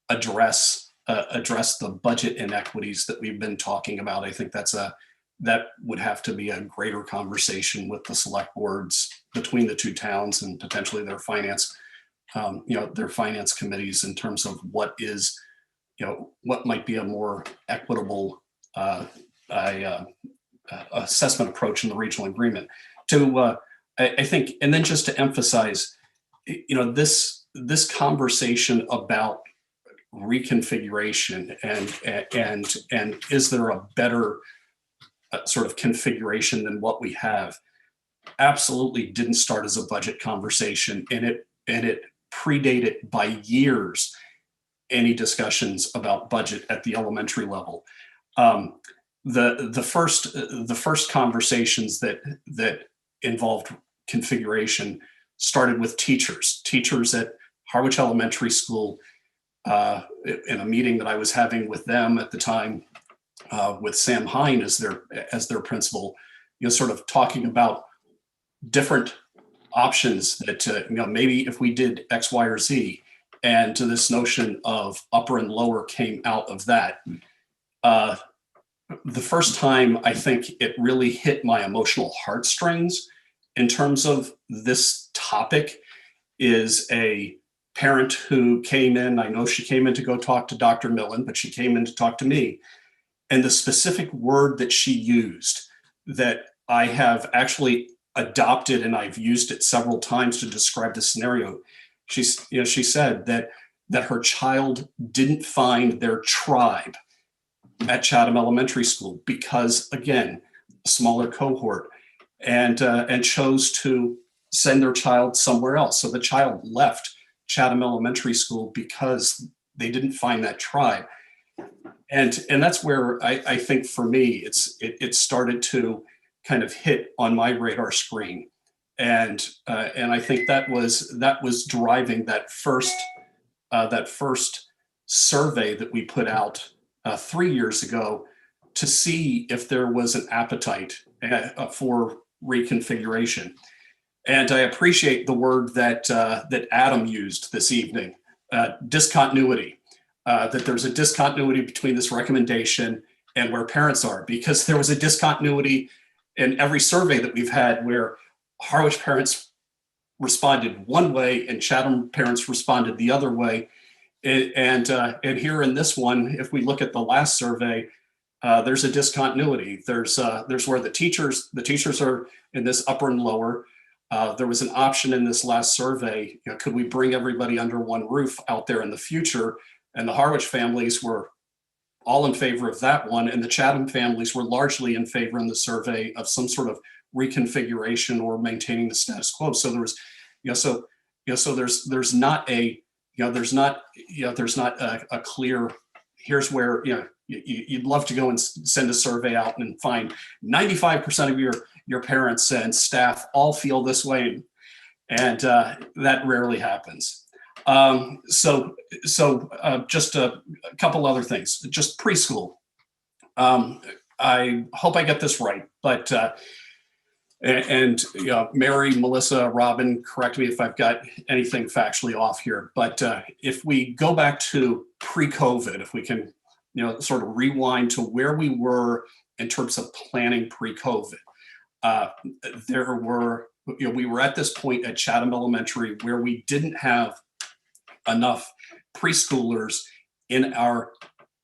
S4: address the budget inequities that we've been talking about. I think that would have to be a greater conversation with the select boards between the two towns and potentially their finance committees in terms of what might be a more equitable assessment approach in the regional agreement. I think, and then just to emphasize, this conversation about reconfiguration and is there a better sort of configuration than what we have, absolutely didn't start as a budget conversation, and it predated by years any discussions about budget at the elementary level. The first conversations that involved configuration started with teachers at Harwich Elementary School, in a meeting that I was having with them at the time, with Sam Hine as their principal, sort of talking about different options that maybe if we did X, Y, or Z, and to this notion of upper and lower came out of that. The first time I think it really hit my emotional heartstrings in terms of this topic is a parent who came in. I know she came in to go talk to Dr. Millen, but she came in to talk to me. And the specific word that she used that I have actually adopted, and I've used it several times to describe the scenario. She said that her child didn't find their tribe at Chatham Elementary School because, again, a smaller cohort, and chose to send their child somewhere else. So the child left Chatham Elementary School because they didn't find that tribe. And that's where I think for me, it started to kind of hit on my radar screen. And I think that was driving that first survey that we put out 3 years ago to see if there was an appetite for reconfiguration. And I appreciate the word that Adam used this evening, discontinuity. That there's a discontinuity between this recommendation and where parents are, because there was a discontinuity in every survey that we've had where Harwich parents responded one way and Chatham parents responded the other way. And here in this one, if we look at the last survey, there's a discontinuity. There's where the teachers are in this upper and lower. There was an option in this last survey, could we bring everybody under one roof out there in the future? And the Harwich families were all in favor of that one, and the Chatham families were largely in favor in the survey of some sort of reconfiguration or maintaining the status quo. So there was, so there's not a clear, here's where you'd love to go and send a survey out and find 95% of your parents and staff all feel this way, and that rarely happens. So just a couple other things, just preschool. I hope I get this right, but Mary, Melissa, Robin, correct me if I've got anything factually off here. But if we go back to pre-COVID, if we can, sort of rewind to where we were in terms of planning pre-COVID, we were at this point at Chatham Elementary where we didn't have enough preschoolers in our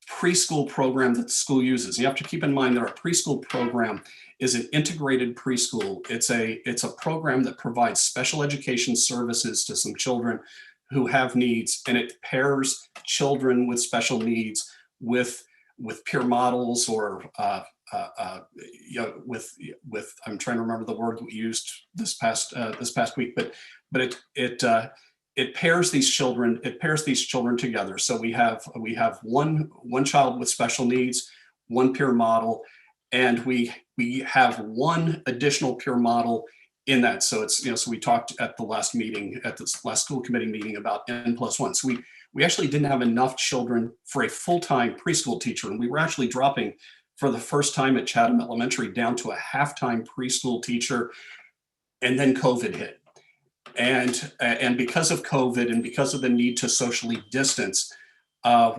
S4: preschool program that the school uses. You have to keep in mind that our preschool program is an integrated preschool. It's a program that provides special education services to some children who have needs, and it pairs children with special needs with peer models or with I'm trying to remember the word we used this past week, but it pairs these children together. So we have one child with special needs, one peer model, and we have one additional peer model in that. So it's, so we talked at the last school committee meeting about N+1. So we actually didn't have enough children for a full-time preschool teacher. And we were actually dropping for the first time at Chatham Elementary down to a half-time preschool teacher. And then COVID hit. And because of COVID and because of the need to socially distance,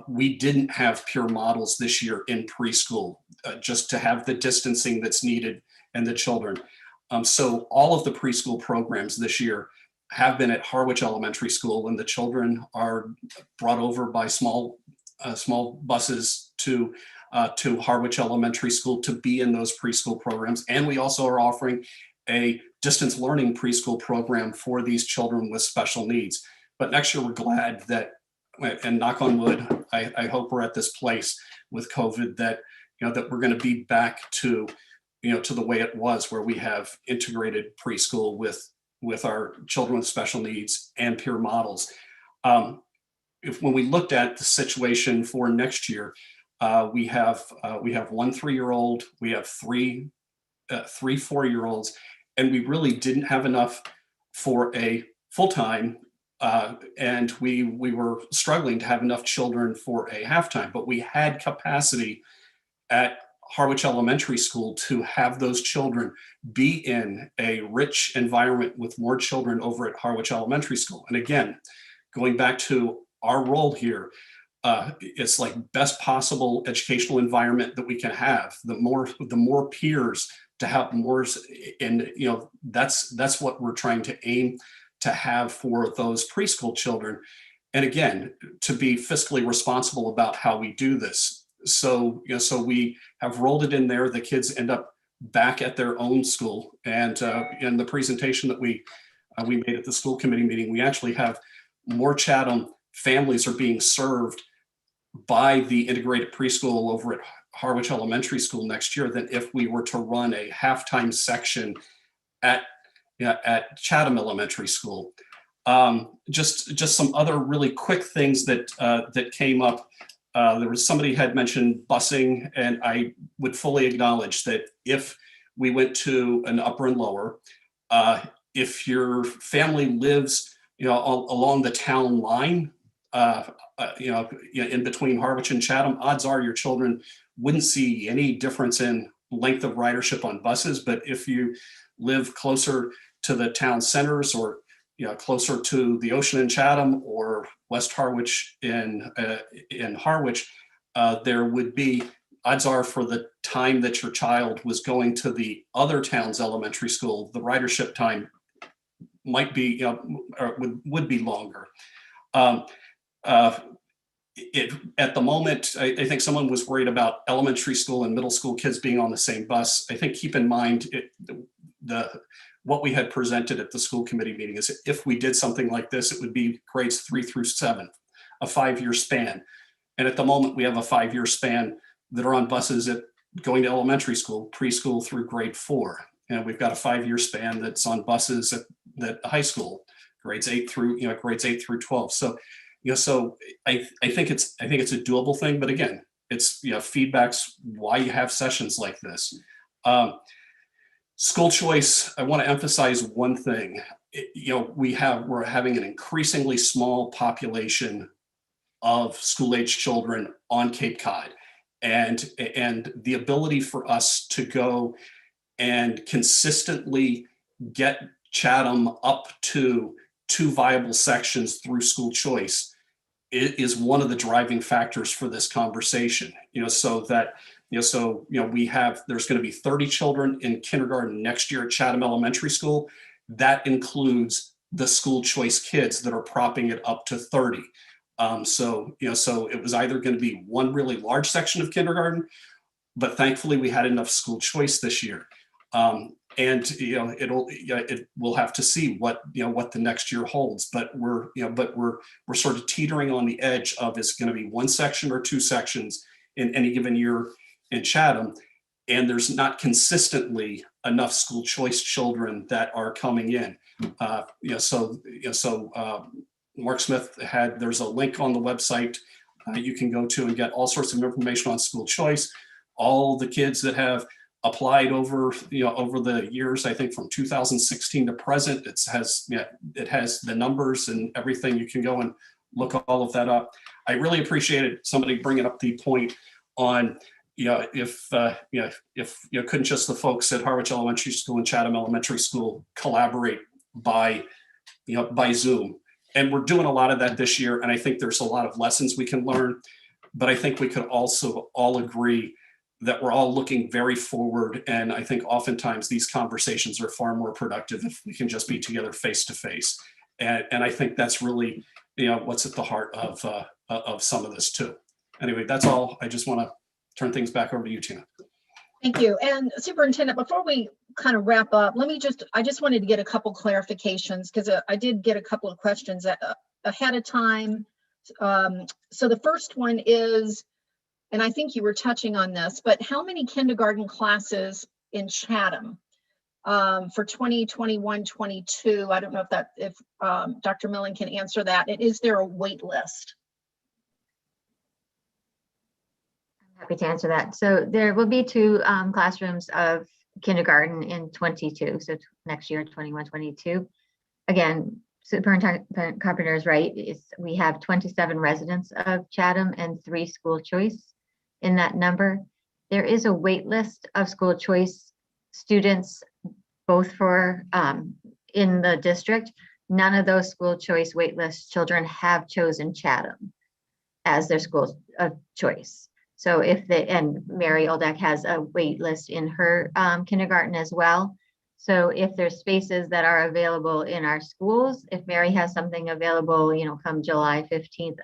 S4: we didn't have peer models this year in preschool, just to have the distancing that's needed and the children. So all of the preschool programs this year have been at Harwich Elementary School, and the children are brought over by small buses to Harwich Elementary School to be in those preschool programs. And we also are offering a distance learning preschool program for these children with special needs. But next year, we're glad that, and knock on wood, I hope we're at this place with COVID that, that we're going to be back to, to the way it was, where we have integrated preschool with our children with special needs and peer models. When we looked at the situation for next year, we have 1 3-year-old, we have three 4-year-olds, and we really didn't have enough for a full-time, and we were struggling to have enough children for a half-time, but we had capacity at Harwich Elementary School to have those children be in a rich environment with more children over at Harwich Elementary School. And again, going back to our role here, it's like best possible educational environment that we can have. The more peers to have more, and that's what we're trying to aim to have for those preschool children. And again, to be fiscally responsible about how we do this. So, so we have rolled it in there. The kids end up back at their own school. And in the presentation that we made at the school committee meeting, we actually have more Chatham families are being served by the integrated preschool over at Harwich Elementary School next year than if we were to run a halftime section at Chatham Elementary School. Just some other really quick things that came up. There was somebody had mentioned busing, and I would fully acknowledge that if we went to an upper and lower, if your family lives, along the town line, in between Harwich and Chatham, odds are your children wouldn't see any difference in length of ridership on buses. But if you live closer to the town centers, or closer to the ocean in Chatham, or West Harwich in Harwich, there would be, odds are for the time that your child was going to the other town's elementary school, the ridership time might be, or would be longer. At the moment, I think someone was worried about elementary school and middle school kids being on the same bus. I think keep in mind what we had presented at the school committee meeting is if we did something like this, it would be grades 3 through 7, a 5-year span. And at the moment, we have a 5-year span that are on buses at going to elementary school, preschool through grade 4. And we've got a 5-year span that's on buses at high school, grades 8 through 12. So, so I think it's a doable thing. But again, it's feedback's why you have sessions like this. School choice, I want to emphasize one thing. We're having an increasingly small population of school-age children on Cape Cod, and the ability for us to go and consistently get Chatham up to 2 viable sections through school choice, it is one of the driving factors for this conversation. So that there's going to be 30 children in kindergarten next year at Chatham Elementary School. That includes the school choice kids that are propping it up to 30. So it was either going to be one really large section of kindergarten, but thankfully we had enough school choice this year. And we'll have to see what the next year holds. But we're sort of teetering on the edge of, it's going to be 1 section or 2 sections in any given year in Chatham. and there's not consistently enough school choice children that are coming in. Mark Smith there's a link on the website you can go to and get all sorts of information on school choice. All the kids that have applied over the years, I think from 2016 to present, it has the numbers and everything. You can go and look all of that up. I really appreciated somebody bringing up the point on, if couldn't just the folks at Harwich Elementary School and Chatham Elementary School collaborate by Zoom. And we're doing a lot of that this year. And I think there's a lot of lessons we can learn, but I think we could also all agree that we're all looking very forward. And I think oftentimes these conversations are far more productive if we can just be together face to face. And I think that's really, what's at the heart of some of this too. Anyway, that's all. I just want to turn things back over to you, Tina.
S2: Thank you. And Superintendent, before we kind of wrap up, I just wanted to get a couple clarifications because I did get a couple of questions ahead of time. So the first one is, and I think you were touching on this, but how many kindergarten classes in Chatham for 2021-22? I don't know if Dr. Millen can answer that. And is there a wait list?
S7: Happy to answer that. So there will be 2 classrooms of kindergarten in 22. So next year, 21-22. Again, Superintendent Carpenter is right. We have 27 residents of Chatham and 3 school choice in that number. There is a wait list of school choice students, both for in the district. None of those school choice wait list children have chosen Chatham as their school of choice. So and Mary Oldak has a wait list in her kindergarten as well. So if there's spaces that are available in our schools, if Mary has something available, come July 15th,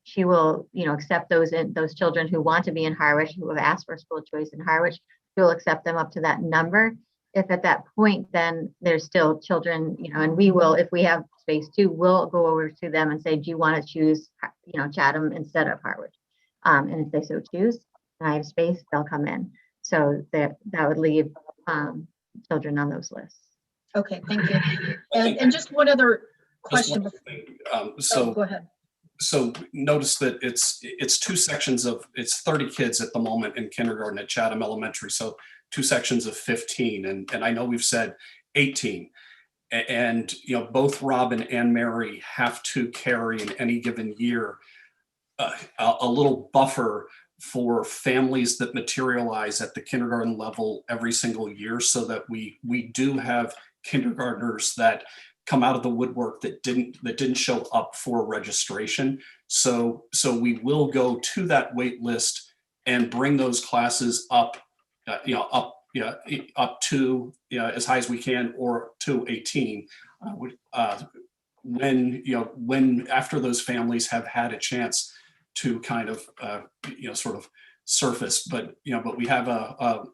S7: she will, accept those children who want to be in Harwich, who have asked for school choice in Harwich. She will accept them up to that number. If at that point, then there's still children, and we will, if we have space too, we'll go over to them and say, do you want to choose, Chatham instead of Harwich? And if they so choose, and I have space, they'll come in. So that would leave children on those lists.
S2: Okay, thank you. And just one other question. Go ahead.
S4: So notice that it's 2 sections of, it's 30 kids at the moment in kindergarten at Chatham Elementary. So 2 sections of 15. And I know we've said 18. And, both Robin and Mary have to carry in any given year a little buffer for families that materialize at the kindergarten level every single year, so that we do have kindergartners that come out of the woodwork that didn't show up for registration. So we will go to that wait list and bring those classes up to as high as we can, or to 18 when after those families have had a chance to kind of sort of surface. But we have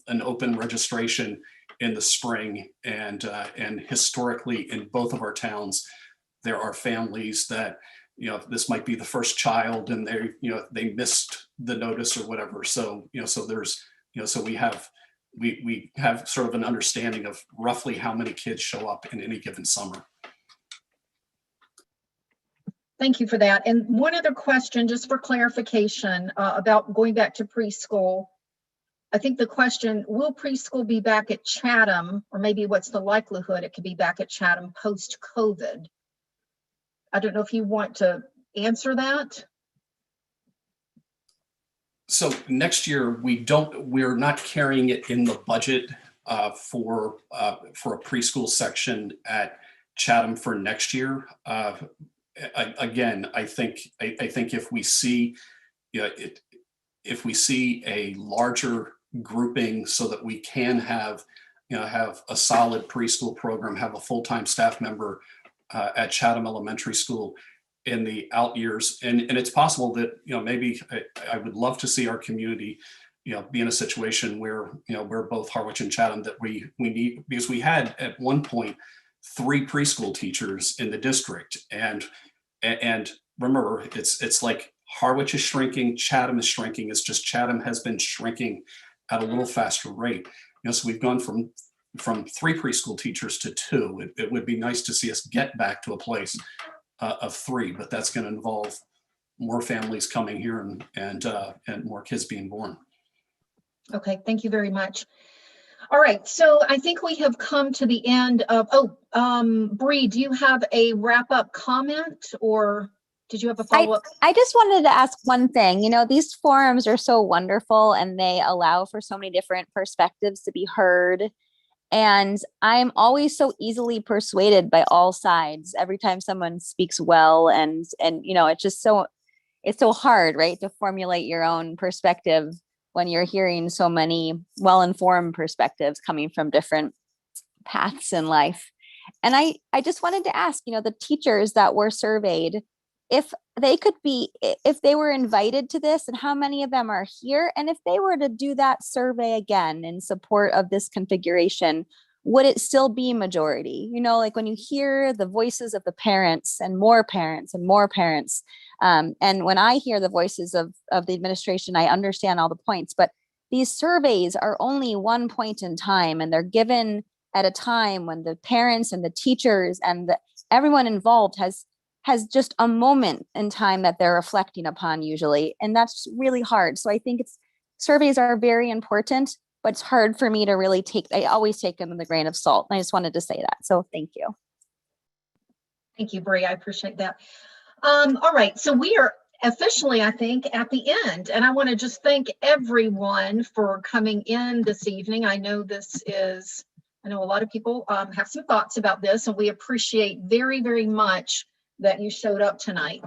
S4: an open registration in the spring, and historically in both of our towns there are families that this might be the first child and they missed the notice or whatever. So so there's so we have sort of an understanding of roughly how many kids show up in any given summer.
S2: Thank you for that. And one other question, just for clarification, about going back to preschool. I think the question, will preschool be back at Chatham, or maybe what's the likelihood it could be back at Chatham post-COVID? I don't know if you want to answer that.
S4: So next year, we're not carrying it in the budget for a preschool section at Chatham for next year. Again, I think if we see, if we see a larger grouping, so that we can have a solid preschool program, have a full-time staff member at Chatham Elementary School in the out years, and it's possible that maybe I would love to see our community be in a situation where we're both Harwich and Chatham, that we need, because we had at one point 3 preschool teachers in the district, and remember, it's like Harwich is shrinking, Chatham is shrinking. It's just Chatham has been shrinking at a little faster rate. So we've gone from 3 preschool teachers to 2. It would be nice to see us get back to a place of 3, but that's going to involve more families coming here and more kids being born.
S2: Okay, thank you very much. All right, so I think we have come to the end of, Bree, do you have a wrap-up comment, or did you have a follow-up?
S15: I just wanted to ask one thing. These forums are so wonderful and they allow for so many different perspectives to be heard. And I'm always so easily persuaded by all sides every time someone speaks well. And it's just it's so hard, right, to formulate your own perspective when you're hearing so many well-informed perspectives coming from different paths in life. And I just wanted to ask, the teachers that were surveyed, if they were invited to this, and how many of them are here, and if they were to do that survey again in support of this configuration, would it still be majority? Like when you hear the voices of the parents and more parents and more parents, and when I hear the voices of the administration, I understand all the points, but these surveys are only one point in time, and they're given at a time when the parents and the teachers and everyone involved has just a moment in time that they're reflecting upon usually. And that's really hard. So I think surveys are very important, but it's hard for me to really I always take them with a grain of salt. And I just wanted to say that. So thank you.
S2: Thank you, Bree. I appreciate that. All right, so we are officially, I think, at the end. And I want to just thank everyone for coming in this evening. I know a lot of people have some thoughts about this, and we appreciate very, very much that you showed up tonight.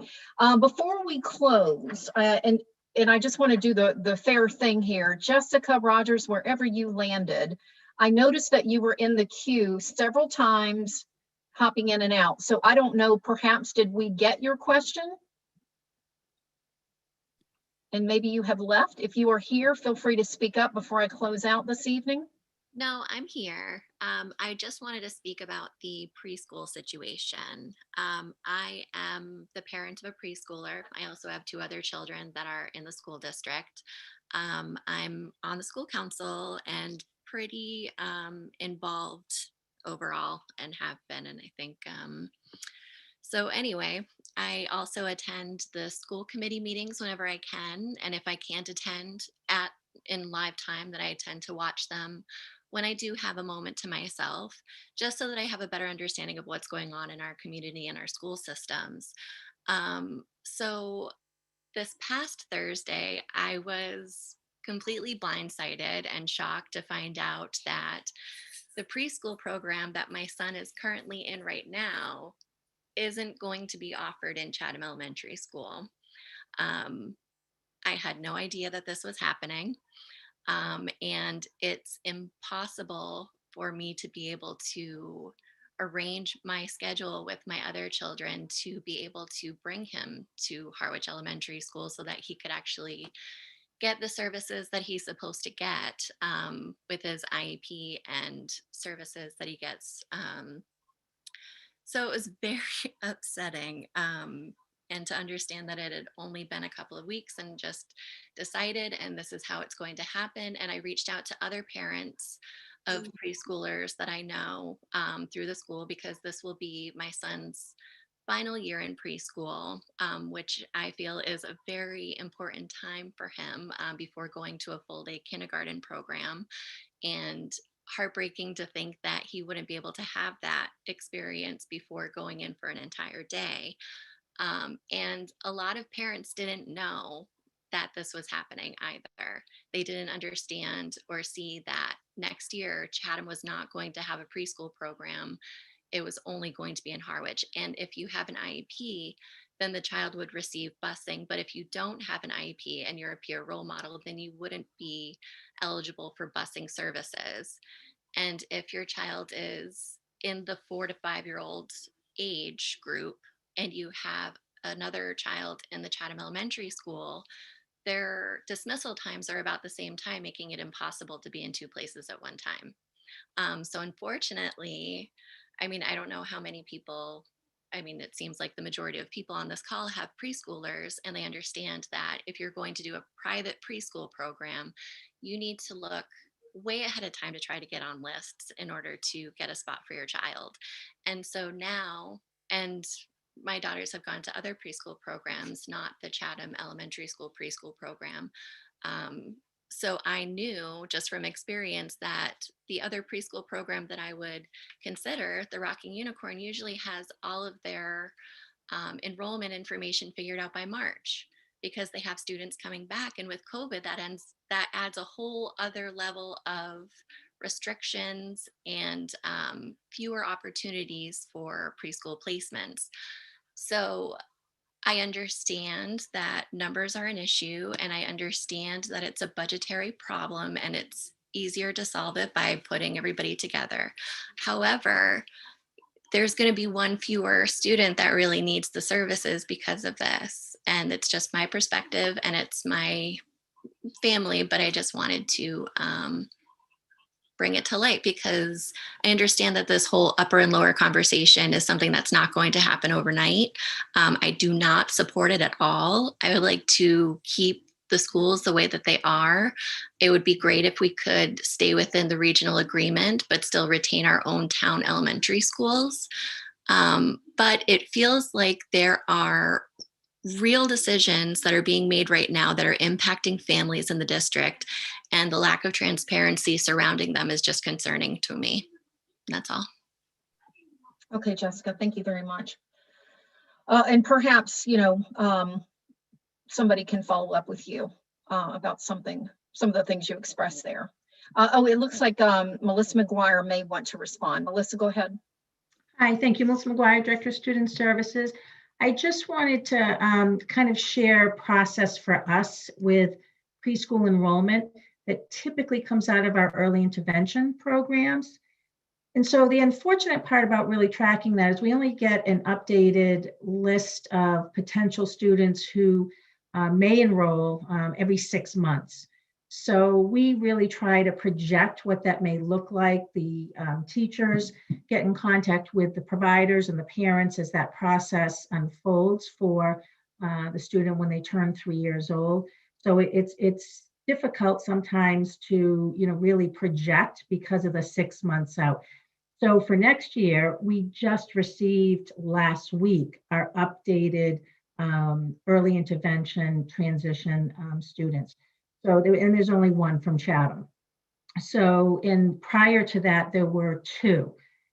S2: Before we close, and I just want to do the fair thing here. Jessica Rogers, wherever you landed, I noticed that you were in the queue several times, hopping in and out. So I don't know, perhaps did we get your question? And maybe you have left. If you are here, feel free to speak up before I close out this evening.
S5: No, I'm here. I just wanted to speak about the preschool situation. I am the parent of a preschooler. I also have 2 other children that are in the school district. I'm on the school council and pretty involved overall, and have been. And I think, so anyway, I also attend the school committee meetings whenever I can. And if I can't attend in live time, that I tend to watch them when I do have a moment to myself, just so that I have a better understanding of what's going on in our community and our school systems. So this past Thursday, I was completely blindsided and shocked to find out that the preschool program that my son is currently in right now isn't going to be offered in Chatham Elementary School. I had no idea that this was happening. And it's impossible for me to be able to arrange my schedule with my other children to be able to bring him to Harwich Elementary School so that he could actually get the services that he's supposed to get with his IEP and services that he gets. So it was very upsetting. And to understand that it had only been a couple of weeks and just decided, and this is how it's going to happen. And I reached out to other parents of preschoolers that I know through the school, because this will be my son's final year in preschool, which I feel is a very important time for him before going to a full day kindergarten program. And heartbreaking to think that he wouldn't be able to have that experience before going in for an entire day. And a lot of parents didn't know that this was happening either. They didn't understand or see that next year Chatham was not going to have a preschool program. It was only going to be in Harwich. And if you have an IEP, then the child would receive busing. But if you don't have an IEP and you're a peer role model, then you wouldn't be eligible for busing services. And if your child is in the 4 to 5-year-old age group, and you have another child in the Chatham Elementary School, their dismissal times are about the same time, making it impossible to be in 2 places at one time. So unfortunately, I mean, I don't know how many people I mean, it seems like the majority of people on this call have preschoolers, and they understand that if you're going to do a private preschool program, you need to look way ahead of time to try to get on lists in order to get a spot for your child. And so now, and my daughters have gone to other preschool programs, not the Chatham Elementary School preschool program. So I knew just from experience that the other preschool program that I would consider, the Rocking Unicorn, usually has all of their enrollment information figured out by March, because they have students coming back. And with COVID, that adds a whole other level of restrictions and fewer opportunities for preschool placements. So I understand that numbers are an issue, and I understand that it's a budgetary problem, and it's easier to solve it by putting everybody together. However, there's going to be one fewer student that really needs the services because of this. And it's just my perspective, and it's my family, but I just wanted to bring it to light, because I understand that this whole upper and lower conversation is something that's not going to happen overnight. I do not support it at all. I would like to keep the schools the way that they are. It would be great if we could stay within the regional agreement, but still retain our own town elementary schools. But it feels like there are real decisions that are being made right now that are impacting families in the district, and the lack of transparency surrounding them is just concerning to me. That's all.
S2: Okay, Jessica, thank you very much. And perhaps, somebody can follow up with you about some of the things you expressed there. It looks like Melissa McGuire may want to respond. Melissa, go ahead.
S10: Hi, thank you. Melissa McGuire, Director of Student Services. I just wanted to kind of share a process for us with preschool enrollment that typically comes out of our early intervention programs. And so the unfortunate part about really tracking that is we only get an updated list of potential students who may enroll every 6 months. So we really try to project what that may look like. The teachers get in contact with the providers and the parents as that process unfolds for the student when they turn 3 years old. So it's difficult sometimes to really project because of the 6 months out. So for next year, we just received last week our updated early intervention transition students. So and there's only one from Chatham. So prior to that, there were 2.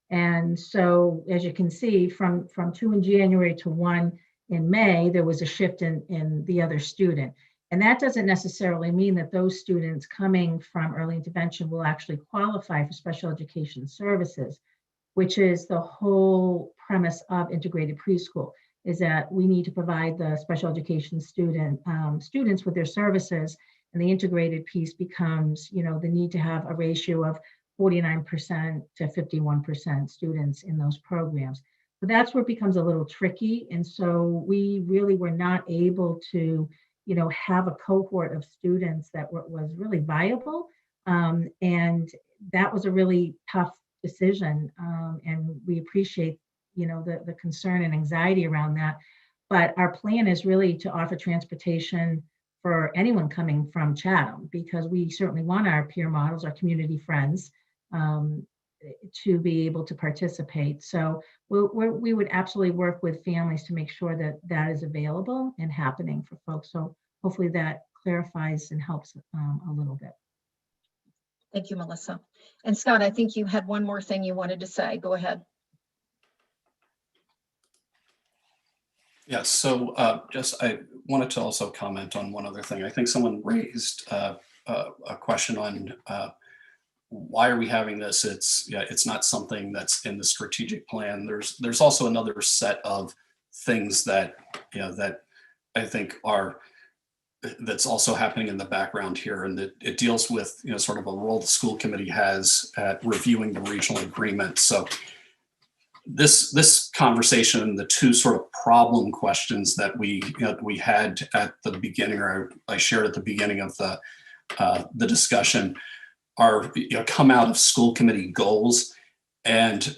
S10: And so as you can see, from 2 in January to 1 in May, there was a shift in the other student. And that doesn't necessarily mean that those students coming from early intervention will actually qualify for special education services, which is the whole premise of integrated preschool, is that we need to provide the special education students with their services. And the integrated piece becomes, the need to have a ratio of 49% to 51% students in those programs. So that's where it becomes a little tricky. And so we really were not able to, have a cohort of students that was really viable. And that was a really tough decision. And we appreciate, the concern and anxiety around that. But our plan is really to offer transportation for anyone coming from Chatham, because we certainly want our peer models, our community friends, to be able to participate. So we would absolutely work with families to make sure that that is available and happening for folks. So hopefully that clarifies and helps a little bit.
S2: Thank you, Melissa. And Scott, I think you had one more thing you wanted to say. Go ahead.
S4: Yeah, so I wanted to also comment on one other thing. I think someone raised a question on why are we having this? It's not something that's in the strategic plan. There's also another set of things that that I think that's also happening in the background here, and that it deals with sort of a role the school committee has at reviewing the regional agreement. So this conversation, the 2 sort of problem questions that we had at the beginning, or I shared at the beginning of the discussion, are come out of school committee goals. And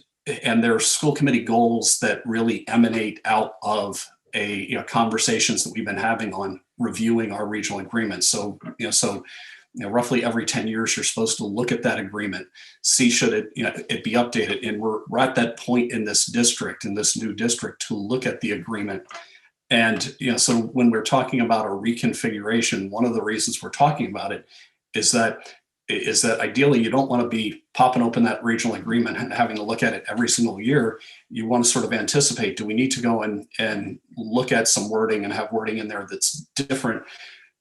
S4: there are school committee goals that really emanate out of conversations that we've been having on reviewing our regional agreements. So roughly every 10 years, you're supposed to look at that agreement, see should it be updated. And we're at that point in this district, in this new district, to look at the agreement. And so when we're talking about a reconfiguration, one of the reasons we're talking about it is that ideally you don't want to be popping open that regional agreement and having to look at it every single year. You want to sort of anticipate, do we need to go and look at some wording and have wording in there that's different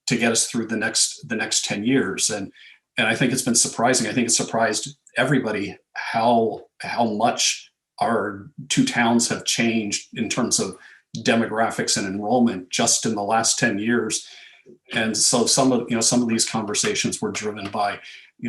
S4: to get us through the next 10 years. And I think it's been surprising. I think it surprised everybody how much our two towns have changed in terms of demographics and enrollment just in the last 10 years. And so some of these conversations were driven by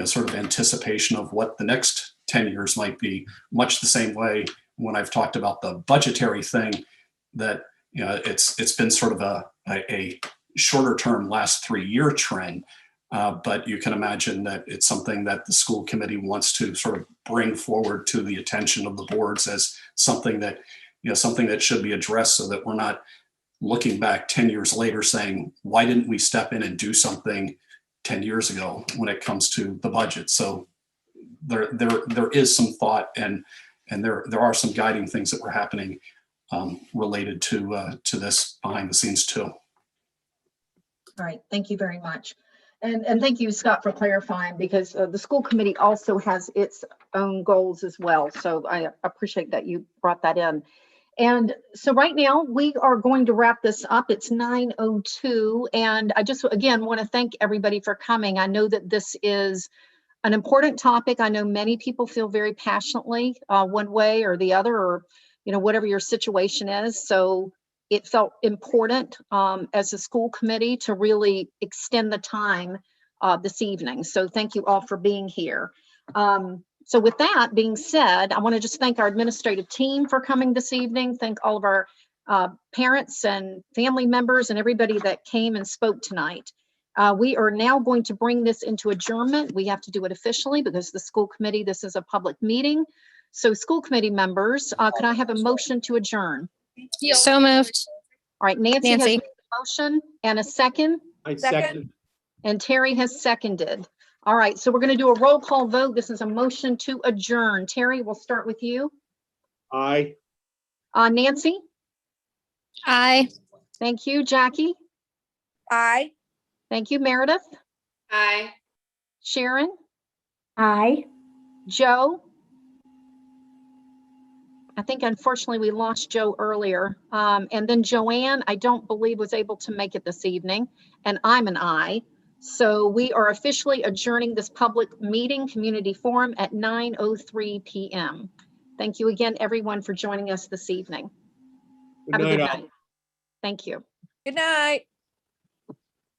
S4: sort of anticipation of what the next 10 years might be, much the same way when I've talked about the budgetary thing, that it's been sort of a shorter term last 3-year trend. But you can imagine that it's something that the school committee wants to sort of bring forward to the attention of the boards as something that should be addressed, so that we're not looking back 10 years later saying, why didn't we step in and do something 10 years ago when it comes to the budget? So there is some thought, and there are some guiding things that were happening related to this behind the scenes too.
S2: All right, thank you very much. And thank you, Scott, for clarifying, because the school committee also has its own goals as well. So I appreciate that you brought that in. And so right now we are going to wrap this up. It's 9:02. And I just, again, want to thank everybody for coming. I know that this is an important topic. I know many people feel very passionately one way or the other, or, whatever your situation is. So it felt important as a school committee to really extend the time this evening. So thank you all for being here. So with that being said, I want to just thank our administrative team for coming this evening. Thank all of our parents and family members and everybody that came and spoke tonight. We are now going to bring this into adjournment. We have to do it officially because the school committee, this is a public meeting. So school committee members, could I have a motion to adjourn?
S15: So moved.
S2: All right, Nancy has made a motion and a second.
S6: I second.
S2: And Terry has seconded. All right, so we're going to do a roll call vote. This is a motion to adjourn. Terry, we'll start with you.
S6: Aye.
S2: Nancy?
S15: Aye.
S2: Thank you. Jackie?
S8: Aye.
S2: Thank you. Meredith?
S8: Aye.
S2: Sharon?
S8: Aye.
S2: Joe? I think unfortunately we lost Joe earlier. And then Joanne, I don't believe was able to make it this evening, and I'm an aye. So we are officially adjourning this public meeting, community forum, at 9:03 p.m. Thank you again, everyone, for joining us this evening. Have a good night. Thank you.
S8: Good night.